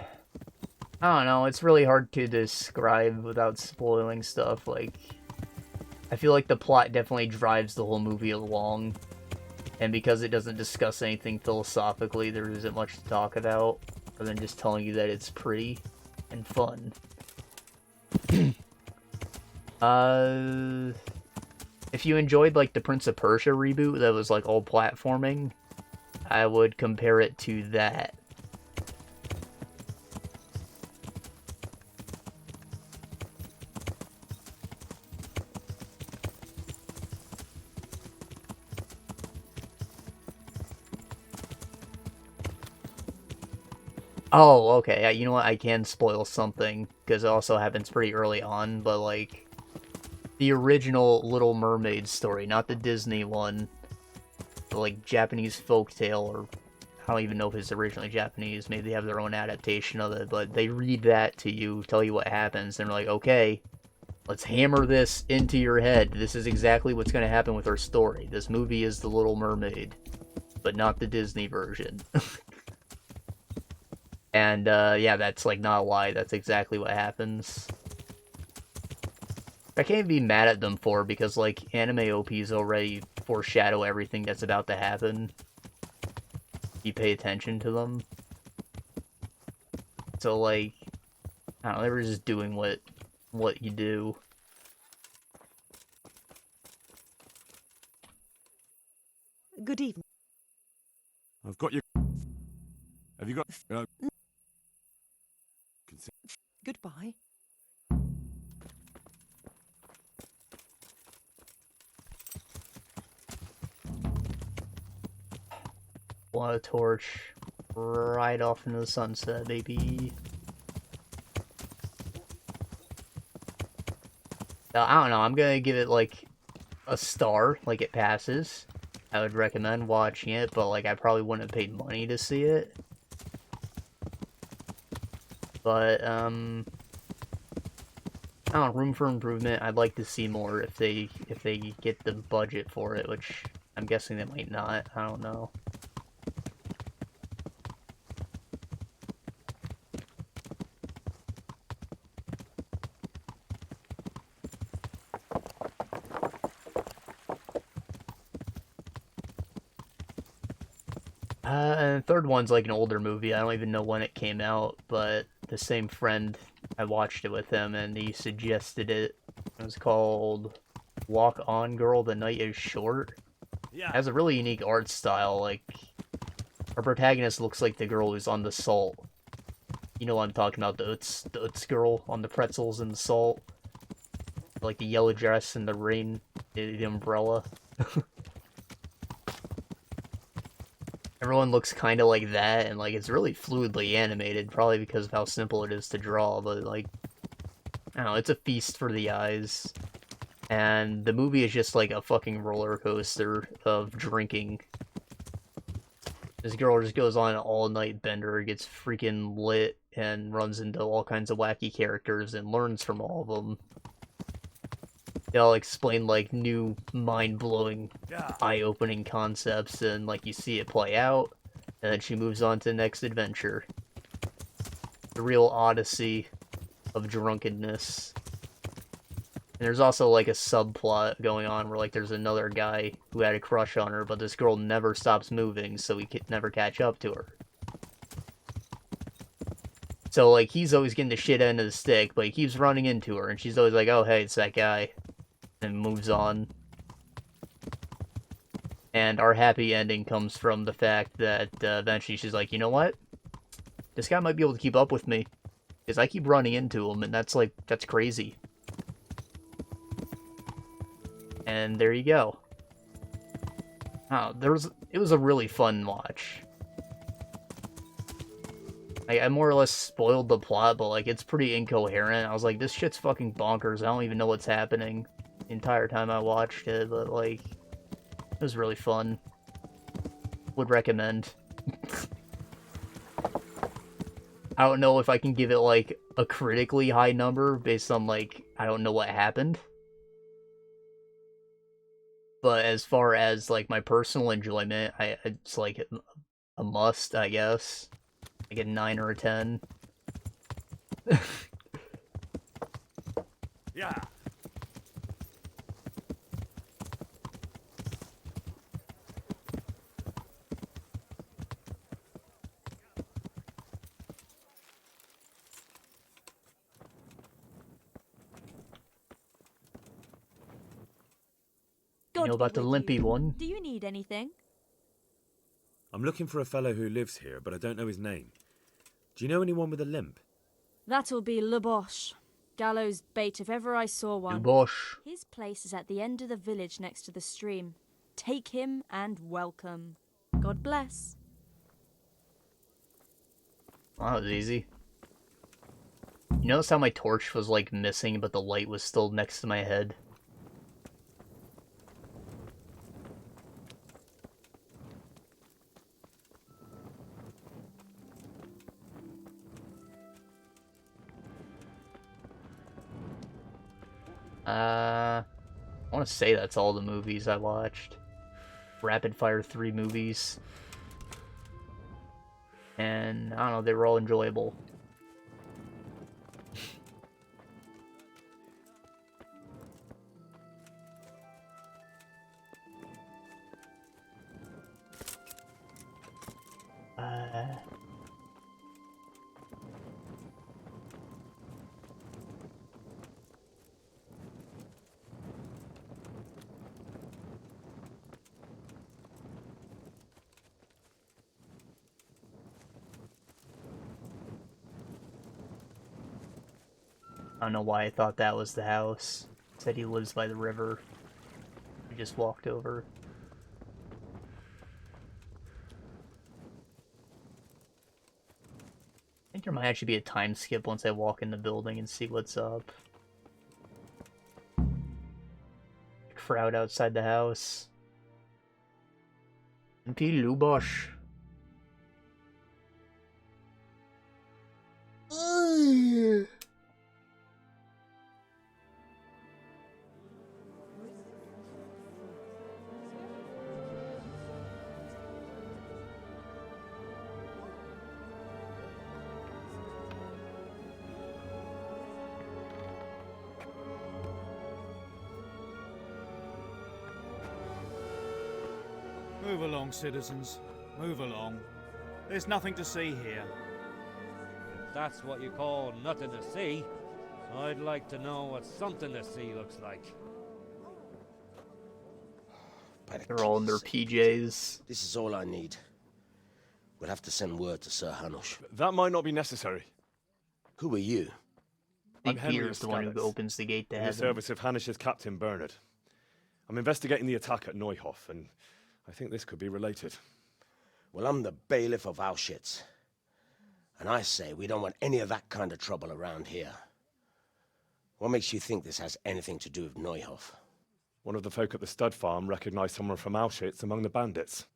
don't know, it's really hard to describe without spoiling stuff. Like, I feel like the plot definitely drives the whole movie along, and because it doesn't discuss anything philosophically, there isn't much to talk about, other than just telling you that it's pretty and fun. If you enjoyed, like, the Prince of Persia reboot that was, like, all platforming, I would compare it to that. Oh, okay, you know what, I can spoil something, because it also happens pretty early on, but, like, the original Little Mermaid story, not the Disney one, the, like, Japanese folktale, or I don't even know if it's originally Japanese, maybe they have their own adaptation of it, but they read that to you, tell you what happens, and they're like, okay, let's hammer this into your head, this is exactly what's going to happen with our story, this movie is The Little Mermaid, but not the Disney version. And, yeah, that's, like, not a lie. That's exactly what happens. I can't be mad at them for, because, like, anime OPs already foreshadow everything that's about to happen. You pay attention to them. So, like, I don't know, they were just doing what you do. Good evening. I've got your... Have you got... Goodbye. Want a torch right off into the sunset, baby. I don't know, I'm gonna give it, like, a star, like it passes. I would recommend watching it, but, like, I probably wouldn't have paid money to see it. But, I don't know, room for improvement. I'd like to see more if they get the budget for it, which I'm guessing they might not. I don't know. And the third one's like an older movie. I don't even know when it came out, but the same friend, I watched it with him, and he suggested it. It was called Walk On Girl, The Night Is Short. Yeah. It has a really unique art style. Like, our protagonist looks like the girl who's on the salt. You know what I'm talking about, the Utz girl on the pretzels and the salt. Like the yellow dress and the rain, the umbrella. Everyone looks kind of like that, and like it's really fluidly animated, probably because of how simple it is to draw, but like, I don't know, it's a feast for the eyes. And the movie is just like a fucking roller coaster of drinking. This girl just goes on an all-night bender, gets freaking lit, and runs into all kinds of wacky characters and learns from all of them. They all explain like new mind-blowing, eye-opening concepts, and like you see it play out, and then she moves on to the next adventure. The real odyssey of drunkenness. And there's also like a subplot going on where like there's another guy who had a crush on her, but this girl never stops moving, so he could never catch up to her. So like he's always getting the shit end of the stick, but he keeps running into her, and she's always like, "Oh hey, it's that guy," and moves on. And our happy ending comes from the fact that eventually she's like, "You know what? This guy might be able to keep up with me, because I keep running into him, and that's crazy." And there you go. Oh, it was a really fun watch. I more or less spoiled the plot, but like it's pretty incoherent. I was like, this shit's fucking bonkers. I don't even know what's happening the entire time I watched it, but like it was really fun. Would recommend. I don't know if I can give it like a critically high number based on like I don't know what happened. But as far as, like, my personal enjoyment, it's, like, a must, I guess. Like a 9 or a 10. Yeah. You know about the Limpy one? Do you need anything? I'm looking for a fellow who lives here, but I don't know his name. Do you know anyone with a limp? That'll be Lubosh. Gallows bait if ever I saw one. Lubosh. His place is at the end of the village next to the stream. Take him and welcome. God bless. Well, that was easy. You notice how my torch was, like, missing, but the light was still next to my head? I want to say that's all the movies I watched. Rapid Fire 3 movies. And, I don't know, they were all enjoyable. I don't know why I thought that was the house. It said he lives by the river. We just walked over. I think there might actually be a time skip once I walk in the building and see what's up. Crowd outside the house. MP Lubosh. Move along, citizens. Move along. There's nothing to see here. If that's what you call nothing to see, I'd like to know what something to see looks like. They're all in their PJs. This is all I need. We'll have to send word to Sir Hanush. That might not be necessary. Who are you? I'm Henry Peter's the one who opens the gate to in the heaven. service of Hanush's Captain Bernard. I'm investigating the attack at Neuhof, and I think this could be related. Well, I'm the bailiff of Uzhits. And I say we don't want any of that kind of trouble around here. What makes you think this has anything to do with Neuhof? One of the folk at the stud farm recognized someone from Auschwitz among the bandits.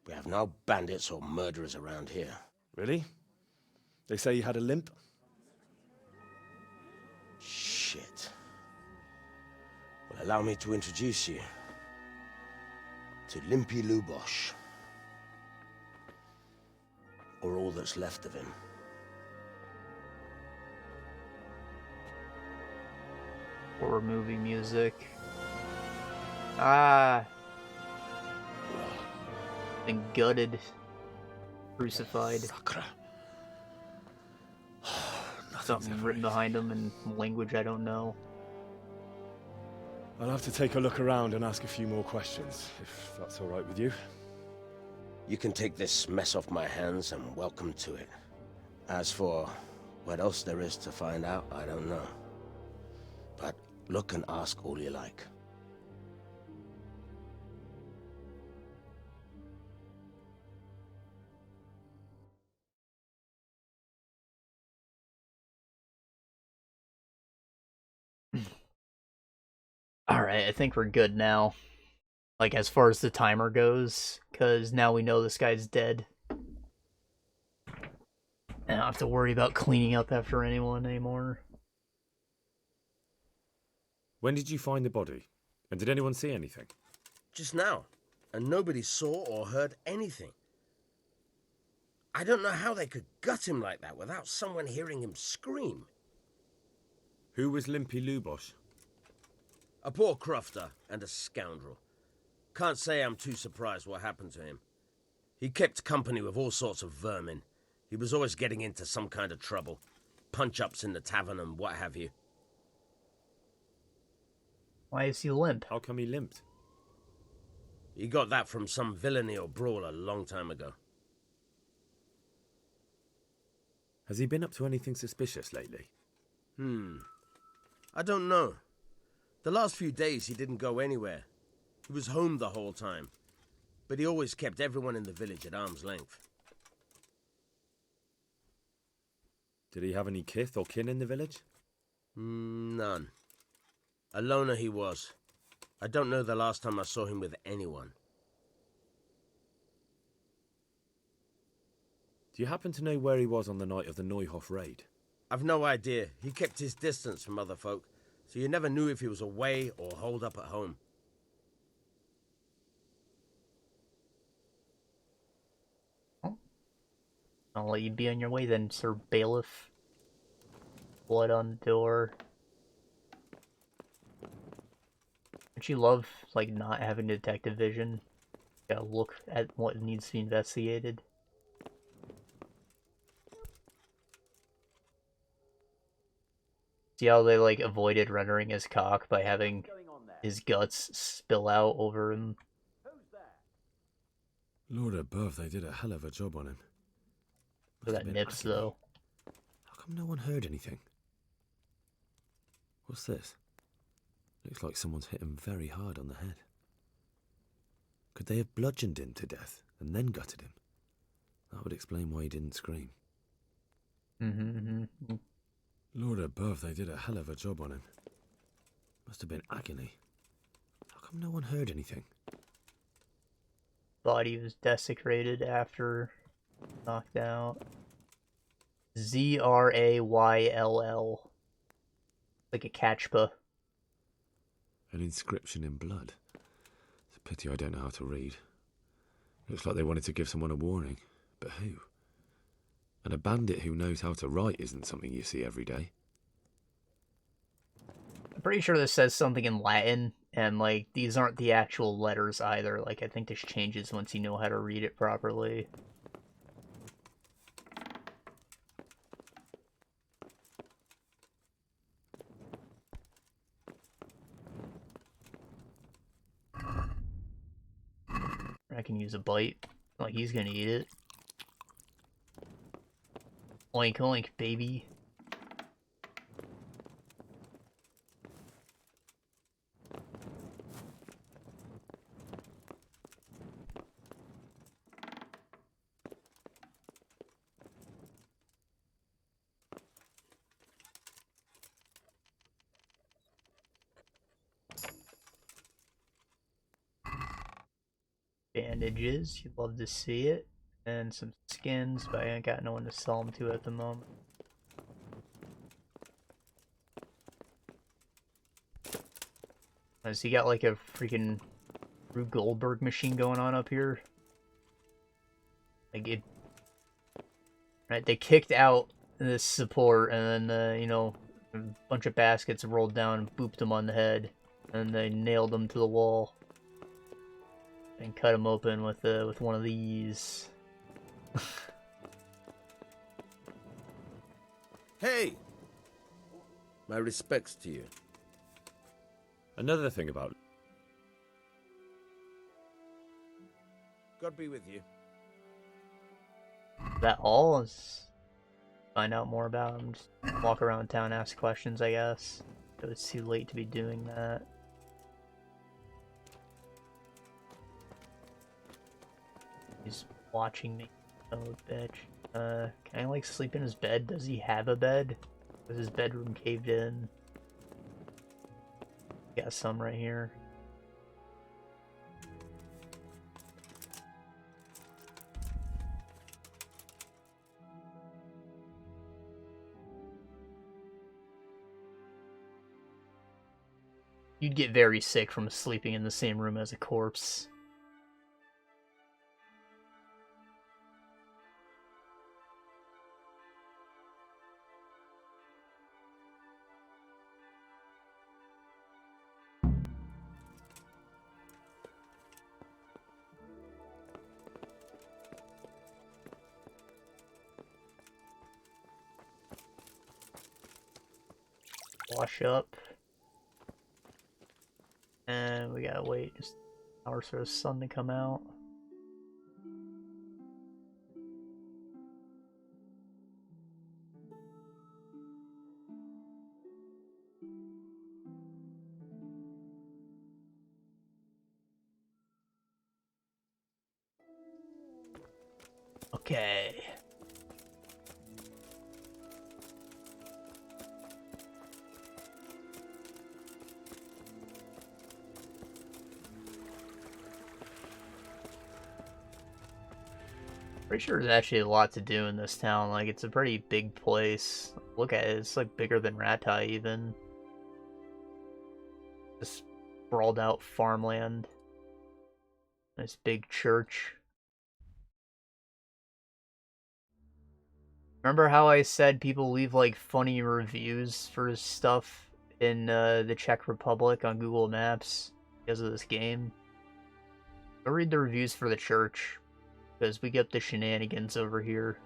We have no bandits or murderers around here. Really? They say he had a limp? Shit. Well, allow me to introduce you to Limpy Lubosh. Or all that's left of him. Horror movie music. Ah. Been gutted. Crucified. Something written behind him in language I don't know. I'll have to take a look around and ask a few more questions, if that's all right with you. You can take this mess off my hands and welcome to it. As for what else there is to find out, I don't know. But look and ask all you like. Alright, I think we're good now. Like, as far as the timer goes, because now we know this guy's dead. I don't have to worry about cleaning up after anyone anymore. When did you find the body? And did anyone see anything? Just now. And nobody saw or heard anything. I don't know how they could gut him like that without someone hearing him scream. Who was Limpy Lubosh? A poor crofter and a scoundrel. Can't say I'm too surprised what happened to him. He kept company with all sorts of vermin. He was always getting into some kind of trouble. Punch-ups in the tavern and what have you. Why is he limp? How come he limped? He got that from some villainy or brawl a long time ago. Has he been up to anything suspicious lately? I don't know. The last few days he didn't go anywhere. He was home the whole time. But he always kept everyone in the village at arm's length. Did he have any kith or kin in the village? None. A loner he was. I don't know the last time I saw him with anyone. Do you happen to know where he was on the night of the Neuhof raid? I've no idea. He kept his distance from other folk, so you never knew if he was away or holed up at home. I'll let you be on your way then, Sir Bailiff. Blood on the door. Don't you love, like, not having detective vision? Gotta look at what needs to be investigated. See how they, like, avoided rendering his cock by having his guts spill out over him? Lord above, they did a hell of a job on him. Look at that nips, though. How come no one heard anything? What's this? Looks like someone's hit him very hard on the head. Could they have bludgeoned him to death and then gutted him? That would explain why he didn't scream. Lord above, they did a hell of a job on him. Must have been agony. How come no one heard anything? Body was desecrated after knocked out. Zrayll. Like a catchpa. An inscription in blood. It's a pity I don't know how to read. Looks like they wanted to give someone a warning. But who? And a bandit who knows how to write isn't something you see every day. I'm pretty sure this says something in Latin, and, like, these aren't the actual letters either. Like, I think this changes once you know how to read it properly. I can use a bite. Like, he's gonna eat it. Oink oink, baby. Bandages, you'd love to see it. And some skins, but I ain't got no one to sell them to at the moment. Has he got like a freaking Rube Goldberg machine going on up here? Like it. Right, they kicked out this support, and then you know, a bunch of baskets rolled down and booped him on the head, and they nailed him to the wall and cut him open with one of these. Hey! My respects to you. Another thing about... God be with you. Is that all? Let's find out more about him. Just walk around town, ask questions, I guess. It was too late to be doing that. He's watching me. Oh, bitch. Can I, like, sleep in his bed? Does he have a bed? Was his bedroom caved in? Got some right here. You'd get very sick from sleeping in the same room as a corpse. Wash up. And we gotta wait just hours for the sun to come out. Okay. Pretty sure there's actually a lot to do in this town. Like, it's a pretty big place. Look at it, it's like bigger than Rattay even. This sprawled out farmland. Nice big church. Remember how I said people leave like funny reviews for stuff in the Czech Republic on Google Maps because of this game? Go read the reviews for the church, because we get the shenanigans over here.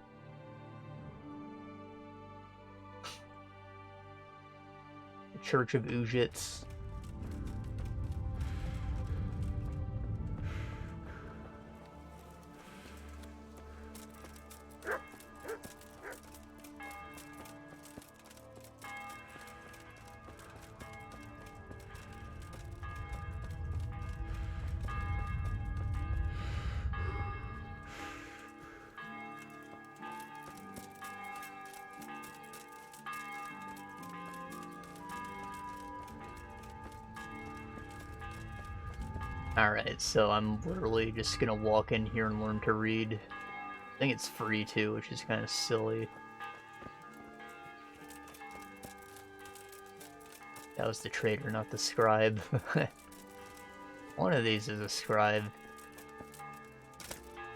The Church of Uzhits. Alright, so I'm literally just gonna walk in here and learn to read. I think it's free too, which is kind of silly. That was the trader, not the scribe. One of these is a scribe.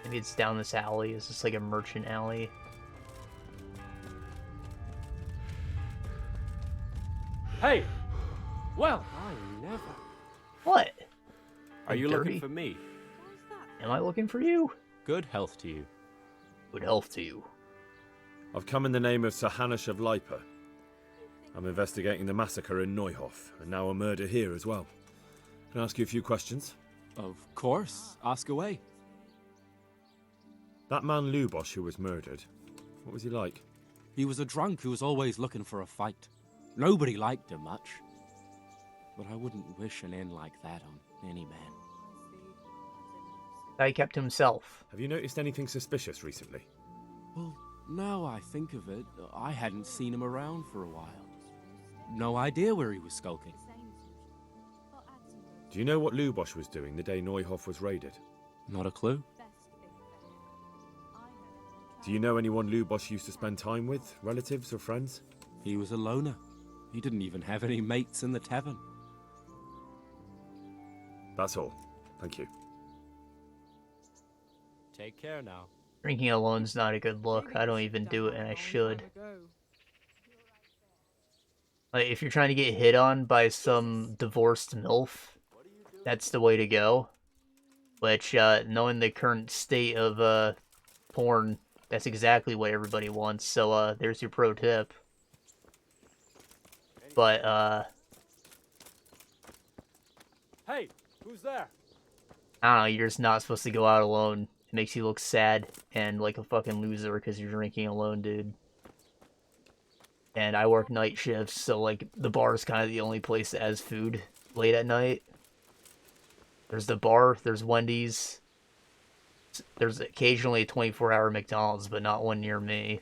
Maybe it's down this alley. Is this like a merchant alley? Hey! Well, I never. What? Are you dirty? looking for me? Am I looking for you? Good health to you. Good health to you. I've come in the name of Sir Hanush of Lipa. I'm investigating the massacre in Neuhof, and now a murder here as well. Can I ask you a few questions? Of course. Ask away. That man Lubosh who was murdered, what was he like? He was a drunk who was always looking for a fight. Nobody liked him much. But I wouldn't wish an end like that on any man. He kept to himself. Have you noticed anything suspicious recently? Well, now I think of it, I hadn't seen him around for a while. No idea where he was skulking. Do you know what Lubosh was doing the day Neuhof was raided? Not a clue. Do you know anyone Lubosh used to spend time with? Relatives or friends? He was a loner. He didn't even have any mates in the tavern. That's all. Thank you. Take care now. Drinking alone's not a good look. I don't even do it, and I should. Like, if you're trying to get hit on by some divorced MILF, that's the way to go. Which, knowing the current state of, porn, that's exactly what everybody wants, so, there's your pro tip. But, Hey, who's there? I don't know, you're just not supposed to go out alone. It makes you look sad and like a fucking loser because you're drinking alone, dude. And I work night shifts, so, like, the bar is kind of the only place that has food late at night. There's the bar, there's Wendy's. There's occasionally a 24-hour McDonald's, but not one near me.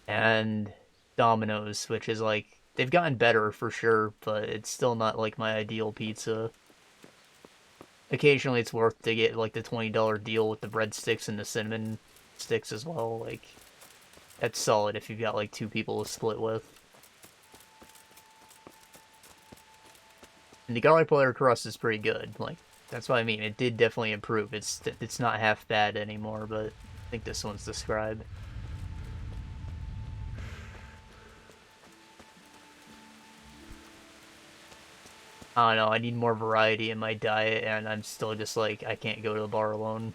And Domino's, which is, like, they've gotten better for sure, but it's still not, like, my ideal pizza. Occasionally it's worth to get, like, the $20 deal with the breadsticks and the cinnamon sticks as well, like... That's solid if you've got, like, 2 people to split with. And the garlic butter crust is pretty good. Like, that's what I mean. It did definitely improve. It's not half bad anymore, but I think this one's the scribe. I don't know. I need more variety in my diet, and I'm still just like, I can't go to the bar alone.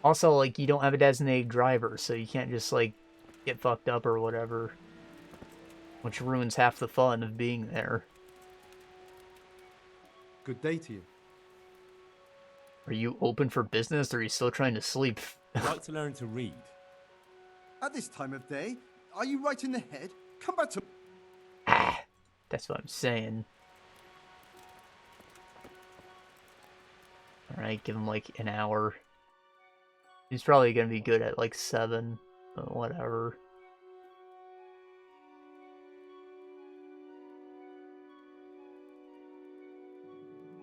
Also, like, you don't have a designated driver, so you can't just, like, get fucked up or whatever. Which ruins half the fun of being there. Good day to you. Are you open for business, or are you still trying to sleep? I'd like to learn to read. At this time of day, are you right in the head? Come back to... That's what I'm saying. Alright, give him, like, an hour. He's probably gonna be good at, like, 7, but whatever.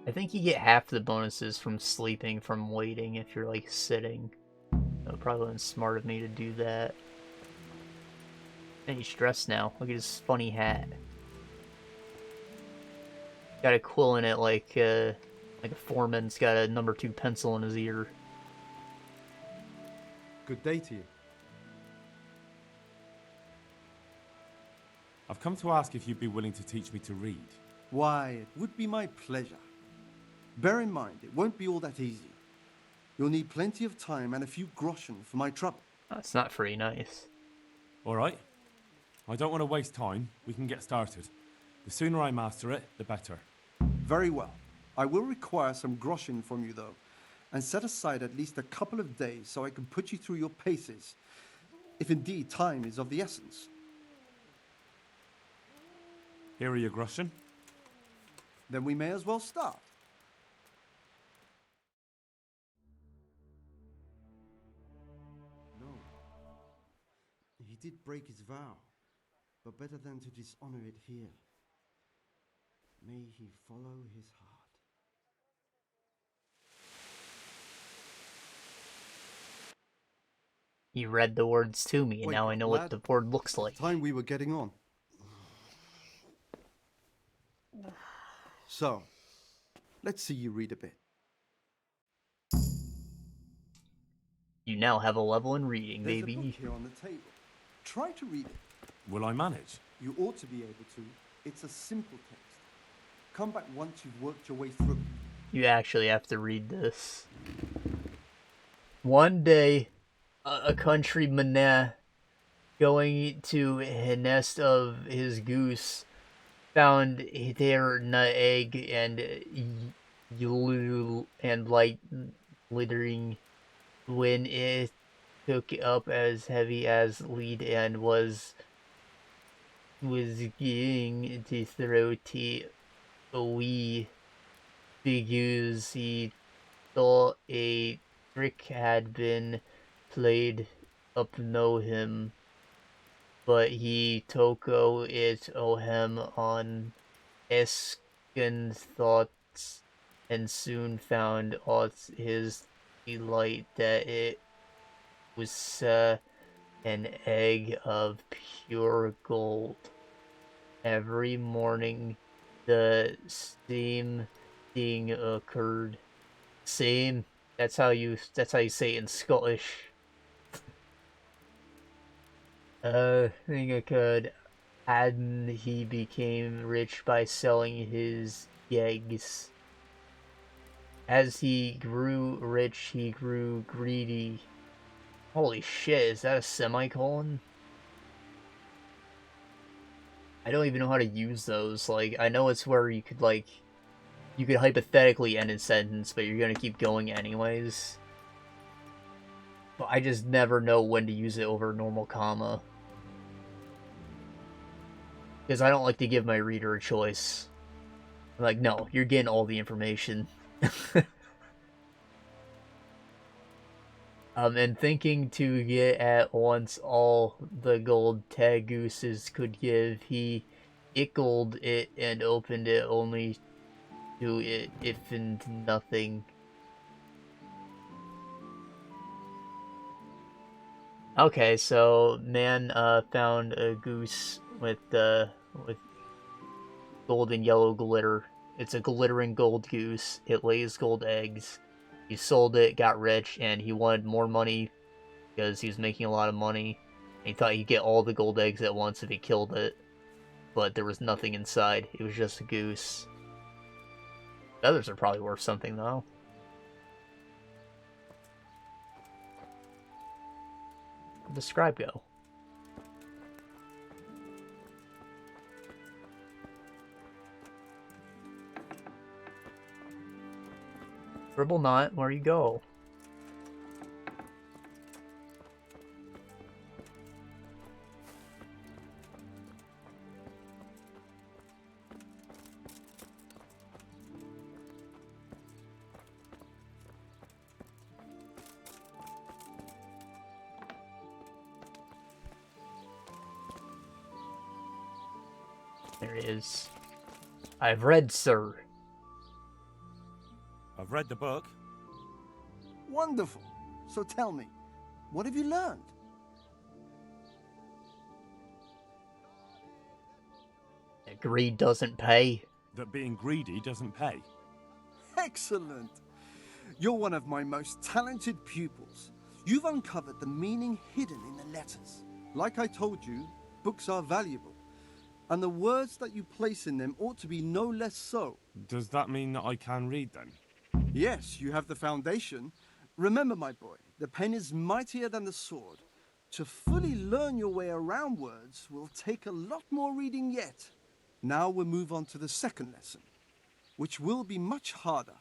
I think you get half the bonuses from sleeping from waiting if you're, like, sitting. So it probably wasn't smart of me to do that. And he's stressed now. Look at his funny hat. Got a quill in it like a foreman's got a number 2 pencil in his ear. Good day to you. I've come to ask if you'd be willing to teach me to read. Why, it would be my pleasure. Bear in mind, it won't be all that easy. You'll need plenty of time and a few groschen for my trouble. That's not very nice. All right. I don't want to waste time. We can get started. The sooner I master it, the better. Very well. I will require some groschen from you, though, and set aside at least a couple of days so I can put you through your paces, if indeed time is of the essence. Here are your groschen. Then we may as well start. No. He did break his vow, but better than to dishonor it here. May he follow his heart. He read the words to me, and Wake now I up, know lad. what the board looks like. Time we were getting on. So, let's see you read a bit. You now have a level in reading, There's a baby. book here on the table. Try to read it. Will I manage? You ought to be able to. It's a simple text. Come back once you've worked your way through. You actually have to read this. One day, a countryman going to the nest of his goose found there an egg and yellow and light glittering when it took up as heavy as lead and was getting to throw tea a wee because he thought a trick had been played upon him, but he toko it ohem on second thoughts, and soon found out his delight that it was an egg of pure gold. Every morning, the same thing occurred. Same. That's how you say it in Scottish. Thing occurred, and he became rich by selling his eggs. As he grew rich, he grew greedy. Holy shit, is that a semicolon? I don't even know how to use those. Like, I know it's where you could, like, you could hypothetically end a sentence, but you're gonna keep going anyways. But I just never know when to use it over a normal comma. Because I don't like to give my reader a choice. I'm like, no, you're getting all the information. And thinking to get at once all the gold Tagooses could give, he ickled it and opened it only to it and nothing. Okay, so man found a goose with gold and yellow glitter. It's a glittering gold goose. It lays gold eggs. He sold it, got rich, and he wanted more money because he was making a lot of money. And he thought he'd get all the gold eggs at once if he killed it. But there was nothing inside. It was just a goose. Feathers are probably worth something, though. Where'd the scribe go? Dribble not, where you go? There it is. I've read, sir. I've read the book. Wonderful. So tell me, what have you learned? Greed doesn't pay. That being greedy doesn't pay. Excellent. You're one of my most talented pupils. You've uncovered the meaning hidden in the letters. Like I told you, books are valuable. And the words that you place in them ought to be no less so. Does that mean that I can read then? Yes, you have the foundation. Remember, my boy, the pen is mightier than the sword. To fully learn your way around words will take a lot more reading yet. Now we'll move on to the second lesson, which will be much harder.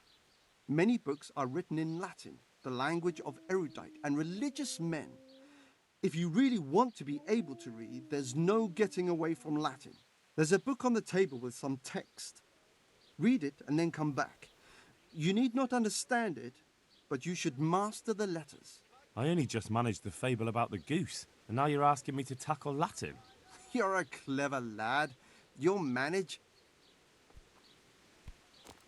Many books are written in Latin, the language of erudite and religious men. If you really want to be able to read, there's no getting away from Latin. There's a book on the table with some text. Read it and then come back. You need not understand it, but you should master the letters. I only just managed the fable about the goose, and now you're asking me to tackle Latin. You're a clever lad. You'll manage.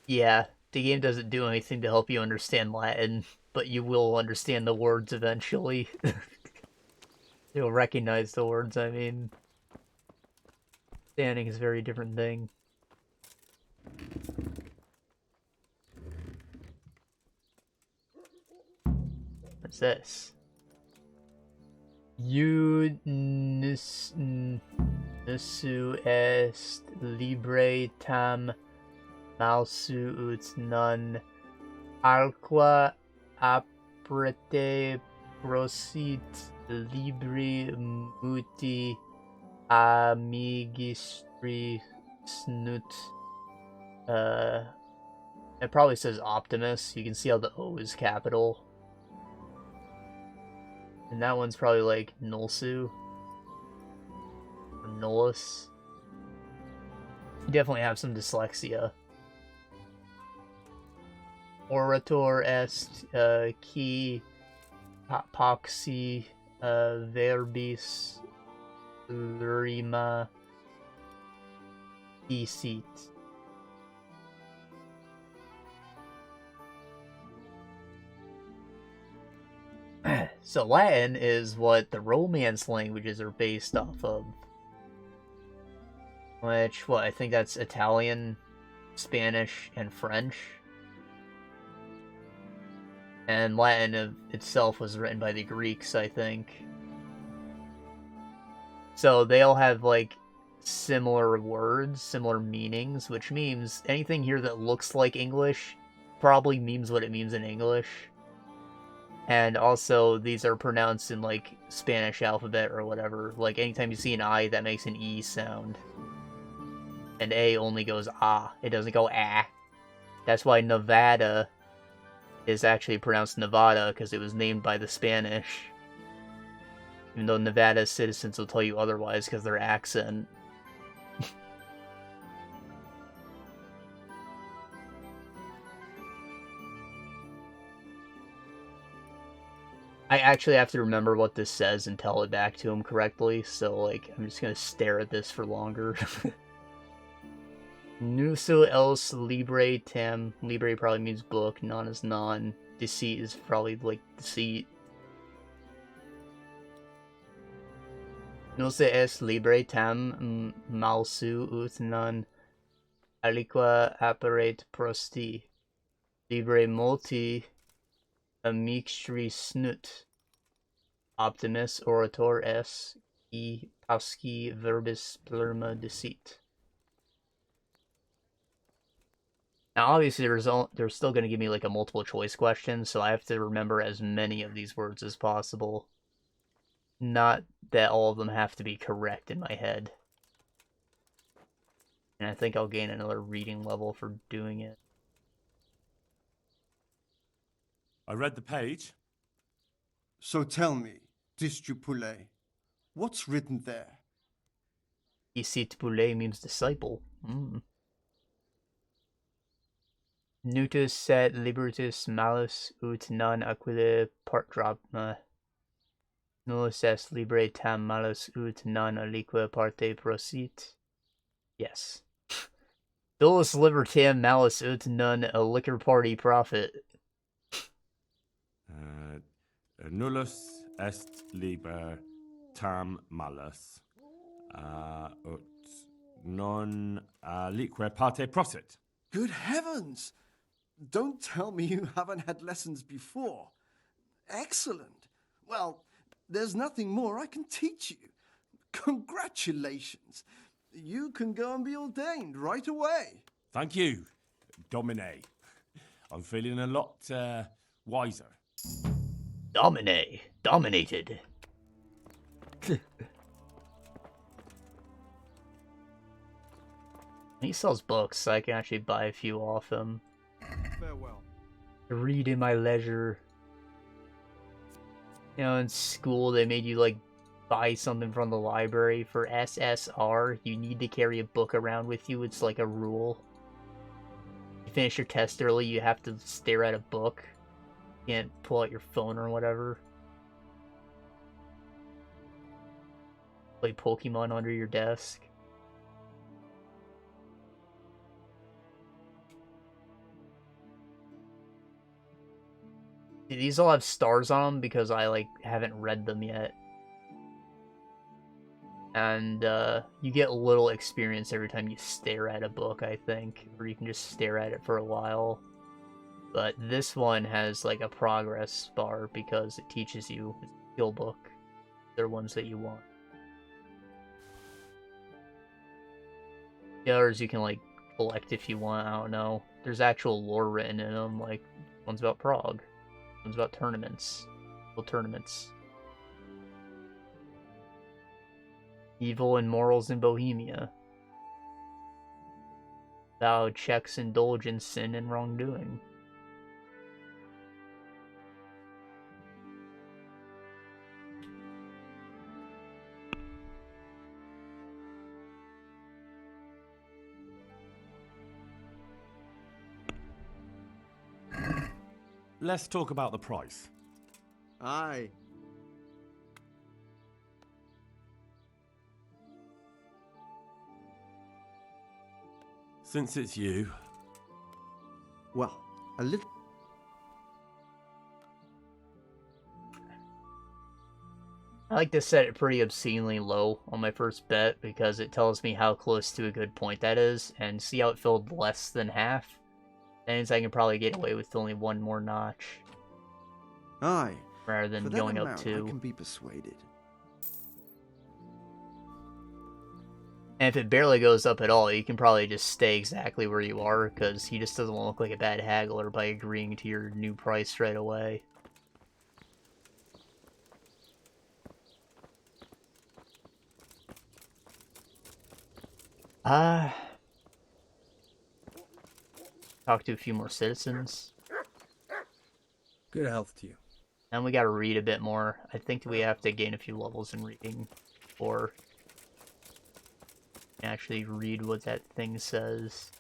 Yeah, the game doesn't do anything to help you understand Latin, but you will understand the words eventually. You'll recognize the words, I mean. Standing is a very different thing. What's this? Nusu est libre tam malsu ut non alqua aprete prosit libri muti amigistri snut. It probably says Optimus. You can see how the O is capital. And that one's probably like Nolsu. Or Nolus. You definitely have some dyslexia. orator est qui paxi verbis rima deceit. So Latin is what the Romance languages are based off of. Which, what, I think that's Italian, Spanish, and French. And Latin itself was written by the Greeks, I think. So they all have, like, similar words, similar meanings, which means anything here that looks like English probably means what it means in English. And also, these are pronounced in, like, Spanish alphabet or whatever. Like, anytime you see an I, that makes an E sound. And A only goes ah. It doesn't go ah. That's why Nevada is actually pronounced Nevada, because it was named by the Spanish. Even though Nevada's citizens will tell you otherwise because their accent. I actually have to remember what this says and tell it back to him correctly, so, like, I'm just gonna stare at this for longer. Nusu else libre tam. Libre probably means book, non is non. Deceit is probably, like, deceit. Nusu es libre tam malsu ut non aliqua apparet prosti. Libre multi amixtri snut. Optimus orator es e pasci verbis plurma deceit. Now, obviously, they're still going to give me, like, a multiple choice question, so I have to remember as many of these words as possible. Not that all of them have to be correct in my head. And I think I'll gain another reading level for doing it. I read the page. So tell me, Discipule, what's written there? Discipule means disciple. Nutus set libertus malus ut non aquile partrapma. Nullus est libre tam malus ut non aliqua parte prosit. Yes. Nullus libertam malus ut non a liquor party profit. Nullus est liber tam malus ut non alique parte prosit. Good heavens! Don't tell me you haven't had lessons before. Excellent. Well, there's nothing more I can teach you. Congratulations. You can go and be ordained right away. Thank you, Domine. I'm feeling a lot wiser. Domine. Dominated. He sells books, so I can actually buy a few off him. Farewell. Read in my leisure. You know, in school they made you, like, buy something from the library. For SSR, you need to carry a book around with you. It's like a rule. You finish your test early, you have to stare at a book. You can't pull out your phone or whatever. Play Pokemon under your desk. These all have stars on them because I, like, haven't read them yet. And, you get a little experience every time you stare at a book, I think. Or you can just stare at it for a while. But this one has, like, a progress bar because it teaches you a skill book. They're ones that you want. The others you can, like, collect if you want, I don't know. There's actual lore written in them, like, one's about Prague. One's about tournaments. Well, tournaments. Evil and morals in Bohemia. Thou Czechs indulge in sin and wrongdoing. let's talk about the price. Aye. Since it's you... Well, a little... I like to set it pretty obscenely low on my first bet because it tells me how close to a good point that is, and see how it filled less than half? That means I can probably get away with only one more notch. Aye. Rather than For that going up amount, two. I can be persuaded. And if it barely goes up at all, you can probably just stay exactly where you are, because he just doesn't want to look like a bad haggler by agreeing to your new price right away. Talk to a few more citizens. Good health to you. And we gotta read a bit more. I think we have to gain a few levels in reading or actually read what that thing says.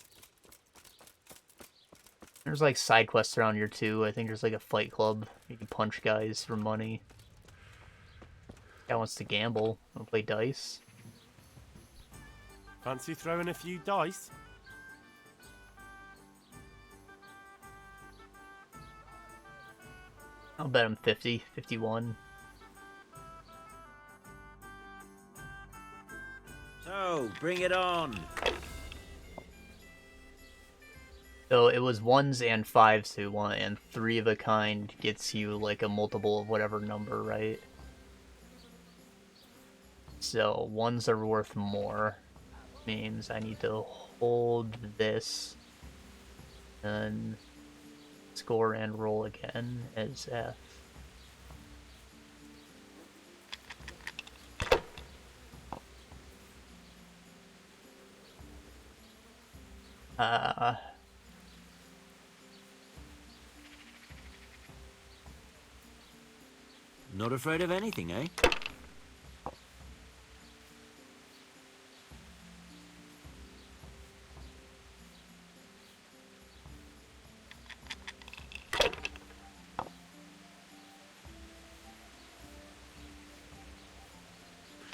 There's like side quests around here too. I think there's like a fight club. You can punch guys for money. Guy wants to gamble. Wanna play dice? Fancy throwing a few dice? I'll bet him 50, 51. So, bring it on. So it was 1s and 5s who won, and 3 of a kind gets you like a multiple of whatever number, right? So 1s are worth more. Means I need to hold this and score and roll again as F. Not afraid of anything, eh?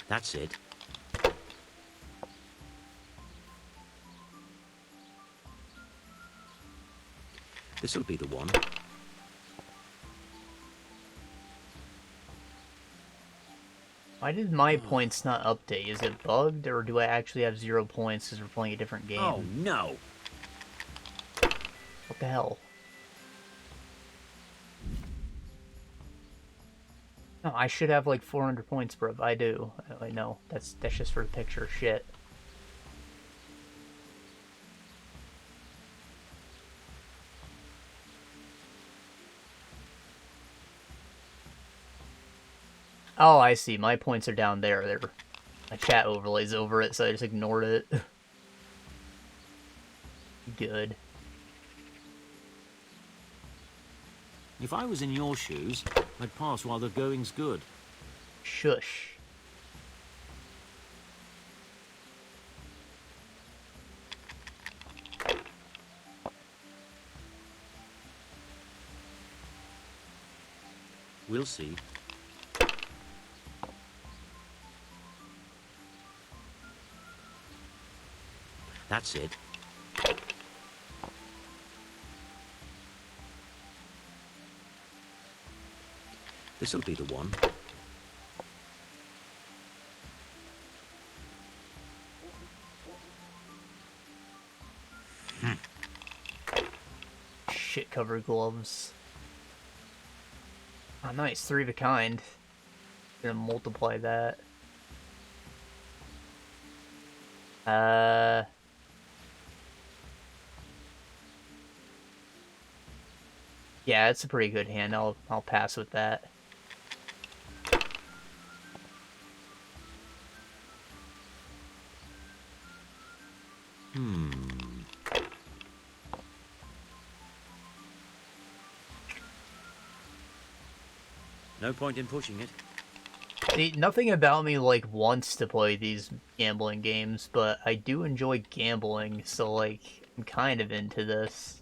That's it. This'll be the one. Why did my points not update? Is it bugged, or do I actually have 0 points because we're playing a different game? Oh, no! What the hell? No, I should have like 400 points, bro. I do. I know. That's just for the picture. Shit. Oh, I see. My points are down there. My chat overlays over it, so I just ignored it. Good. If I was in your shoes, I'd pass while the going's good. Shush. We'll see. That's it. This'll be the one. Shit covered gloves. Oh, nice. 3 of a kind. Gonna multiply that. Yeah, it's a pretty good hand. I'll pass with that. No point in pushing it. See, nothing about me, like, wants to play these gambling games, but I do enjoy gambling, so, like, I'm kind of into this.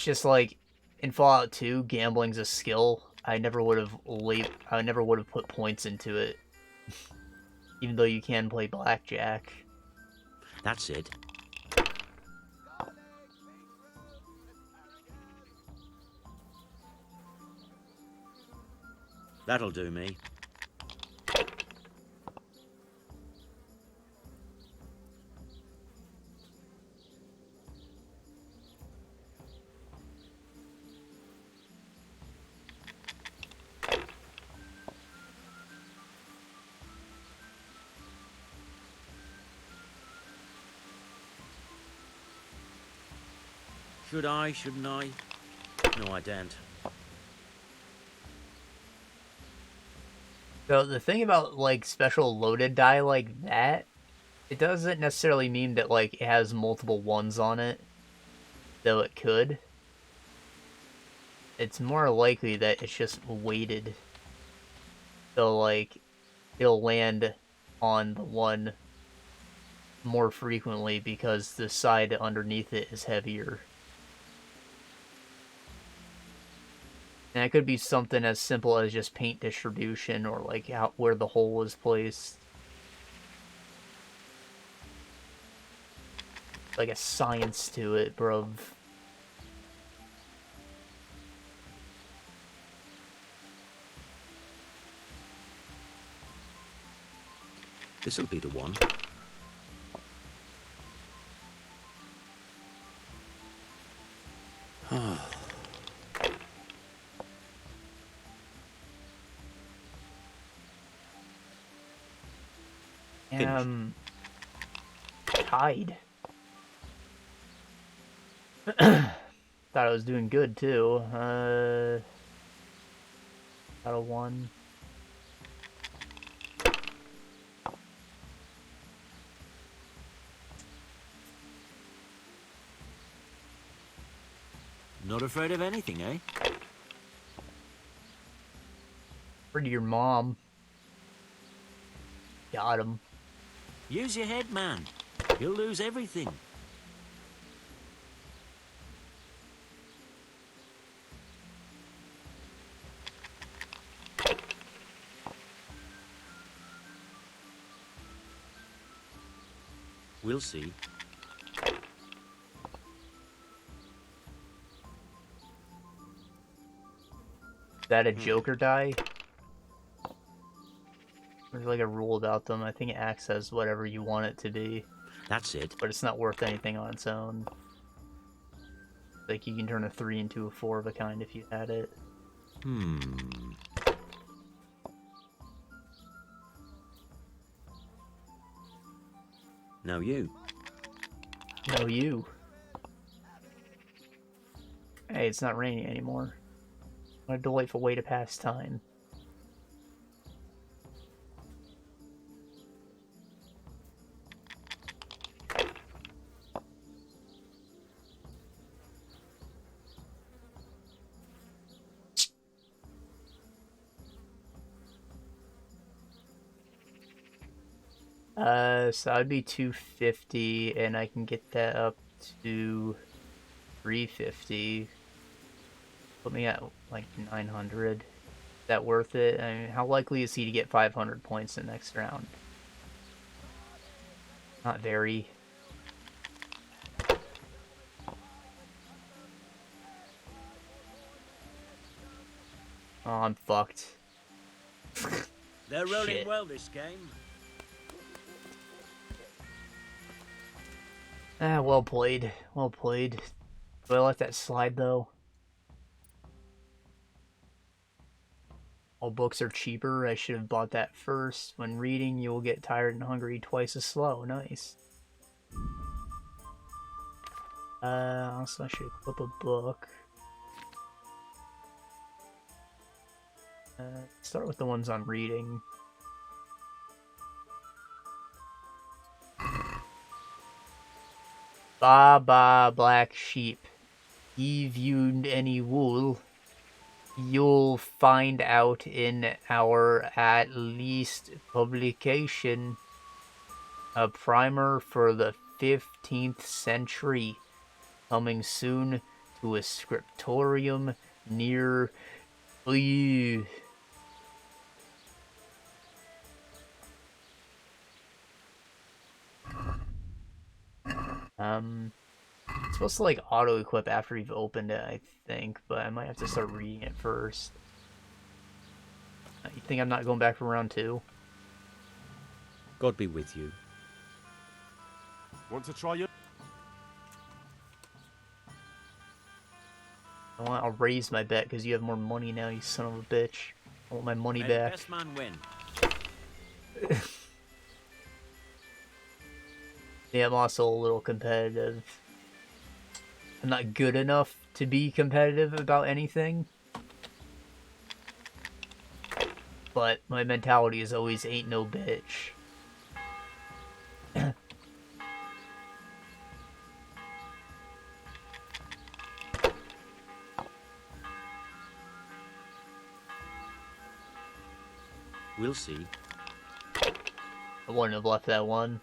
just like in Fallout 2, gambling's a skill. I never would have put points into it. Even though you can play blackjack. That's it. That'll do me. Should I, shouldn't I? No, I don't. So the thing about, like, special loaded die like that, it doesn't necessarily mean that, like, it has multiple ones on it, though it could. It's more likely that it's just weighted. So, like, it'll land on the one more frequently because the side underneath it is heavier. And it could be something as simple as just paint distribution or like where the hole is placed. Like a science to it, bruv. This'll be the one. Tied. Thought I was doing good too. Out of one. Not afraid of anything, eh? Afraid of your mom. Got him. Use your head, man. You'll lose everything. We'll see. Is that a Joker die? There's like a rule about them. I think it acts as whatever you want it to be. That's it. But it's not worth anything on its own. Like you can turn a 3 into a 4 of a kind if you had it. Now you. No, you. Hey, it's not raining anymore. What a delightful way to pass time. So that'd be 250, and I can get that up to 350. Put me at like 900. Is that worth it? I mean, how likely is he to get 500 points in the next round? Not very. Oh, I'm fucked. They're rolling Shit. well this game. Ah, well played. Well played. Do I let that slide, though? All books are cheaper. I should have bought that first. When reading, you will get tired and hungry twice as slow. Nice. Also, I should equip a book. Start with the ones I'm reading. Ba ba, black sheep. Ye viewed any wool? You'll find out in our at least publication. A primer for the 15th century. Coming soon to a scriptorium near... Ew. It's supposed to like auto-equip after you've opened it, I think, but I might have to start reading it first. You think I'm not going back for round 2? God be with you. Want to try your... I'll raise my bet because you have more money now, you son of a bitch. I want my money May the back. best man win. Yeah, I'm also a little competitive. I'm not good enough to be competitive about anything. But my mentality is always ain't no bitch. We'll see. I wouldn't have left that one.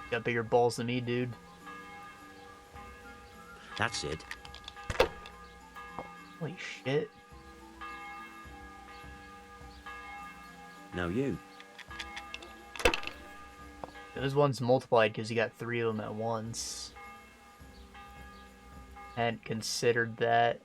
Got bigger balls than me, dude. That's it. Holy shit. Now you. Those ones multiplied because you got 3 of them at once. Hadn't considered that.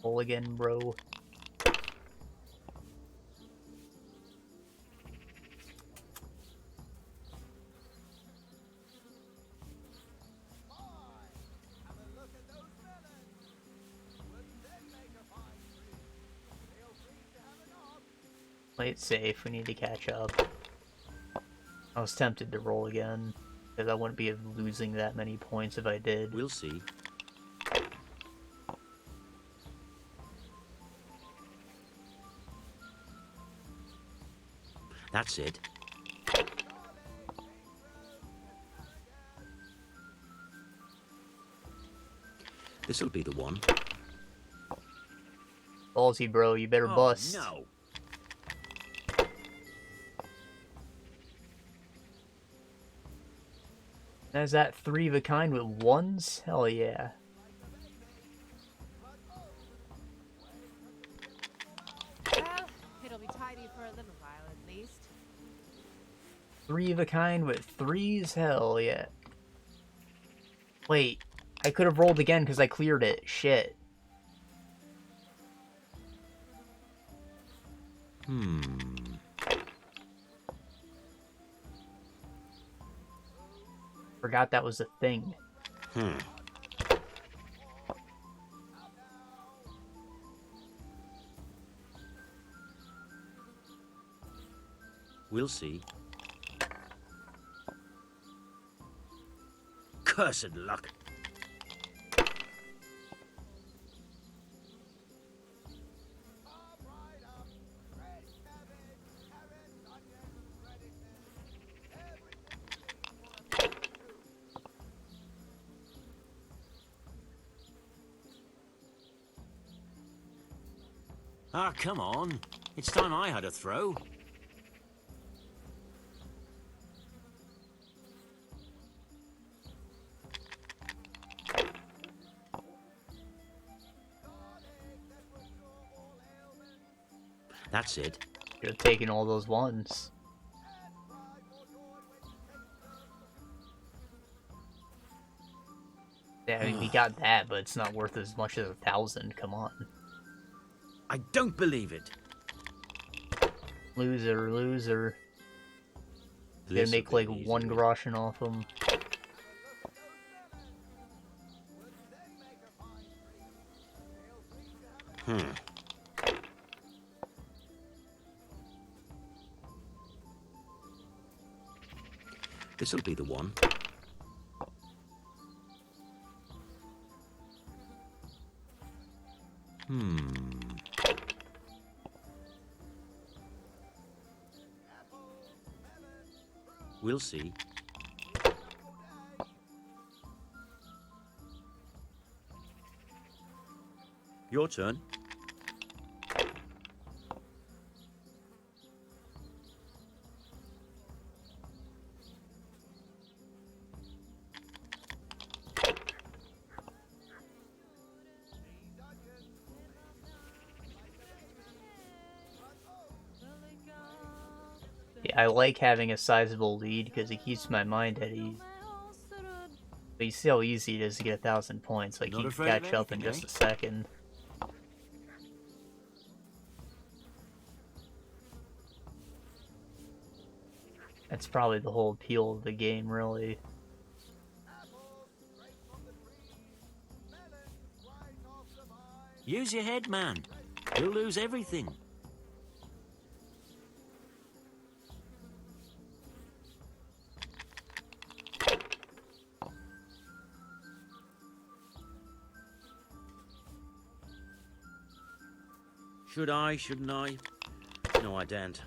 Roll again, bro. Play it safe, we need to catch up. I was tempted to roll again, because I wouldn't be losing that many points if I did. We'll see. That's it. This'll be the one. Ballsy, bro, you better bust. No. Is that 3 of a kind with ones? Hell yeah. Well, it'll be tidy for a little while at least. 3 of a kind with 3s? Hell yeah. Wait, I could have rolled again because I cleared it. Shit. Forgot that was a thing. We'll see. Cursed luck. Ah, come on. It's time I had a throw. That's it. Could have taken all those ones. Yeah, I mean, we got that, but it's not worth as much as 1,000. Come on. I don't believe it. Loser, loser. Gonna make like 1 groschen off them. This'll be the one. We'll see. Your turn. Yeah, I like having a sizable lead because it keeps my mind at ease. But you see how easy it is to get 1,000 points. Like, you can catch up in just a second. That's probably the whole appeal of the game, really. Use your head, man. You'll lose everything. Should I? Shouldn't I? No, I daren't.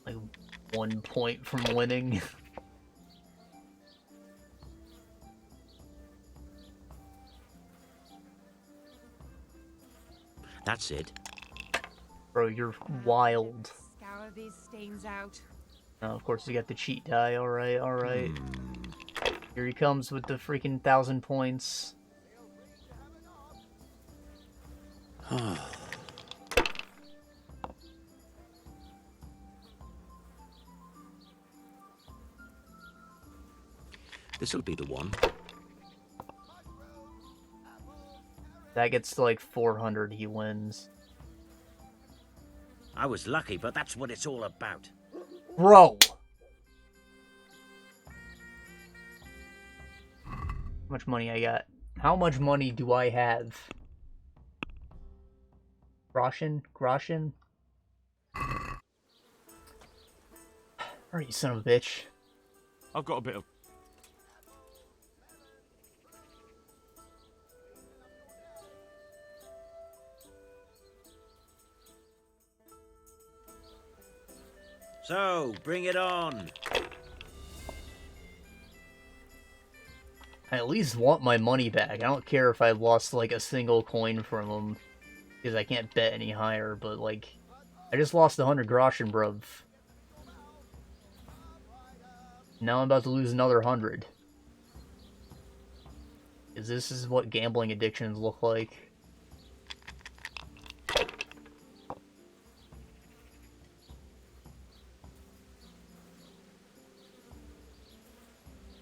Like 1 point from winning. That's it. Bro, you're wild. Scour these stains out. Oh, of course, you got the cheat die. Alright, alright. Here he comes with the freaking 1,000 points. This'll be the one. That gets to like 400, he wins. I was lucky, but that's what it's all about. Bro! How much money I got? How much money do I have? Groschen? Groschen? Alright, you son of a bitch. I've got a bit of... So, bring it on. I at least want my money back. I don't care if I lost like a single coin from him, because I can't bet any higher, but like, I just lost 100 groschen, bruv. Now I'm about to lose another 100. Because this is what gambling addictions look like.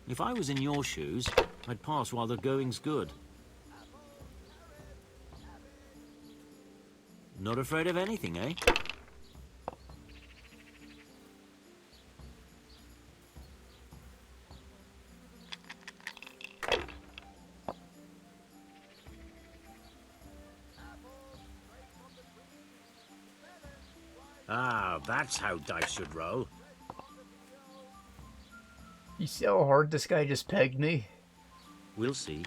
If I was in your shoes, I'd pass while the going's good. Not afraid of anything, eh? Ah, that's how dice should roll. You see how hard this guy just pegged me? We'll see.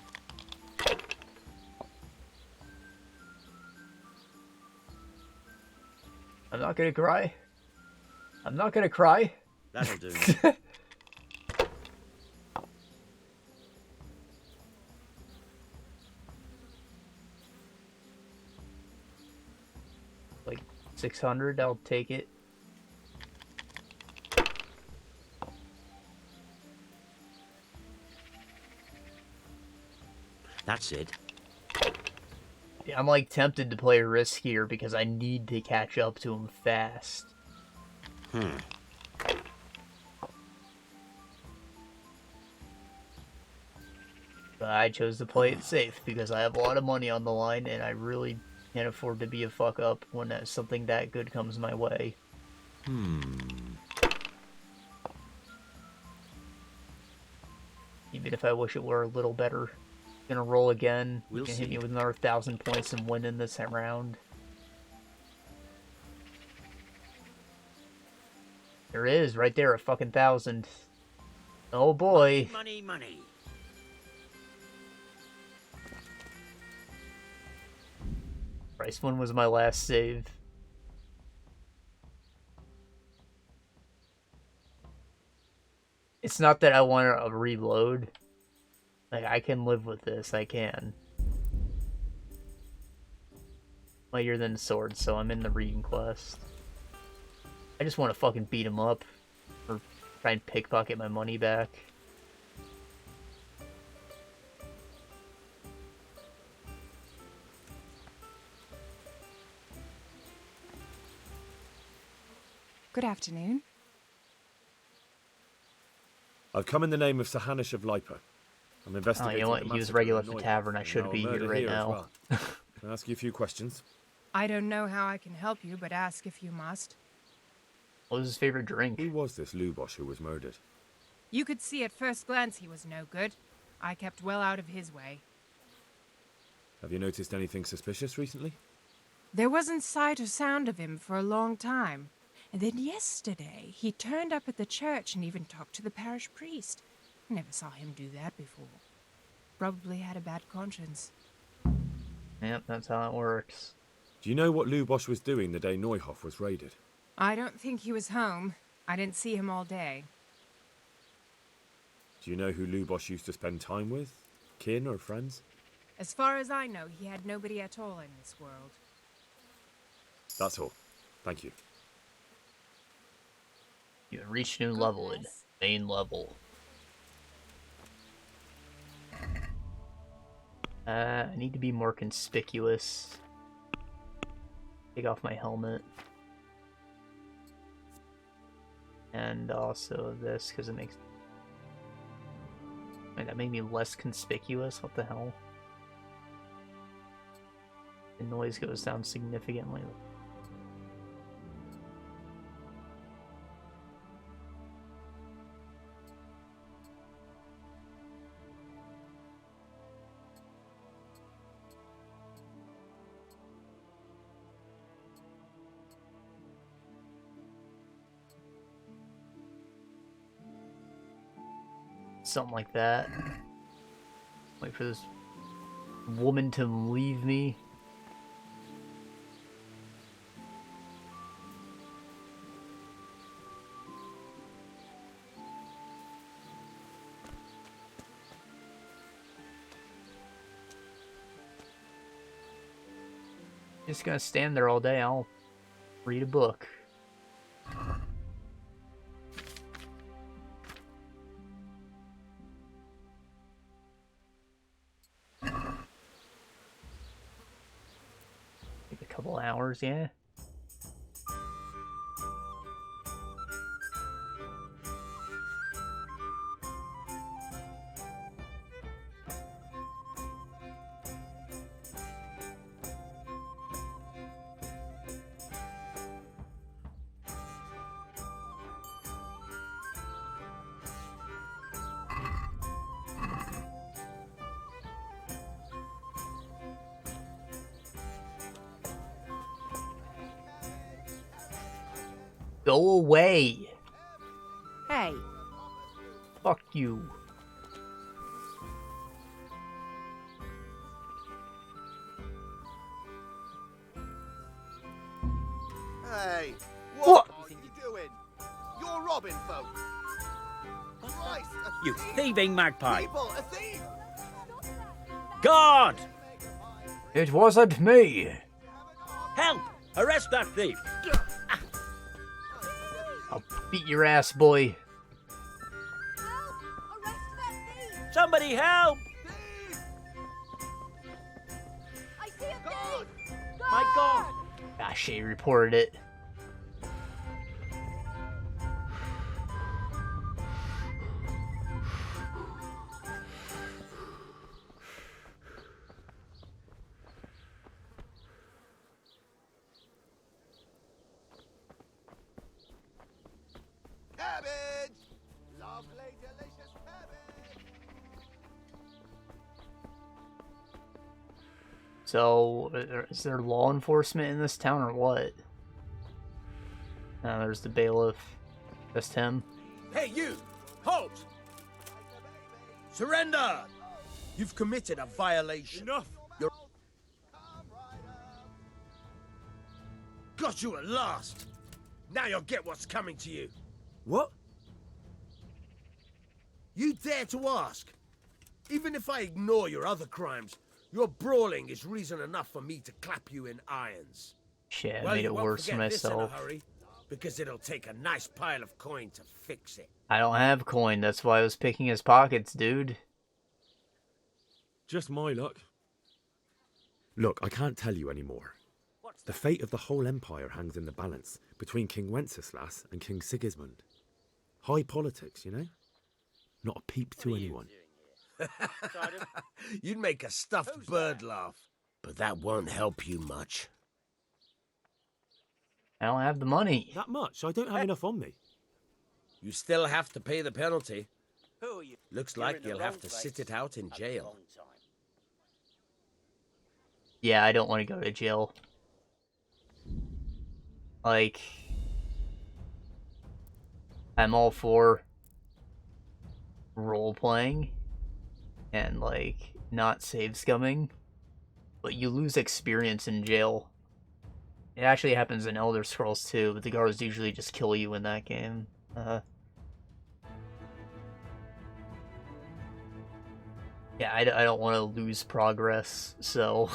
I'm not gonna cry. I'm not gonna cry. That'll do. Like 600, I'll take it. That's it. Yeah, I'm like tempted to play riskier because I need to catch up to him fast. But I chose to play it safe because I have a lot of money on the line and I really can't afford to be a fuck up when something that good comes my way. Even if I wish it were a little better. Gonna roll again. We'll You can hit see. me with another 1,000 points and win in this round. There is, right there, a fucking 1,000. Oh boy. Money, money. Christ, when was my last save? It's not that I want to reload. Like, I can live with this, I can. Mightier than the sword, so I'm in the reading quest. I just want to fucking beat him up. Or try and pickpocket my money back. Good afternoon. I've come in the name of Sir Hanish of Lipa. I'm Oh, investigating you know what? the He was massacre regular of at the Neuhof, tavern. I and should now be a here murder right here as now. well. Can I ask you a few questions? I don't know how I can help you, but ask if you must. What was his favorite drink? Who was this Lubosh who was murdered? You could see at first glance he was no good. I kept well out of his way. Have you noticed anything suspicious recently? There wasn't sight or sound of him for a long time. And then yesterday, he turned up at the church and even talked to the parish priest. Never saw him do that before. Probably had a bad conscience. Yep, that's how it works. Do you know what Lubosh was doing the day Neuhof was raided? I don't think he was home. I didn't see him all day. Do you know who Lubosh used to spend time with? Kin or friends? As far as I know, he had nobody at all in this world. That's all. Thank you. You have reached new level in main level. I need to be more conspicuous. Take off my helmet. And also this, because it makes... Wait, that made me less conspicuous? What the hell? The noise goes down significantly. Something like that. Wait for this woman to leave me. Just gonna stand there all day. I'll read a book. Take a couple hours, yeah. Go away! Hey, Fuck you. Hey, What? what are you doing? You're robbing folk. Christ, a You thief. thieving magpie! People, a thief. God! It wasn't me! Help! Arrest that thief! I'll beat your ass, boy. Somebody help! I see a thief! My God! Ah, shit, he reported it. cabbage! Lovely, delicious cabbage! So, is there law enforcement in this town or what? There's the bailiff. Just him. Hey, you! Halt! Surrender! You've committed a violation. Enough! You're... Got you at last! Now you'll get what's coming to you. What? You dare to ask? Even if I ignore your other crimes, your brawling is reason enough for me to clap you in irons. Shit, I Well, made you it won't worse for forget this in a myself. hurry, because it'll take a nice pile of coin to fix it. I don't have coin, that's why I was picking his pockets, dude. Just my luck. Look, I can't tell you anymore. The fate of the whole empire hangs in the balance between King Wenceslas and King Sigismund. High politics, you know? Not a peep to anyone. You'd make a stuffed bird laugh, but that won't help you much. I don't have the money. That much? I don't have enough on me. You still have to pay the penalty. Who are you? Looks You're like in the you'll wrong have to place sit it out in at the jail. wrong time. Yeah, I don't want to go to jail. Like, I'm all for role-playing and, like, not save scumming, but you lose experience in jail. It actually happens in Elder Scrolls too, but the guards usually just kill you in that game. Yeah, I don't want to lose progress, so...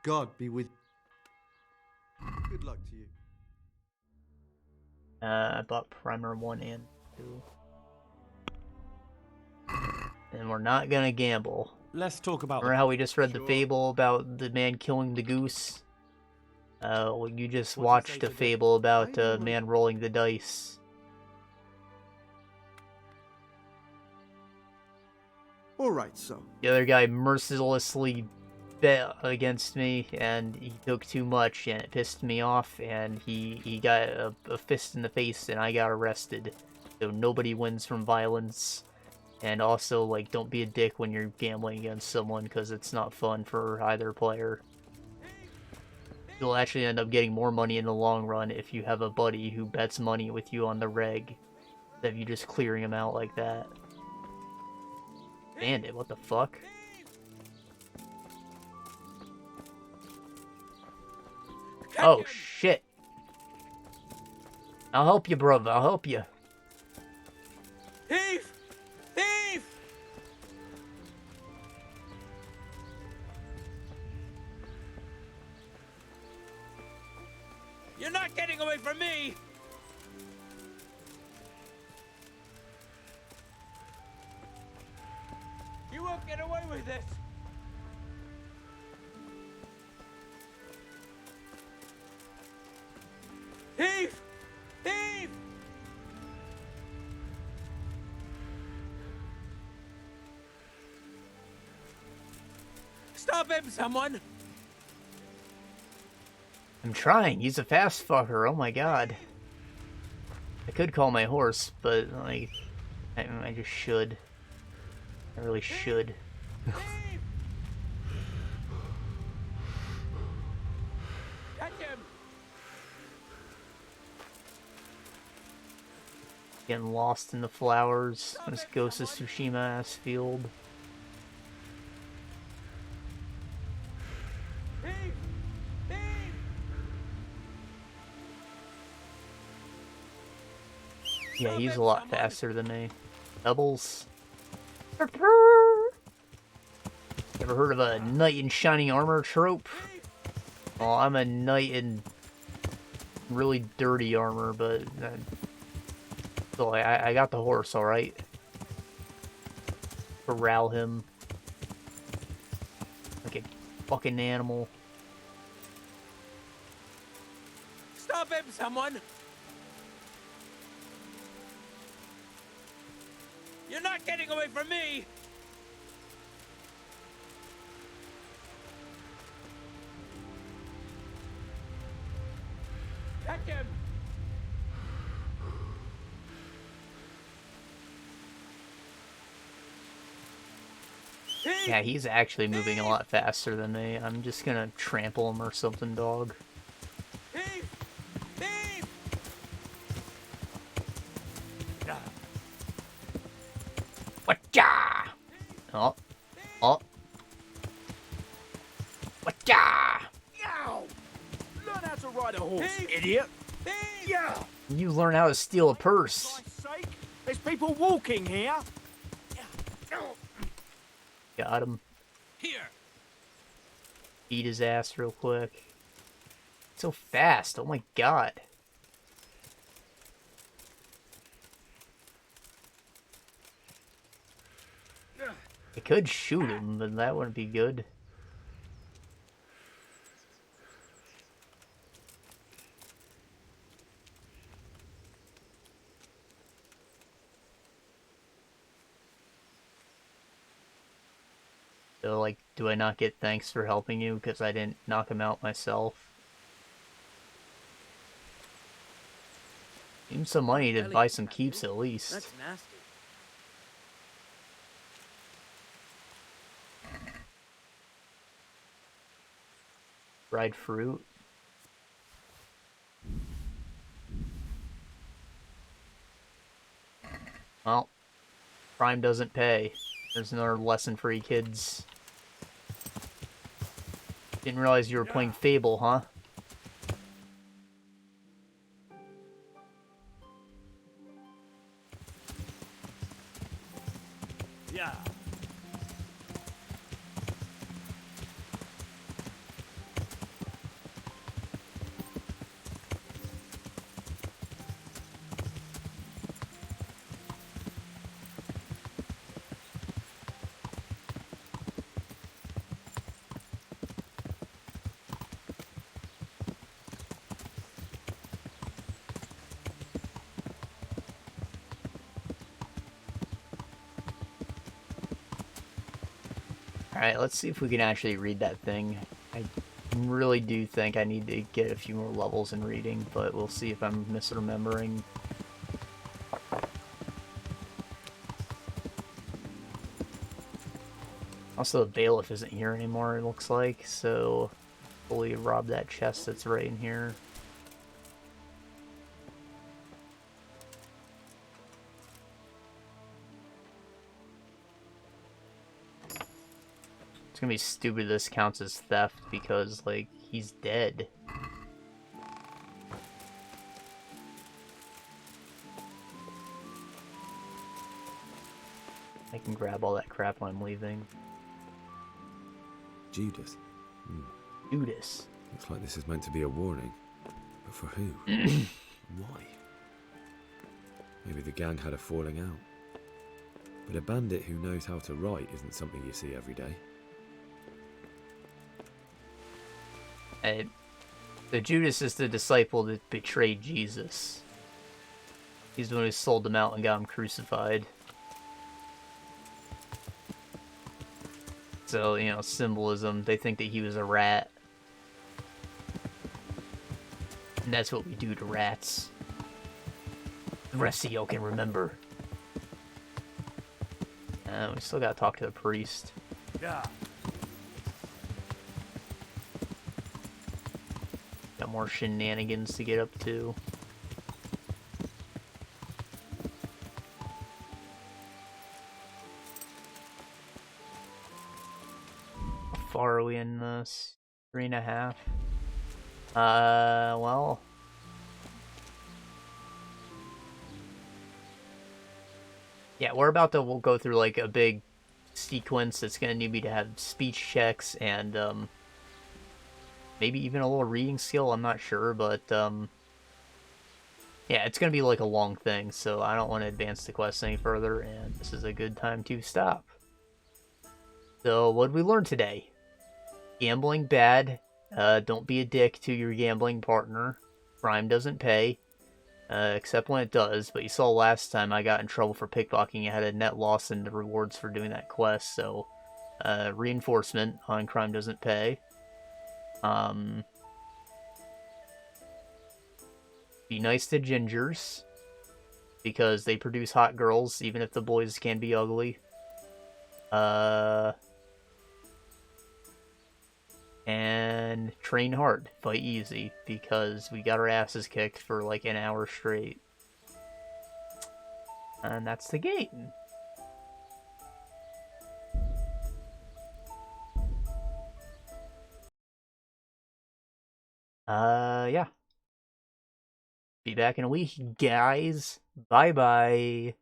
God be with you. Good luck to you. I bought Primer 1 and 2. And we're not gonna gamble. Let's talk about... Remember how we just read the fable about the man killing the goose? Well, you just watched a fable about a man rolling the dice. Alright, so. The other guy mercilessly bet against me, and he took too much, and it pissed me off, and he got a fist in the face, and I got arrested. So nobody wins from violence. And also, like, don't be a dick when you're gambling against someone, because it's not fun for either player. You'll actually end up getting more money in the long run if you have a buddy who bets money with you on the reg, than if you just clearing him out like that. Bandit, what the fuck? Oh, shit. I'll help you, brother. I'll help you. Thief! Thief! You're not getting away from me! You won't get away with this! Thief! Thief! Stop him, someone! I'm trying. He's a fast fucker. Oh my god. I could call my horse, but, like, I just should. I really should. Catch him! Getting lost in the flowers on this Ghost of Tsushima ass field. Yeah, he's a lot faster than me. Doubles. Ever heard of a knight in shining armor trope? Well, I'm a knight in really dirty armor, but so I got the horse, alright? Corral him. Like a fucking animal. Stop him, someone! You're not getting away from me! Catch him! Yeah, he's actually moving a lot faster than me. I'm just gonna trample him or something, dog. Whatcha? Oh. Oh. Whatcha? Yow! Learn how to ride a horse, idiot! Yeah! You learn how to steal a purse. Sake, there's people walking here. Got him. Here. Beat his ass real quick. So fast, oh my god. I could shoot him, but that wouldn't be good. So, like, do I not get thanks for helping you because I didn't knock him out myself? Give him some money to buy some keeps at least. That's nasty. Dried fruit. Well, crime doesn't pay. There's another lesson for you kids. Didn't realize you were playing Fable, huh? Yeah. Alright, let's see if we can actually read that thing. I really do think I need to get a few more levels in reading, but we'll see if I'm misremembering. Also, the bailiff isn't here anymore, it looks like, so hopefully rob that chest that's right in here. It's gonna be stupid this counts as theft because, like, he's dead. I can grab all that crap when I'm leaving. Judas. Judas. Looks like this is meant to be a warning. But for who? Why? Maybe the gang had a falling out. But a bandit who knows how to write isn't something you see every day. The Judas is the disciple that betrayed Jesus. He's the one who sold him out and got him crucified. So, you know, symbolism, they think that he was a rat. And that's what we do to rats. The rest of y'all can remember. We still gotta talk to the priest. Yeah. Got more shenanigans to get up to. How far are we in this? 3.5? Well... yeah, we're about to we'll go through like a big sequence that's gonna need me to have speech checks and maybe even a little reading skill, I'm not sure, but yeah, it's gonna be like a long thing, so I don't want to advance the quest any further, and this is a good time to stop. So, what did we learn today? Gambling bad. Don't be a dick to your gambling partner. Crime doesn't pay. except when it does, but you saw last time I got in trouble for pickpocketing. I had a net loss in the rewards for doing that quest, so reinforcement on crime doesn't pay. Be nice to gingers, because they produce hot girls, even if the boys can be ugly. And train hard, fight easy, because we got our asses kicked for like an hour straight. And that's the game. Yeah. Be back in a week, guys. Bye-bye.